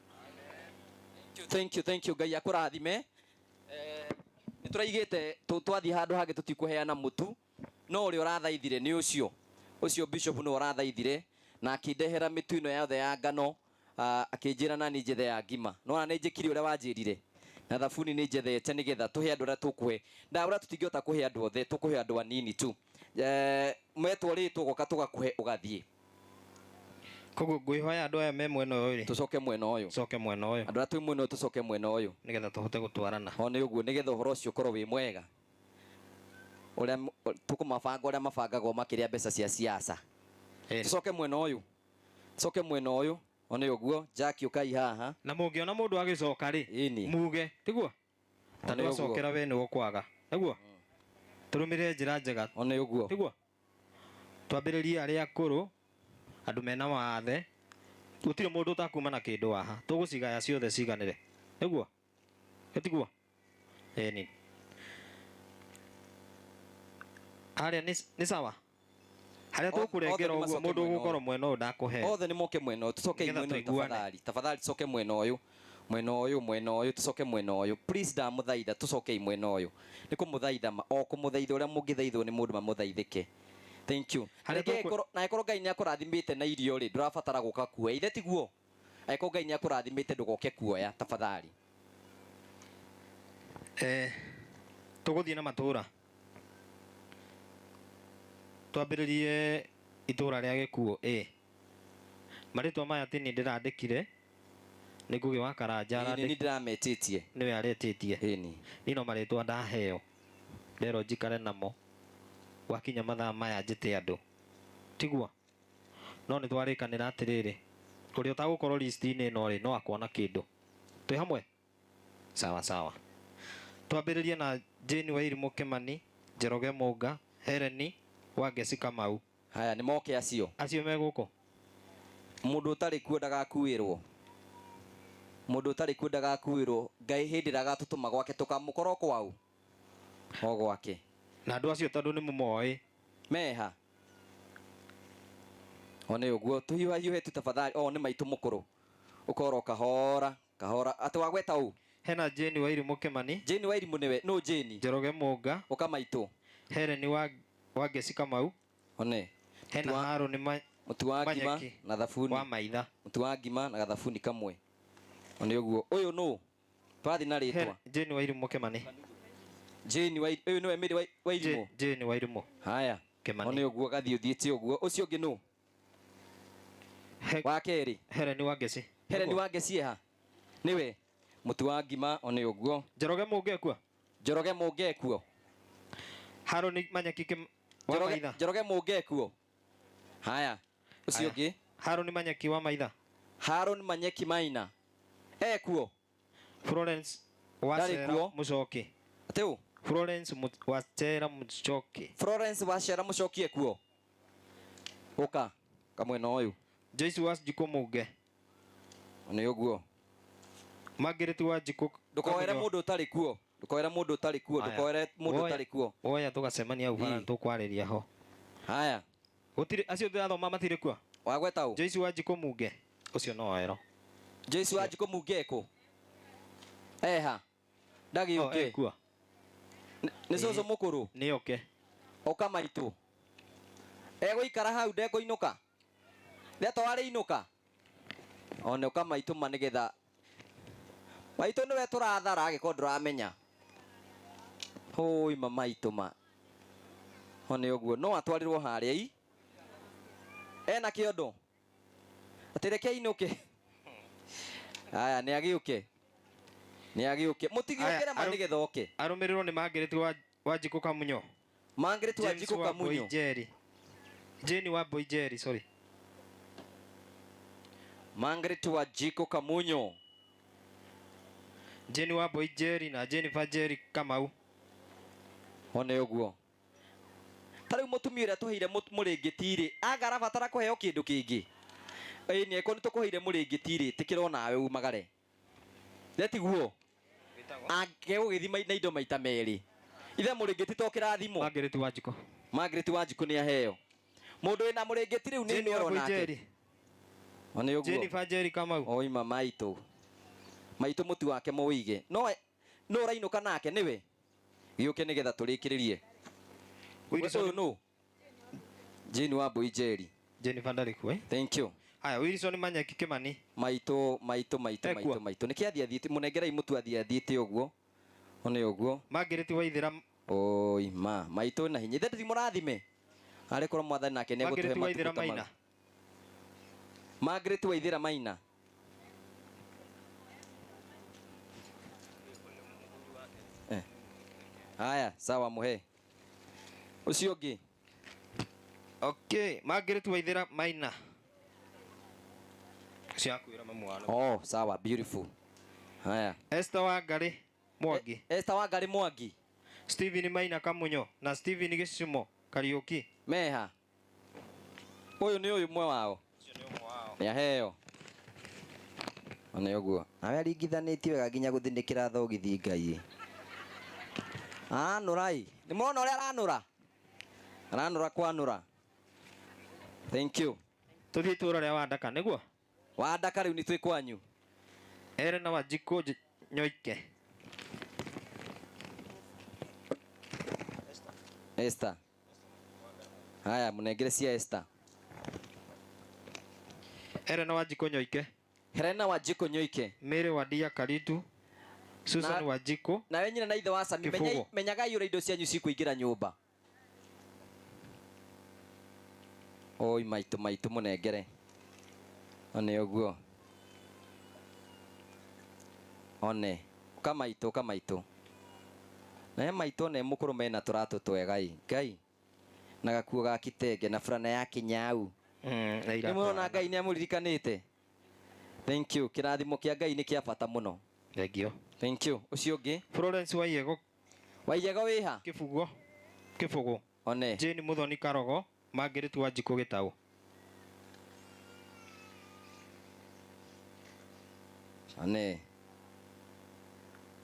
Thank you Ngai akũrathime. Nĩ tũraigĩte twathiĩ handũ hangĩ tũtikũheana mũtu, no ũrĩa ũrathaithire nĩ ũcio Bishop nĩ ũrathaithire na akĩndehera mĩtu ĩno yothe ya ngano, akĩnjĩra nani njethe ya ngima. No na nĩ njĩkire ũrĩa wanjĩrire na thabuni nĩ njethete nĩgetha tũhe andũ arĩa tũkũhe. Ndabura tũtingĩhota kũhe andũ othe, tũkũhe andũ anini tu. Metwo rĩtwo goka tũgakũhe ũgathiĩ. Koguo ngwĩhoya andũ aya me mwena ũyũ rĩ, tũcoke mwena ũyũ. Coke mwena ũyũ. Andũ arĩa twĩ mwena ũyũ tũcoke mwena ũyũ nĩgetha tũhote gũtwarana. O nĩ ũguo, nĩgetha ũhoro ũcio ũkorwo wĩ mwega. Ũrĩa tũkũmabanga ũrĩa mabangagwo makĩria mbeca cia siasa. Tũcoke mwena ũyũ. Coke mwena ũyũ. O nĩ ũguo, Jackie ũkai haha. Na mũngĩona mũndũ agĩcoka rĩ, muge, tiguo? Ta nĩ wacokera we nĩ ũkwaga. Nĩguo? Tũrũmĩrĩre njĩra njega. O nĩ ũguo. Tiguo? Twambĩrĩrie arĩa akũrũ, andũ mena wathe. Gũtirĩ mũndũ ũtakuma na kĩndũ haha. Tũgũcigaya ciothe ciganĩre. Nĩguo? Tiguo? Ĩni. Harĩa nĩ sawa? Harĩa tũkũrengera ũguo mũndũ ũgũkorwo mwena ũyũ ndakũhe. Othe nĩ moke mwena ũyũ, tũcoke mwena ũyũ tafadhali. Tafadhali tũcoke mwena ũyũ. Mwena ũyũ tũcoke mwena ũyũ. Please ndamũthaitha tũcoke mwena ũyũ. Nĩ kũmũthaitha o kũmũthaitha ũrĩa mũngĩthaithwo nĩ mũndũ mamũthaithĩke. Thank you. Na ĩkorwo Ngai nĩ akũrathimĩte na irio rĩ, ndũrabatara gũka kuoya. Ithe tiguo? Ĩkorwo Ngai nĩ akũrathimĩte ndũgoke kuoya tafadhali. Tũgũthiĩ na matũra. Twambĩrĩrie itũra rĩa Gĩkuũ. Marĩtwa maya atĩ nĩ ndĩrandĩkire nĩ Ngugi wa Karanja. Nĩ ndĩrametĩtie. Nĩwe aretĩtie. Nino marĩtwa ndaheo. Nderwo njikare namo. Gwakinya mathaa maya njĩte andũ. Tiguo? No nĩ twarĩkanĩra atĩrĩrĩ. Ũrĩa ũtagũkorwo list-inĩ ĩno rĩ no akona kĩndũ. Twĩ hamwe? Sawa sawa. Twambĩrĩrie na Jane Wairimũ Kĩmani, Njoroge Mũnga, Heleni Wangeci Kamau. Haya nĩ moke acio. Acio me gũkũ. Mũndũ ũtarĩ kuo ndagakuĩrwo. mundu utari kwendaga kuirwo Ngai hindi ragatutuma gwake tukamukora kwau o gwake na andu acio tondu ni mumoi meha one uguo tuhiuhe tutafathari o ni maitu mukuru ukoro kahora ati wagweta u hena Jane Wairimu Kimani. Jane Wairimu niwe no Jane Njoroge Munga ukamaitu Helen wa Gesi Kamau one hena Haro ni mutu wa ngima na thabuni wa maitha mutu wa ngima na gathabuni kamwe one uguo uyu no pathi na ritwa Jane Wairimu Kimani Jane Wairimu uyu niwe Mary Wairimu Jane Wairimu haya Kimani one uguo gathi uthiite uguo ucio ngi no wa keri Helen wa Gesi Helen wa Gesi ha niwe mutu wa ngima one uguo Njoroge Mungekuo Njoroge Mungekuo Haro ni Manyaki wa maitha Njoroge Mungekuo haya ucio ngi Haro ni Manyaki wa maitha Haron Manyeki Maina ekuo Florence Wacera Mucoki ateu Florence Wacera Mucoki Florence Wacera Mucoki ekuo uka kamwe no uyu Joyce Wanjiku Muge one uguo Margaret Wanjiku ndukoere mundu utari kuo ndukoere mundu utari kuo ndukoere mundu utari kuo oya tugacemania au bana tukwariria ho haya gutire acio thoma matire kuo wagweta u Joyce Wanjiku Muge ucio no ero Joyce Wanjiku Muge ko eha ndagi uke kuo ni coco mukuru ni oke oka maitu ego ikara hau ndego inuka ndeto wari inuka one oka maitu manigetha maitu niwe turathara agiko nduramenya hoi mama ituma one uguo no atwarirwo haria i ena kiondo atireke inuke aya ni agiuke mutigiukire manigetha oke arumirirwo ni Margaret Wanjiku Kamunyo Margaret Wanjiku Kamunyo Jane wa Boijeri sorry Margaret Wanjiku Kamunyo Jane wa Boijeri na Jennifer Jerry Kamau one uguo tari mutumia uria tuheire muringitiri agara batara kuheo kindu kingi ni eko nitukuheire muringitiri tikira nawe umagare letiguo ake ugithima na indo maita meri ithe muringiti tokira thimo Margaret Wanjiku ni aheo mundu ina muringiti riu ni oro nake one uguo Jennifer Jerry Kamau oi mama itu maitu mutu wake muige no rainuka nake niwe giuke nigetha turikiririe Wilson no Jane wa Boijeri Jennifer Ndariku thank you aya Wilson Manyaki Kimani maitu nikiathia thiite munengerai mutu athia thiite uguo one uguo Margaret Waithira oi maitu na hinya theti murathime ari korwo mwathani nake ne gutuhe Waithira Maina Margaret Waithira Maina haya sawa muhe ucio ngi okay Margaret Waithira Maina ciakwira mamwana oh sawa beautiful haya Esther Wangari Mwangi Esther Wangari Mwangi Steven Maina Kamunyo na Steven Gicimo Kariuki meha uyu ni uyu mwe wao ni aheo one uguo nawe aringithanitie wega nginya guthinikira thogithi Ngai anurai ni mona uria aranura kwanura thank you tuthie tura ria Wandaka niguo Wandaka riu ni twi kwanyu Elena Wanjiku Nyoike Esther haya munengere cia Esther Elena Wanjiku Nyoike Helena Wanjiku Nyoike Mary Wadia Karitu Susan Wanjiku na wenyina na ithe wa Sami menyaga yura indo cianyu cikuingira nyumba oi maitu munengere one uguo one kamaitu na maitu ne mukuru mena turatu twega Ngai na gakuo ga kitenge na fulana ya kinyau ni muona Ngai ni amuririkanite thank you kirathimo kia Ngai ni kia bata muno thank you ucio ngi Florence Waiyego wiha Kifugu one Jane Muthoni Karogo Margaret Wanjiku Gitau Ane.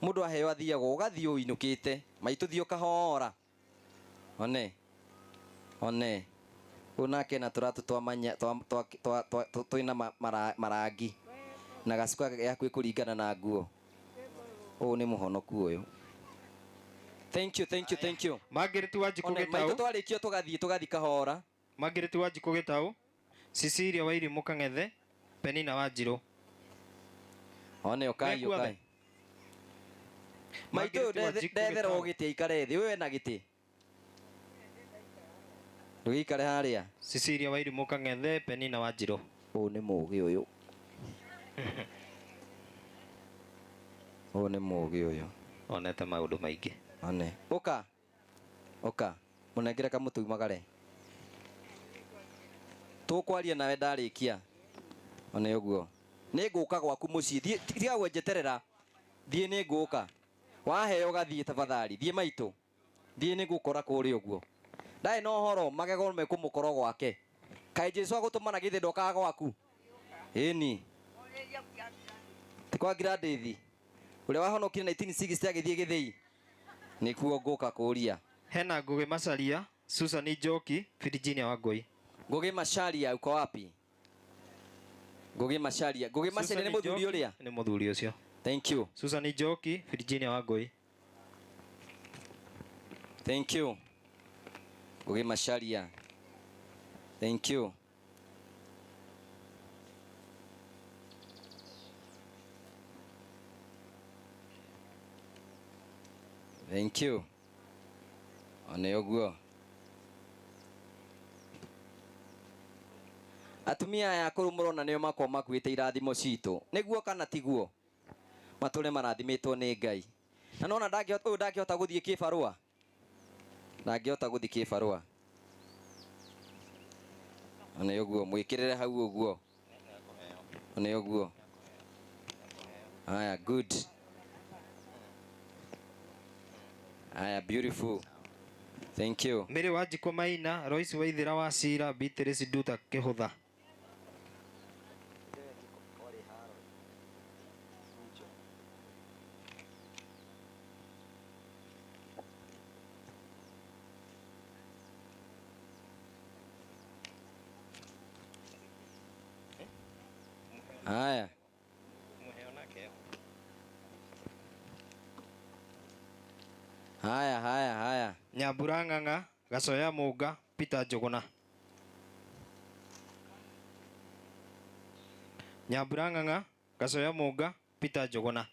Mundu aheo athiaga ugathii uinukite maitu thio kahora. One. One. Unake na turatu twamanya twina marangi na gacuka yaku ikuringana na nguo. O ni muhonoku uyu. Thank you, thank you, thank you. Margaret Wanjiku Gitau. Maitu twarikio tugathi kahora. Margaret Wanjiku Gitau. Cecilia Wairimu Kang'ethe. Penina Wanjiru. One okai okai. Maitu ndethera ugiti aikare thi wewe na giti. Ndugikare haria. Cecilia Wairimu Kang'ethe. Penina Wanjiru. O ni mugi uyu. O ni mugi uyu. Onete maundu maingi. One. Oka. Oka. Munengere kamutu magare. Tukwaria nawe ndarikia. One uguo. Ni nguka gwaku mucii. Tiga gwenjeterera. Thie ni nguka. Waheo gathie tafadhali. Thie maitu. Thie ni ngukora kuri uguo. Ndai no horo magego me kumukoro gwake. Kai Jesu agutumana githi ndoka gwaku. Eni. Tikwa gradithi. Ule wahonokire 1960 agithie githii. Nikuo nguka kuria. Hena Ngugi Macharia, Susan Njoki, Virginia Wangui. Ngugi Macharia uko wapi? Ngugi Macharia. Ngugi Macharia ni muthuri uria? Ni muthuri ucio. Thank you. Susan Njoki, Virginia Wangui. Thank you. Ngugi Macharia. Thank you. Thank you. One uguo. Atumia aya akuru murona nio makwa makuite irathimo citu. Niguo kana tiguo? Mature marathimitwo ni Ngai. Na nona ndangihota guthie kibarua. Ndangihota guthie kibarua. One uguo mwikirire hau uguo. One uguo. Aya good. Aya beautiful. Thank you. Mary Wanjiku Maina, Royce Waithira wa Cira, Beatrice Nduta Kihutha. Haya. Haya. Nyambura Ng'ang'a, Gacoya Munga, Peter Njuguna. Nyambura Ng'ang'a, Gacoya Munga, Peter Njuguna.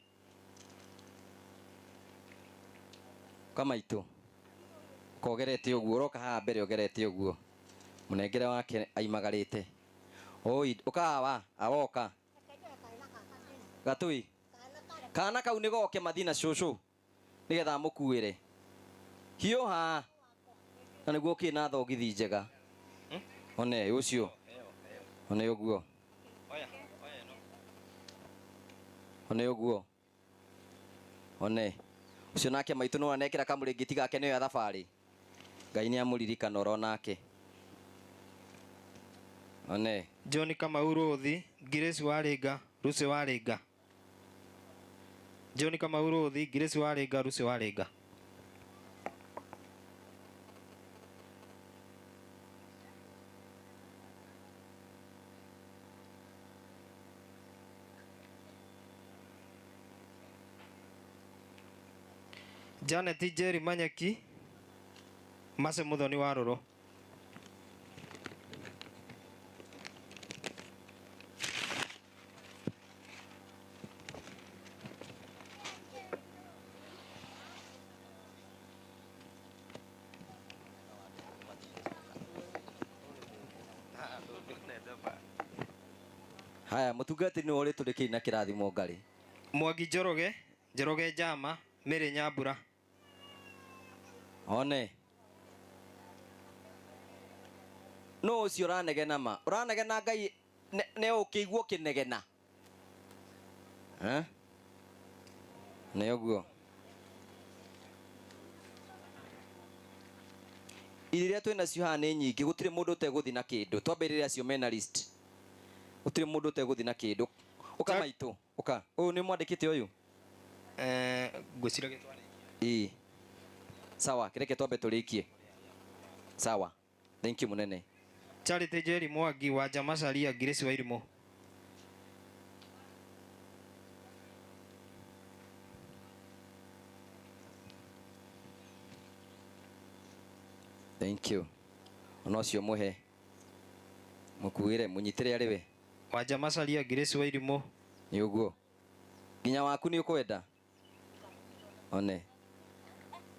Kama itu. Kogerete uguo roka haha mbere ogerete uguo. Munengere wake aimagarite. Oi, ukawa, awoka. Gatui. Kana kau ni goke mathina cucu. Nigetha mukuire. Hio ha. Na niguo kina thogithi njega. One ucio. One uguo. One uguo. One. Ucio nake maitu no anekira kamurigiti gake niyo ya thabari. Ngai ni amuririkana oro nake. One. John Kamau Ruthi, Grace Waringa, Lucy Waringa. John Kamau Ruthi, Grace Waringa, Lucy Waringa. Janet Jerry Manyaki, Mase Muthoni wa Ruru. Haya mutungati ni uri turiki na kirathimo Ngai. Mwangi Njoroge, Njoroge Jama, Mary Nyambura. One. No ucio uranegena ma. Uranegena Ngai ne ukiguo kinegena. Ne uguo. Iria twina cio haha ni nyingi gutire mundu uteguthi na kindu. Twambiriria cio mena list. Gutire mundu uteguthi na kindu. Uka maitu. Uka. Uyu ni mwandikite uyu. Ngwicira gitware. Sawa, kireke twambe turikie. Sawa. Thank you munene. Charity Jerry Mwangi wa Jamacaria Grace Wairimu. Thank you. Ono cio muhe. Mukuire munyitire ari we. Wa Jamacaria Grace Wairimu. Ni uguo. Nginya waku ni ukwenda. One.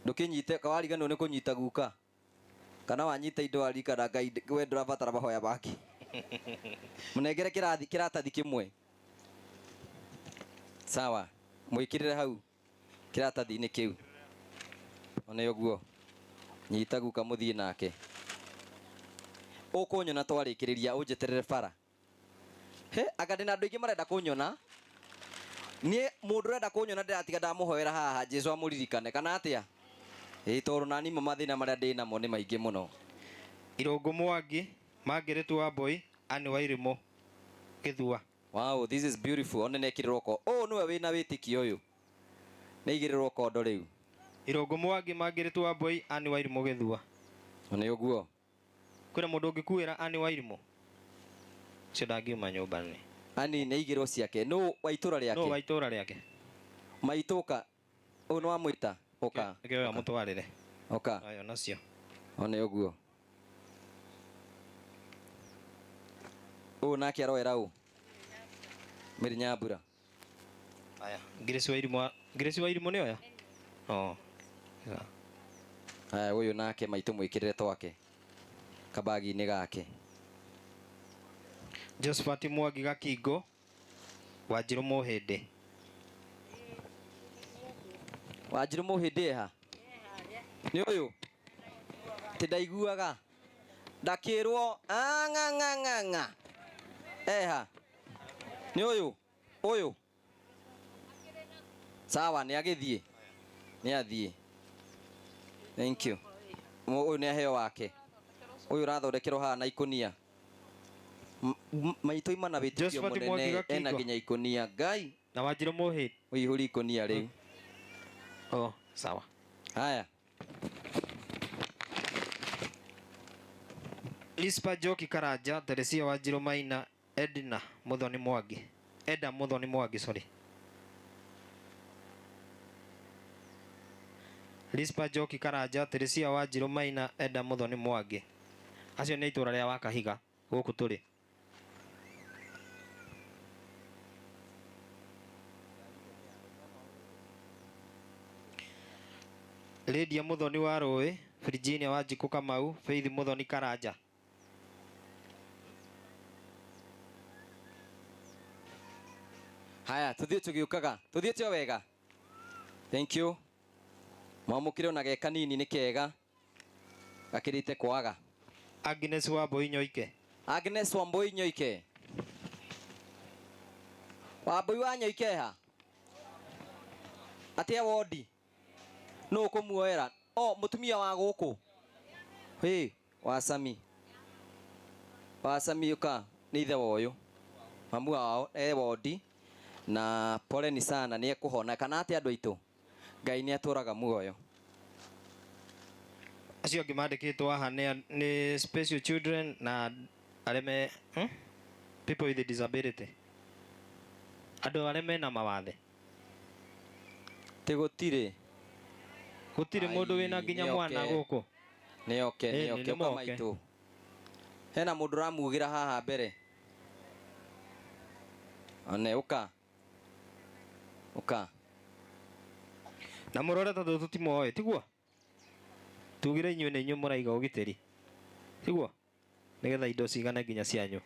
Ndukinyite kawariganwo ni kunyita guka. Kana wanyita indo arika na Ngai we ndurabatara mahoya baki. Munengere kiratathi kimwe. Sawa. Mwikirire hau. Kiratathi-ini kiu. One uguo. Nyita guka muthie nake. Ukunyona twarikiriria unjeterere bara. He, anga ndina andu ingi marenda kunyona. Nie mundu renda kunyona ndiratiga ndamuhoera haha Jesu amuririkane kana atia? Toru nani mathina maria ndina mo ni maingi muno. Irongo Mwangi, Margaret Wambui, Anne Wairimu, Githua. Wow, this is beautiful. One nekirirwo ko. Oh, niwe wina witiki uyu. Neigirirwo kondo riu. Irongo Mwangi, Margaret Wambui, Anne Wairimu, Githua. One uguo. Kwina mundu ungikuira Anne Wairimu. Cio ndangiuma nyumba ni. Ani neigirwo ciake. No waitura riake. No waitura riake. Maituka. O no amwita. Oka. Ngewe amutwarire. Oka. Ayo nacio. One uguo. O nake aroera u. Mirinyambura. Aya, Grace Wairimu ni oya? Oh. Aya, uyu nake maitu mwikirire twake. Kabagi-ini gake. Josephat Mwangi Gakingo, Wanjiru Muhindi. Wanjiru Muhindi ha? Ni uyu? Ti ndaiguaga. Ndakirwo ng'a. Eha. Ni uyu? Uyu? Sawa, ni agithie. Ni athie. Thank you. Uyu ni aheo wake. Uyu rathondekerwo haha na ikunia. Maito imana witikio munene ena nginya ikunia Ngai na Wanjiru Muhindi uihuri ikunia riu. Oh, sawa. Haya. Lispa Joki Karanja, Teresia Wanjiru Maina, Eda Muthoni Mwangi, sorry. Lispa Joki Karanja, Teresia Wanjiru Maina, Eda Muthoni Mwangi. Acio ni itura ria Wakahiga guku turi. Lydia Muthoni wa Rui, Virginia Wanjiku Kamau, Faith Muthoni Karanja. Haya, tuthie tugiukaga. Tuthie tio wega. Thank you. Mwamukire ona ge kanini ni kega. Gakirite kwaga. Agnes Wambui Nyoike. Agnes Wambui Nyoike. Wambui wa Nyoike ha? Atia wodi. No kumuoera. Oh, mutumia wa guku. Hey, Wasami. Wasami uka ni ithe woyo. Mamu wao wodi na pole ni sana ni ekuhona kana atia andu aitu. Ngai ni aturaga muoyo. Acio angi mandikitwo haha ni special children na areme people with disability. Andu areme na mawathe. Tigutire. Gutire mundu wina nginya mwana guku. Ni okay kama itu. Hena mundu ramugira haha mbere. Ane uka. Na murore tondu tutimoe tiguo. Tugire inyuĩ nĩ inyuĩ mũraiga ũgitĩri tiguo nĩgetha indo cigane nginya cianyu.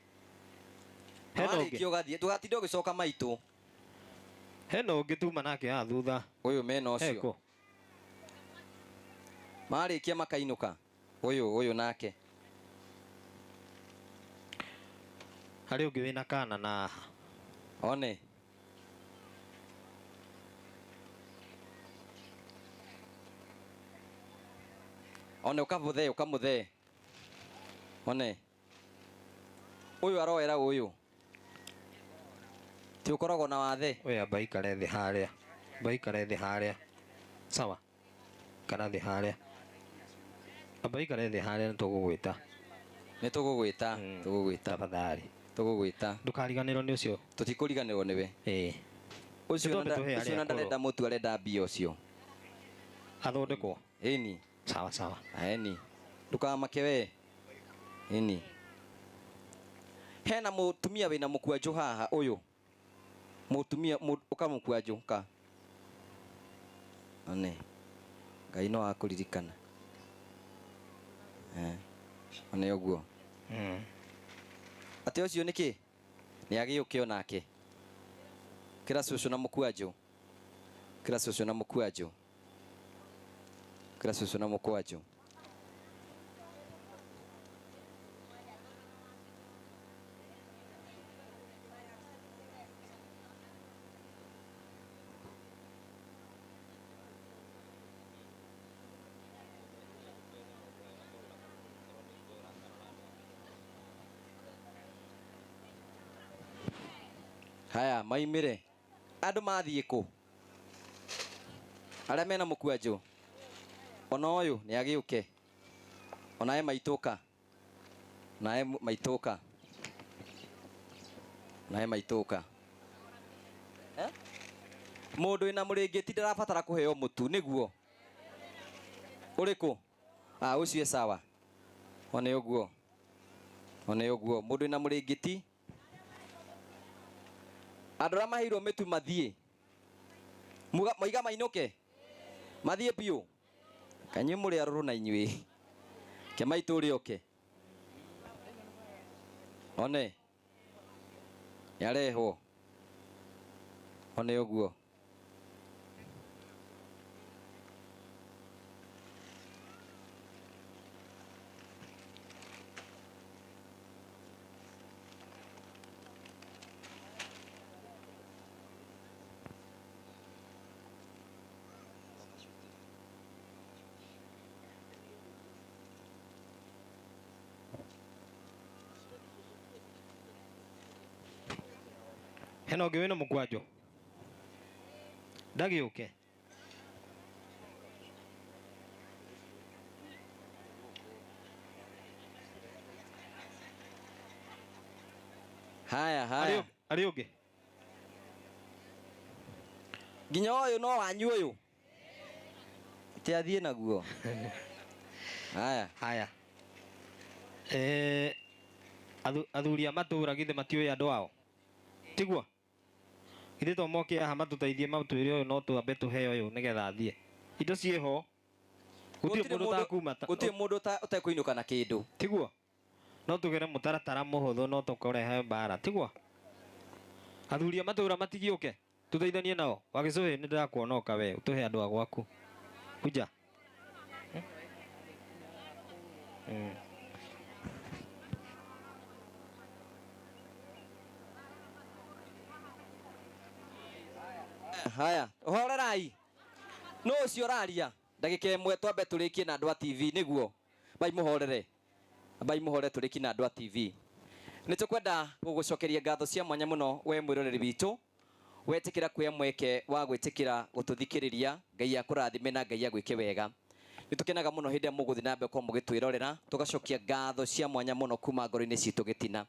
Hena ũngĩ ũgathiĩ tũgatinda ũgĩcoka maitũ. Hena ũngĩ tuma nake haha thutha. Ũyũ mena ũcio. Marĩkia makainũka. Ũyũ nake. Harĩ ũngĩ wĩna kana na one. One ukamuthe. One. Uyu aroera uyu. ti ukoragwo na wathe we amba ikare thĩ harĩa, amba ikare thĩ harĩa, sawa, ikara thĩ harĩa, amba ikare thĩ harĩa, nĩtũgũgwĩta, tũgũgwĩta tafadhali, tũgũgwĩta, ndũkariganĩrwo nĩ ũcio, tũtikũriganĩrwo nĩwe. Ũcio ndarenda mũtu, arenda mbia ũcio athondekwo. Ĩni sawa sawa, ĩni ndũkamake we. Ĩni hena mũtumia wĩna mũkwanjũ haha, ũyũ mũtumia ũkamũkwanjũ ka one Ngai no akũririkana one ũguo atĩ ũcio nĩkĩ nĩagĩũke onake. Kĩra cũcũ na mũkwanjũ, kĩra cũcũ na mũkwanjũ, kĩra cũcũ na mũkwanjũ. Haya maimire andũ mathiĩ kũ? Arĩa mena mũkwanjũ ona ũyũ nĩagĩũke, onae maitũka, nae maitũka, nae maitũka. Mũndũ wĩna mũrĩngĩti ndarabatara kũheo mũtu nĩguo ũrĩkũ? Ũcio sawa, one ũguo, one ũguo. Mũndũ wĩna mũrĩngĩti, andũ arĩa maheirwo mĩtu mathiĩ, moiga mainũke mathiĩ biũ. Kanyuĩ mũrĩ arũrũ na inyuĩ, ke maitũ ũrĩoke one nĩarehwo, one ũguo. Hena ũngĩ wĩna mũkwanjũ ndagĩũke. Haya haya, arĩ ũngĩ nginya ũyũ no wanyu ũyũ ati athiĩ naguo. Haya haya, athuri a matũũra githĩ matiũĩ andũ ao tiguo? Githĩ to moke haha matũteithie matwĩre ũyũ no twambe tũheo ũyũ nĩgetha athiĩ, indo ciĩho, gũtirĩ mũndũ ũtakuma, gũtirĩ mũndũ ũtekũinũka na kĩndũ tiguo? No tũgere mũtaratara mũhũthũ, no tũkũrehe mbara tiguo? Athuri a matũũra matigĩũke tũteithanie nao. Wagĩcũhĩ nĩ ndĩrakuona ũka we ũtũhe andũ a gwaku, kuja. Haya horerai, no ũcio ũraria ndagĩka ĩmwe twambe tũrĩkie na andũ a TV nĩguo. Bai mũhorere, bai mũhorere tũrĩkie na andũ a TV. Nĩtũkwenda gũgũcokeria ngatho cia mwanya mũno we mwĩroreri witũ, wetĩkĩra kuoya mweke wa gwĩtĩkĩra gũtũthikĩrĩria. Ngai akũrathime na Ngai agwĩke wega. Nĩtũkenaga mũno hĩndĩ ĩrĩa mũgũthiĩ na mbere kwa mũgĩtwĩrorera, tũgacokia ngatho cia mwanya mũno kuma ngoro-inĩ citũ gĩtina.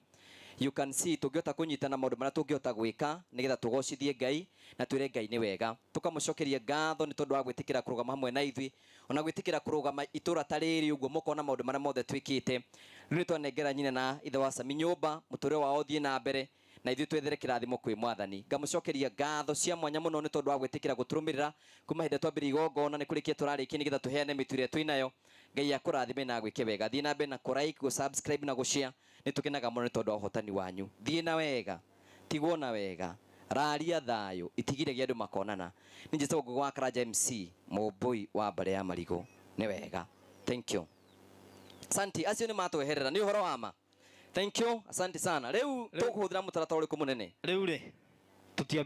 You can see tũngĩhota kũnyitana maũndũ marĩa tũngĩhota gwĩka nĩgetha tũgocithie Ngai na twĩre Ngai nĩ wega. Tũkamũcokeria ngatho nĩ tondũ wa gwĩtĩkĩra kũrũgama hamwe na ithuĩ, ona gwĩtĩkĩra kũrũgama itũra ta rĩrĩ ũguo mũkona maũndũ marĩa mothe twĩkĩte. Rĩu nĩtwanengera nyina na ithe wa Sami nyũmba, mũtũrĩre wao ũthiĩ na mbere na ithuĩ twethere kĩrathimo kwĩ Mwathani. Ngamũcokeria ngatho cia mwanya mũno nĩ tondũ wa gwĩtĩkĩra gũtũrũmĩrĩra kuma hĩndĩ twambĩrĩria igongona nĩ kũrĩkia tũrarĩkia nĩgetha tũheane mĩtu ĩrĩa twĩnayo. Ngai akũrathime na gwĩke wega. Thiĩ na mbere na kũ-like, gũ-subscribe na gũ-share. Nĩtũkenaga mũno nĩ tondũ wa ũhotani wanyu. Thiĩ na wega, tigwo na wega, raria thayũ, itigire andũ makonana. Nĩ njĩtagwo Ngũgũ wa Karanja MC, mũmbũi wa Mbare ya Marigũ. Nĩ wega. Thank you. Asante, acio nĩ matweherera, nĩ ũhoro wa ma. Thank you, asante sana. Rĩu tũkũhũthĩra mũtaratara ũrĩkũ mũnene? Rĩu rĩ tũtiambia